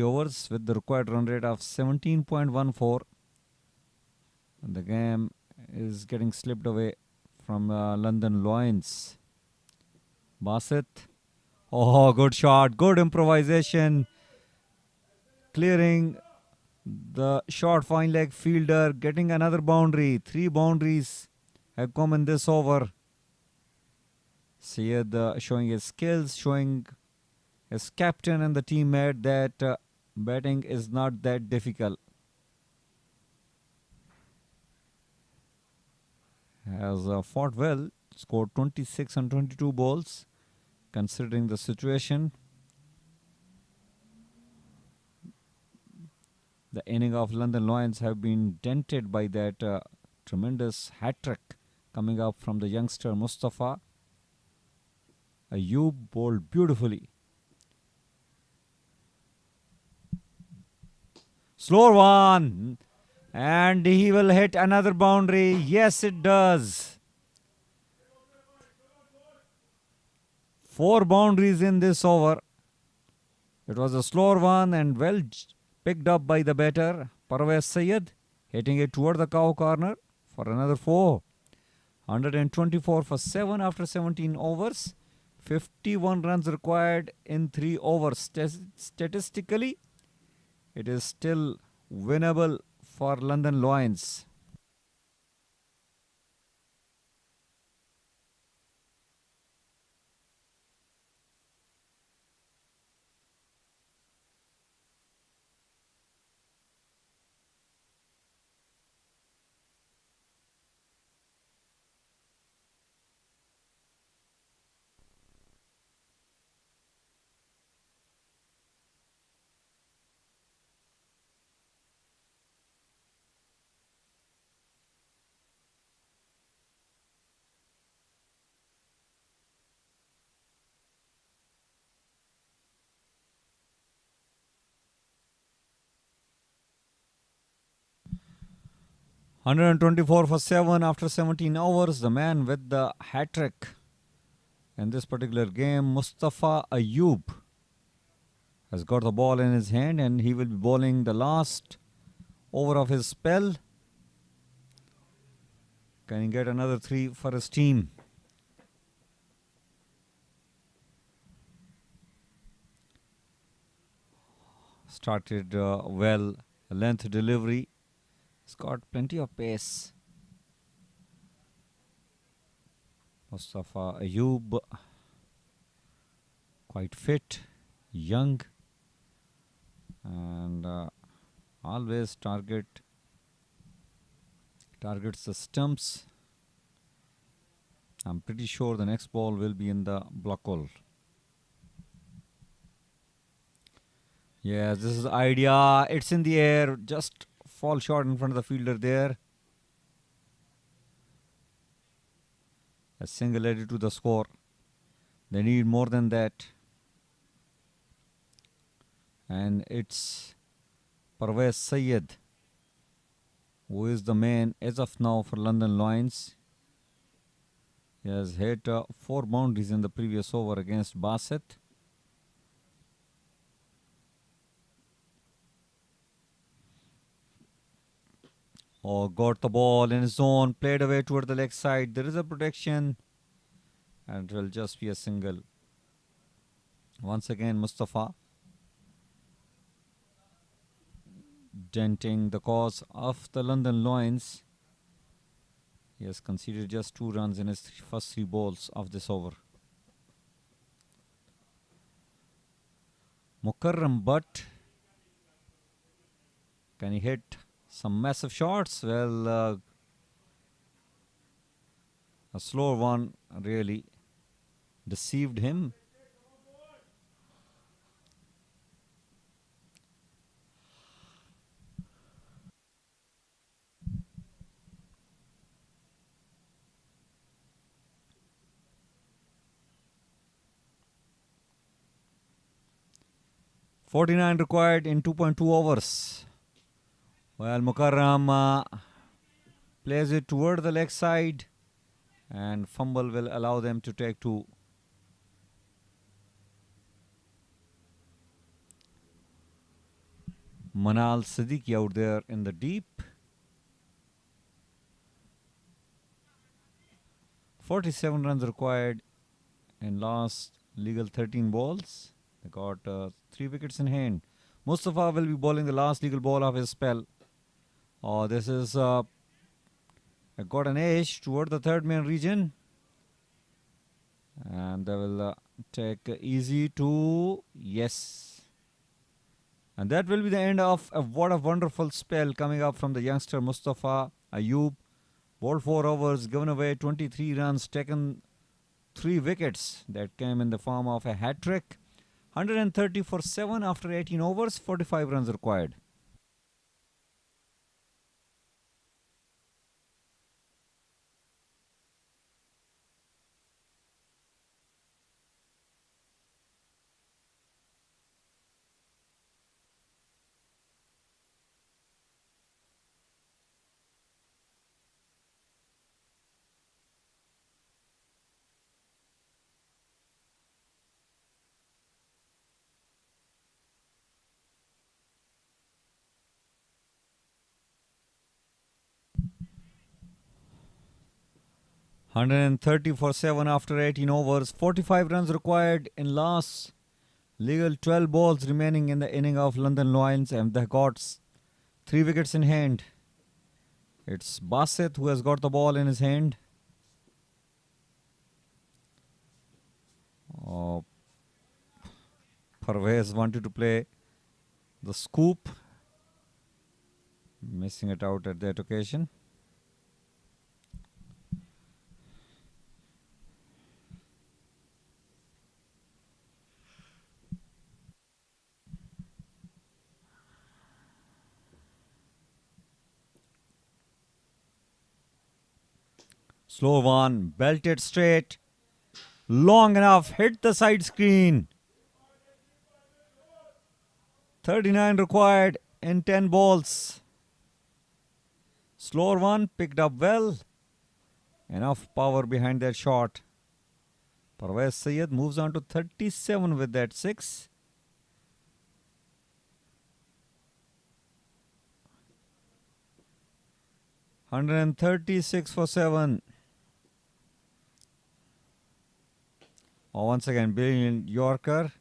overs with the required run rate of 17.14. The game is getting slipped away from London Lions. Bassett. Oh, good shot. Good improvisation. Clearing the short fine leg fielder. Getting another boundary. 3 boundaries have come in this over. Syed showing his skills, showing his captain and the teammate that batting is not that difficult. Has fought well, scored 26 on 22 balls, considering the situation. The inning of London Lions have been dented by that tremendous hat-trick coming up from the youngster Mustafa. Ayub bowled beautifully. Slower one. And he will hit another boundary. Yes, it does. 4 boundaries in this over. It was a slower one and well picked up by the batter, Parvez Syed, hitting it toward the cow corner for another 4. 124 for 7 after 17 overs. 51 runs required in 3 overs. Statistically, it is still winnable for London Lions. $124 for 7 after 17 overs. The man with the hat-trick in this particular game, Mustafa Ayub, has got the ball in his hand and he will be bowling the last over of his spell. Can he get another 3 for his team? Started well, length delivery. He's got plenty of pace. Mustafa Ayub, quite fit, young, and always targets the stumps. I'm pretty sure the next ball will be in the block hole. Yes, this is the idea. It's in the air, just fall short in front of the fielder there. A single added to the score. They need more than that. And it's Parvez Syed who is the man as of now for London Lions. He has hit 4 boundaries in the previous over against Bassett. Oh, got the ball in his zone, played away toward the leg side. There is a protection and it will just be a single. Once again, Mustafa denting the cause of the London Lions. He has conceded just 2 runs in his first 3 balls of this over. Mukarram Butt, can he hit some massive shots? Well, a slower one really deceived him. .49 required in 2.2 overs. Well, Mukarram plays it toward the leg side and fumble will allow them to take 2. Manal Siddiqui out there in the deep. 47 runs required in last legal 13 balls. They got 3 wickets in hand. Mustafa will be bowling the last legal ball of his spell. Oh, this is got an edge toward the third man region. And they will take easy to yes. And that will be the end of what a wonderful spell coming up from the youngster Mustafa Ayub. Bowled 4 overs, given away 23 runs, taken 3 wickets that came in the form of a hat-trick. 130 for 7 after 18 overs, 45 runs required. $130 for 7 after 18 overs. 45 runs required in last legal 12 balls remaining in the inning of London Lions, and they got 3 wickets in hand. It's Bassett who has got the ball in his hand. Parvez wanted to play the scoop, missing it out at that occasion. Slow one, belted straight, long enough, hit the side screen. 39 required in 10 balls. Slower one, picked up well. Enough power behind that shot. Parvez Sayed moves on to 37 with that 6. $136 for 7. Once again, brilliant Yorker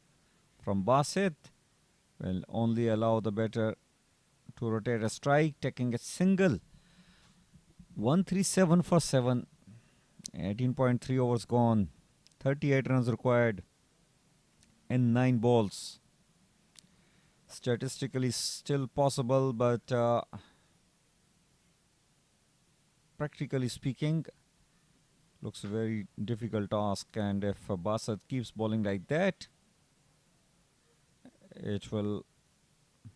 from Bassett will only allow the batter to rotate a strike, taking a single. 137 for 7. 18.3 overs gone. 38 runs required in 9 balls. Statistically still possible, but practically speaking, looks a very difficult task, and if Bassett keeps bowling like that, it will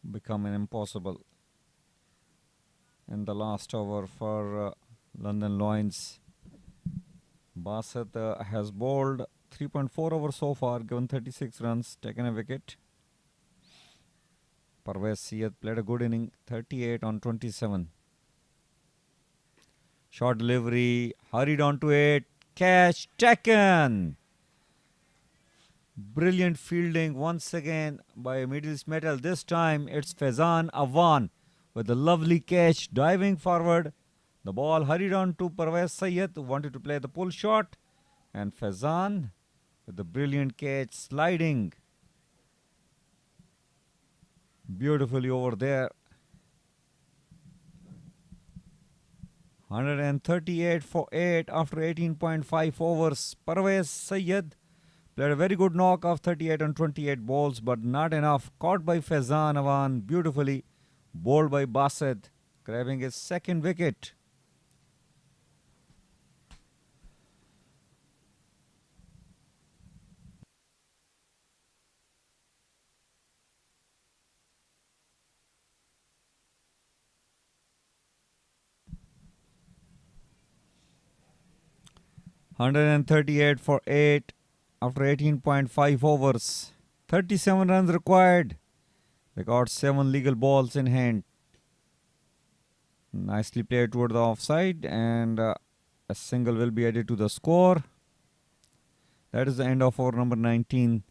become an impossible. In the last over for London Lions, Bassett has bowled 3.4 overs so far, given 36 runs, taken a wicket. Parvez Sayed played a good inning, 38 on 27. Short delivery, hurried onto it, catch taken. Brilliant fielding once again by Mideast Metal. This time it's Faizan Awan with a lovely catch, diving forward. The ball hurried on to Parvez Sayed, who wanted to play the pull shot. And Faizan with the brilliant catch, sliding beautifully over there. 138 for 8 after 18.5 overs. Parvez Sayed played a very good knock of 38 on 28 balls, but not enough. Caught by Faizan Awan beautifully. Bowled by Bassett, grabbing his second wicket. $138 for 8 after 18.5 overs. 37 runs required. They got 7 legal balls in hand. Nicely played toward the offside, and a single will be added to the score. That is the end of over number 19.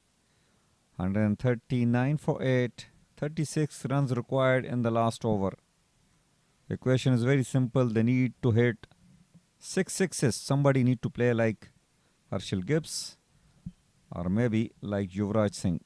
139 for 8. 36 runs required in the last over. The equation is very simple. They need to hit 6 sixes. Somebody need to play like Harshil Gibbs or maybe like Yuvraj Singh.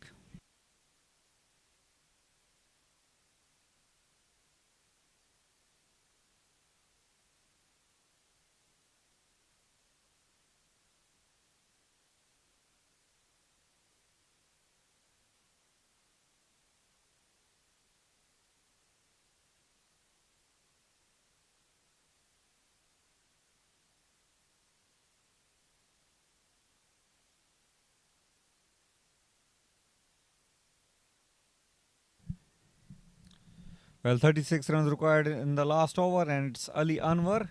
Well, 36 runs required in the last over, and it's Ali Anwar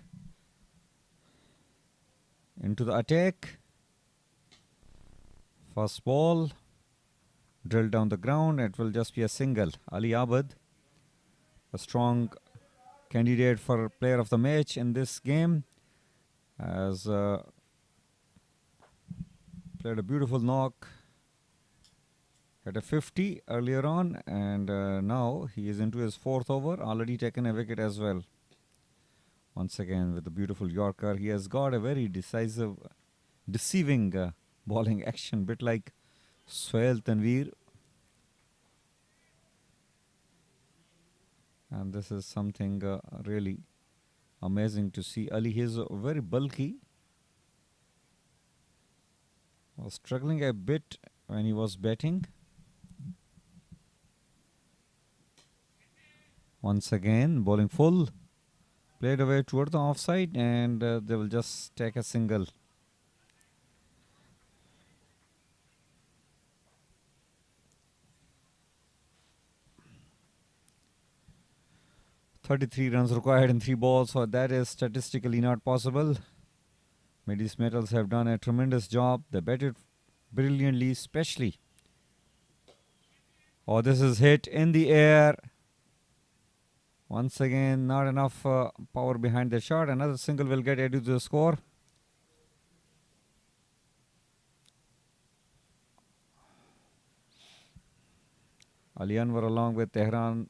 into the attack. First ball, drilled down the ground. It will just be a single. Ali Abad, a strong candidate for player of the match in this game, has played a beautiful knock. Had a 50 earlier on, and now he is into his fourth over, already taken a wicket as well. Once again with a beautiful Yorker. He has got a very deceiving bowling action, bit like Sohail Tanveer. And this is something really amazing to see. Ali, he is very bulky. Was struggling a bit when he was batting. Once again, bowling full. Played away toward the offside, and they will just take a single. "33 runs required in 3 balls, so that is statistically not possible. Mideast Metals have done a tremendous job. They batted brilliantly, especially. Oh, this is hit in the air. Once again, not enough power behind the shot. Another single will get added to the score. Ali Anwar along with Tehran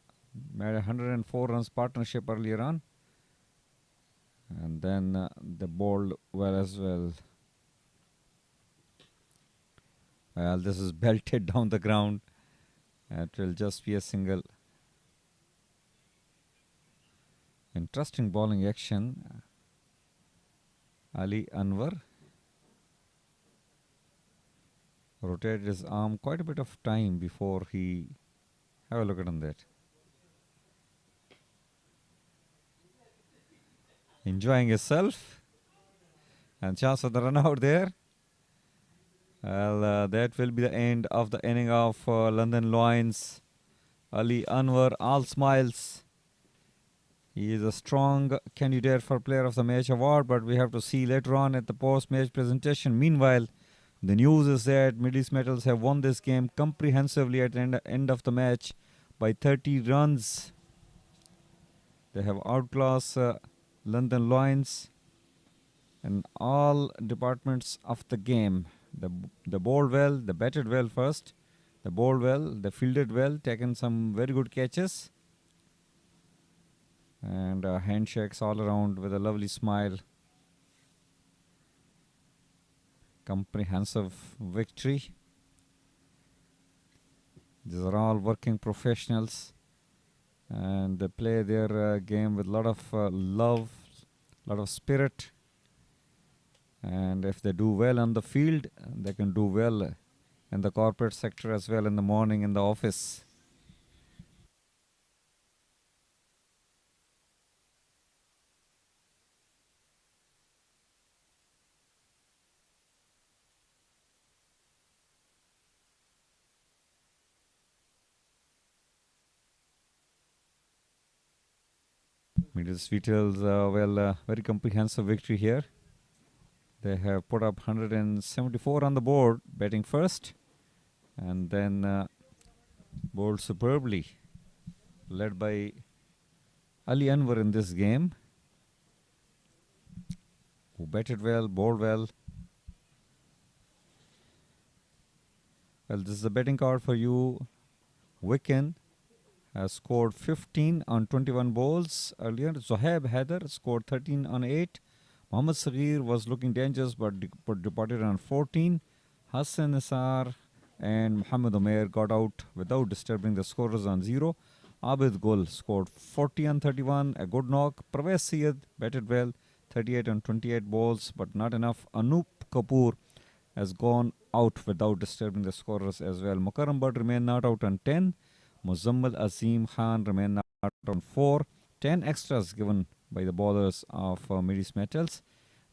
made a 104 runs partnership earlier on. And then they bowled well as well. Well, this is belted down the ground. It will just be a single. Interesting bowling action. Ali Anwar rotated his arm quite a bit of time before he... Have a look at that. Enjoying himself. And chance for the run out there. Well, that will be the end of the inning of London Lions. Ali Anwar, all smiles. He is a strong candidate for Player of the Match award, but we have to see later on at the post-match presentation. Meanwhile, the news is that Mideast Metals have won this game comprehensively at the end of the match by 30 runs. They have outclassed London Lions in all departments of the game. They bowled well, they batted well first, they bowled well, they fielded well, taken some very good catches. And handshakes all around with a lovely smile. Comprehensive victory. These are all working professionals, and they play their game with a lot of love, a lot of spirit. And if they do well on the field, they can do well in the corporate sector as well, in the morning in the office. Mideast Metals, very comprehensive victory here. They have put up 174 on the board, batting first, and then bowled superbly, led by Ali Anwar in this game, who batted well, bowled well. Well, this is the betting card for you. Wickets has scored 15 on 21 balls earlier. Zohaib Haider scored 13 on 8. Mohammad Saghir was looking dangerous but departed on 14. Hassan Nisar and Muhammad Umair got out without disturbing the scorers on 0. Abid Gul scored 40 on 31, a good knock. Parvez Syed batted well, 38 on 28 balls, but not enough. Anup Kapoor has gone out without disturbing the scorers as well. Mukarram Bhatt remained not out on 10. Muzammal Azim Khan remained not out on 4. 10 extras given by the bowlers of Mideast Metals.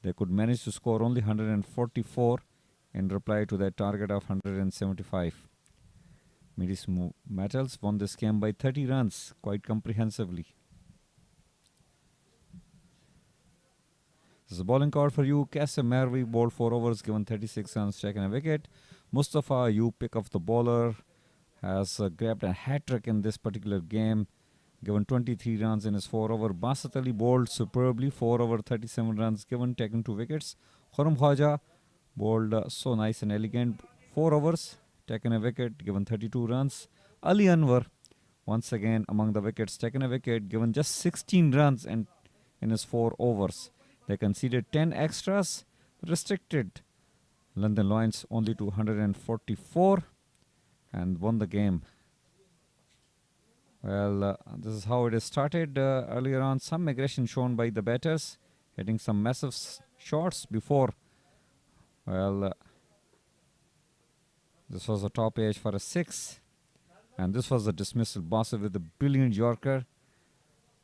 They could manage to score only 144 in reply to their target of 175. Mideast Metals won this game by 30 runs quite comprehensively. This is a bowling card for you. Qasim Mervi bowled 4 overs, given 36 runs, taken a wicket. Mustafa Ayub, pick of the bowler, has grabbed a hat-trick in this particular game, given 23 runs in his 4 over. Basat Ali bowled superbly, 4 over 37 runs, given, taken 2 wickets. Khurram Khwaja bowled so nice and elegant, 4 overs, taken a wicket, given 32 runs. Ali Anwar, once again among the wickets, taken a wicket, given just 16 runs and in his 4 overs. They conceded 10 extras, restricted London Lions only to 144 and won the game. Well, this is how it has started. Earlier on, some aggression shown by the batters, hitting some massive shots before. Well, this was a top edge for a 6. And this was a dismissal. Bassett with a brilliant Yorker,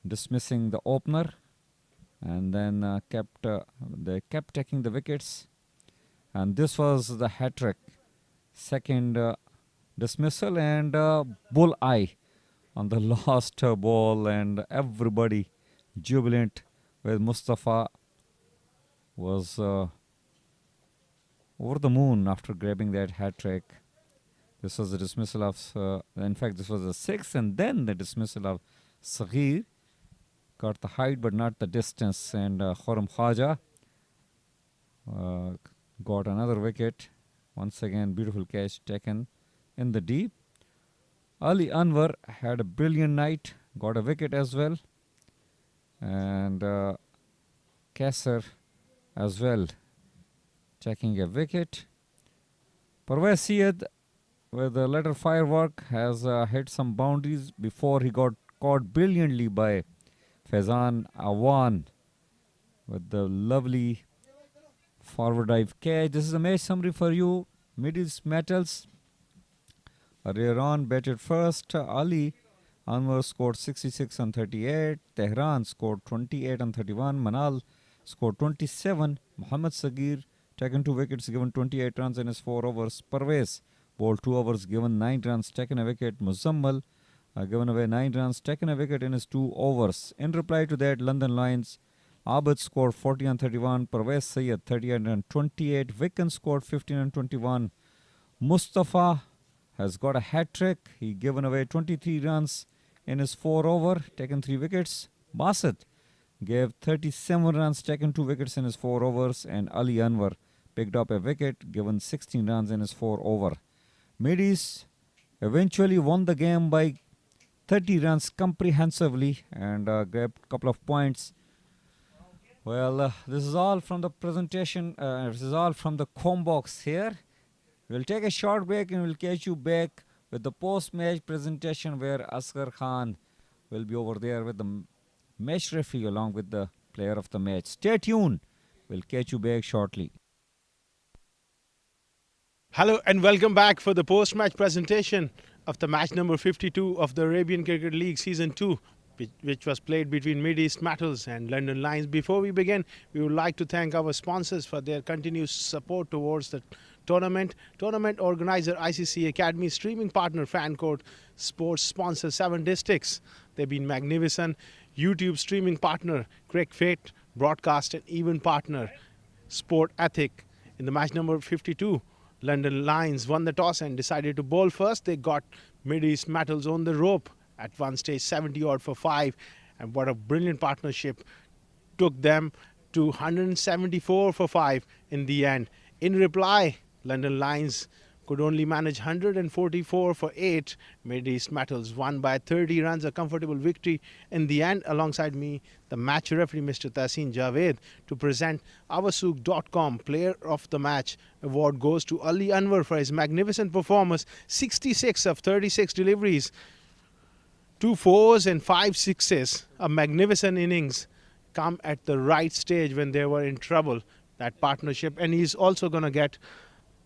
dismissing the opener. And then they kept taking the wickets. And this was the hat-trick. Second dismissal and bull eye on the last ball, and everybody jubilant with Mustafa was over the moon after grabbing that hat-trick. This was the dismissal of, in fact, this was the 6th, and then the dismissal of Saghir. Got the height but not the distance, and Khurram Khwaja got another wicket. Once again, beautiful catch taken in the deep. Ali Anwar had a brilliant night, got a wicket as well, and Kasser as well taking a wicket. Parvez Syed with a letter firework has hit some boundaries before he got caught brilliantly by Faizan Awan with the lovely forward dive catch. This is a match summary for you. Mideast Metals earlier on batted first. Ali Anwar scored 66 on 38. Tehran scored 28 on 31. Manal scored 27. Muhammad Saghir taken 2 wickets, given 28 runs in his 4 overs. Parvez bowled 2 overs, given 9 runs, taken a wicket. Muzammal given away 9 runs, taken a wicket in his 2 overs. In reply to that, London Lions, Abid scored 40 on 31, Parvez Syed 38 on 28, Wickens scored 15 on 21. Mustafa has got a hat-trick. He given away 23 runs in his 4 over, taken 3 wickets. Bassett gave 37 runs, taken 2 wickets in his 4 overs, and Ali Anwar picked up a wicket, given 16 runs in his 4 over. Mideast eventually won the game by 30 runs comprehensively and grabbed a couple of points. Well, this is all from the presentation. This is all from the com box here. We'll take a short break and we'll catch you back with the post-match presentation where Asghar Khan will be over there with the match referee along with the player of the match. Stay tuned. We'll catch you back shortly. Hello and welcome back for the post-match presentation of the match number 52 of the Arabian Cricket League Season 2, which was played between Mideast Metals and London Lions. Before we begin, we would like to thank our sponsors for their continuous support towards the tournament. Tournament organizer ICCA Academy, streaming partner Fancourt, sports sponsor 7 Districts. They've been magnificent. YouTube streaming partner Cricfit, broadcast and event partner Sport Ethic. In the match number 52, London Lions won the toss and decided to bowl first. They got Mideast Metals on the rope at one stage, 70 odd for 5. And what a brilliant partnership took them to 174 for 5 in the end. In reply, London Lions could only manage 144 for 8. Mideast Metals won by 30 runs, a comfortable victory in the end. Alongside me, the match referee, Mr. Tahseen Javed, to present Avasook.com Player of the Match award goes to Ali Anwar for his magnificent performance. 66 of 36 deliveries, 2 fours and 5 sixes. A magnificent innings come at the right stage when they were in trouble, that partnership. And he's also going to get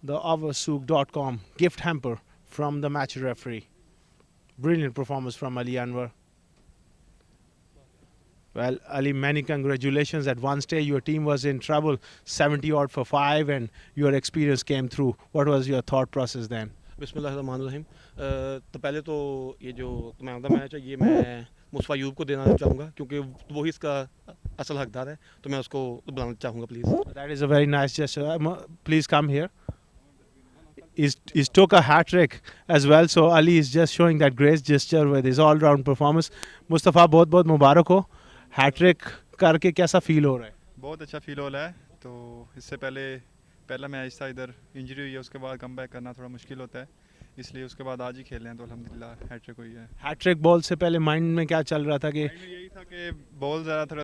the Avasook.com gift hamper from the match referee. Brilliant performance from Ali Anwar. Well, Ali, many congratulations. At one stage, your team was in trouble, 70 odd for 5, and your experience came through. What was your thought process then? बिस्मिल्लाहिर्रहमानिर्रहीम। तो पहले तो ये जो man of the match है ये मैं मुस्तफा यूब को देना चाहूँगा क्योंकि वही इसका असल हकदार है, तो मैं उसको बुलाना चाहूँगा please. That is a very nice gesture. Please come here. He's took a hat trick as well, so Ali is just showing that grace gesture with his all-round performance. Mustafa बहुत बहुत मुबारक हो, हैट ट्रिक करके कैसा feel हो रहा है? बहुत अच्छा फील हो रहा है। तो इससे पहला मैच था, इधर इंजरी हुई है, उसके बाद कम बैक करना थोड़ा मुश्किल होता है, इसलिए उसके बाद आज ही खेल रहे हैं, तो अल्हम्दुलिल्लाह हैट ट्रिक हुई है। हैट ट्रिक बॉल से पहले माइंड में क्या चल रहा था कि यही था कि बॉल ज़रा थोड़ा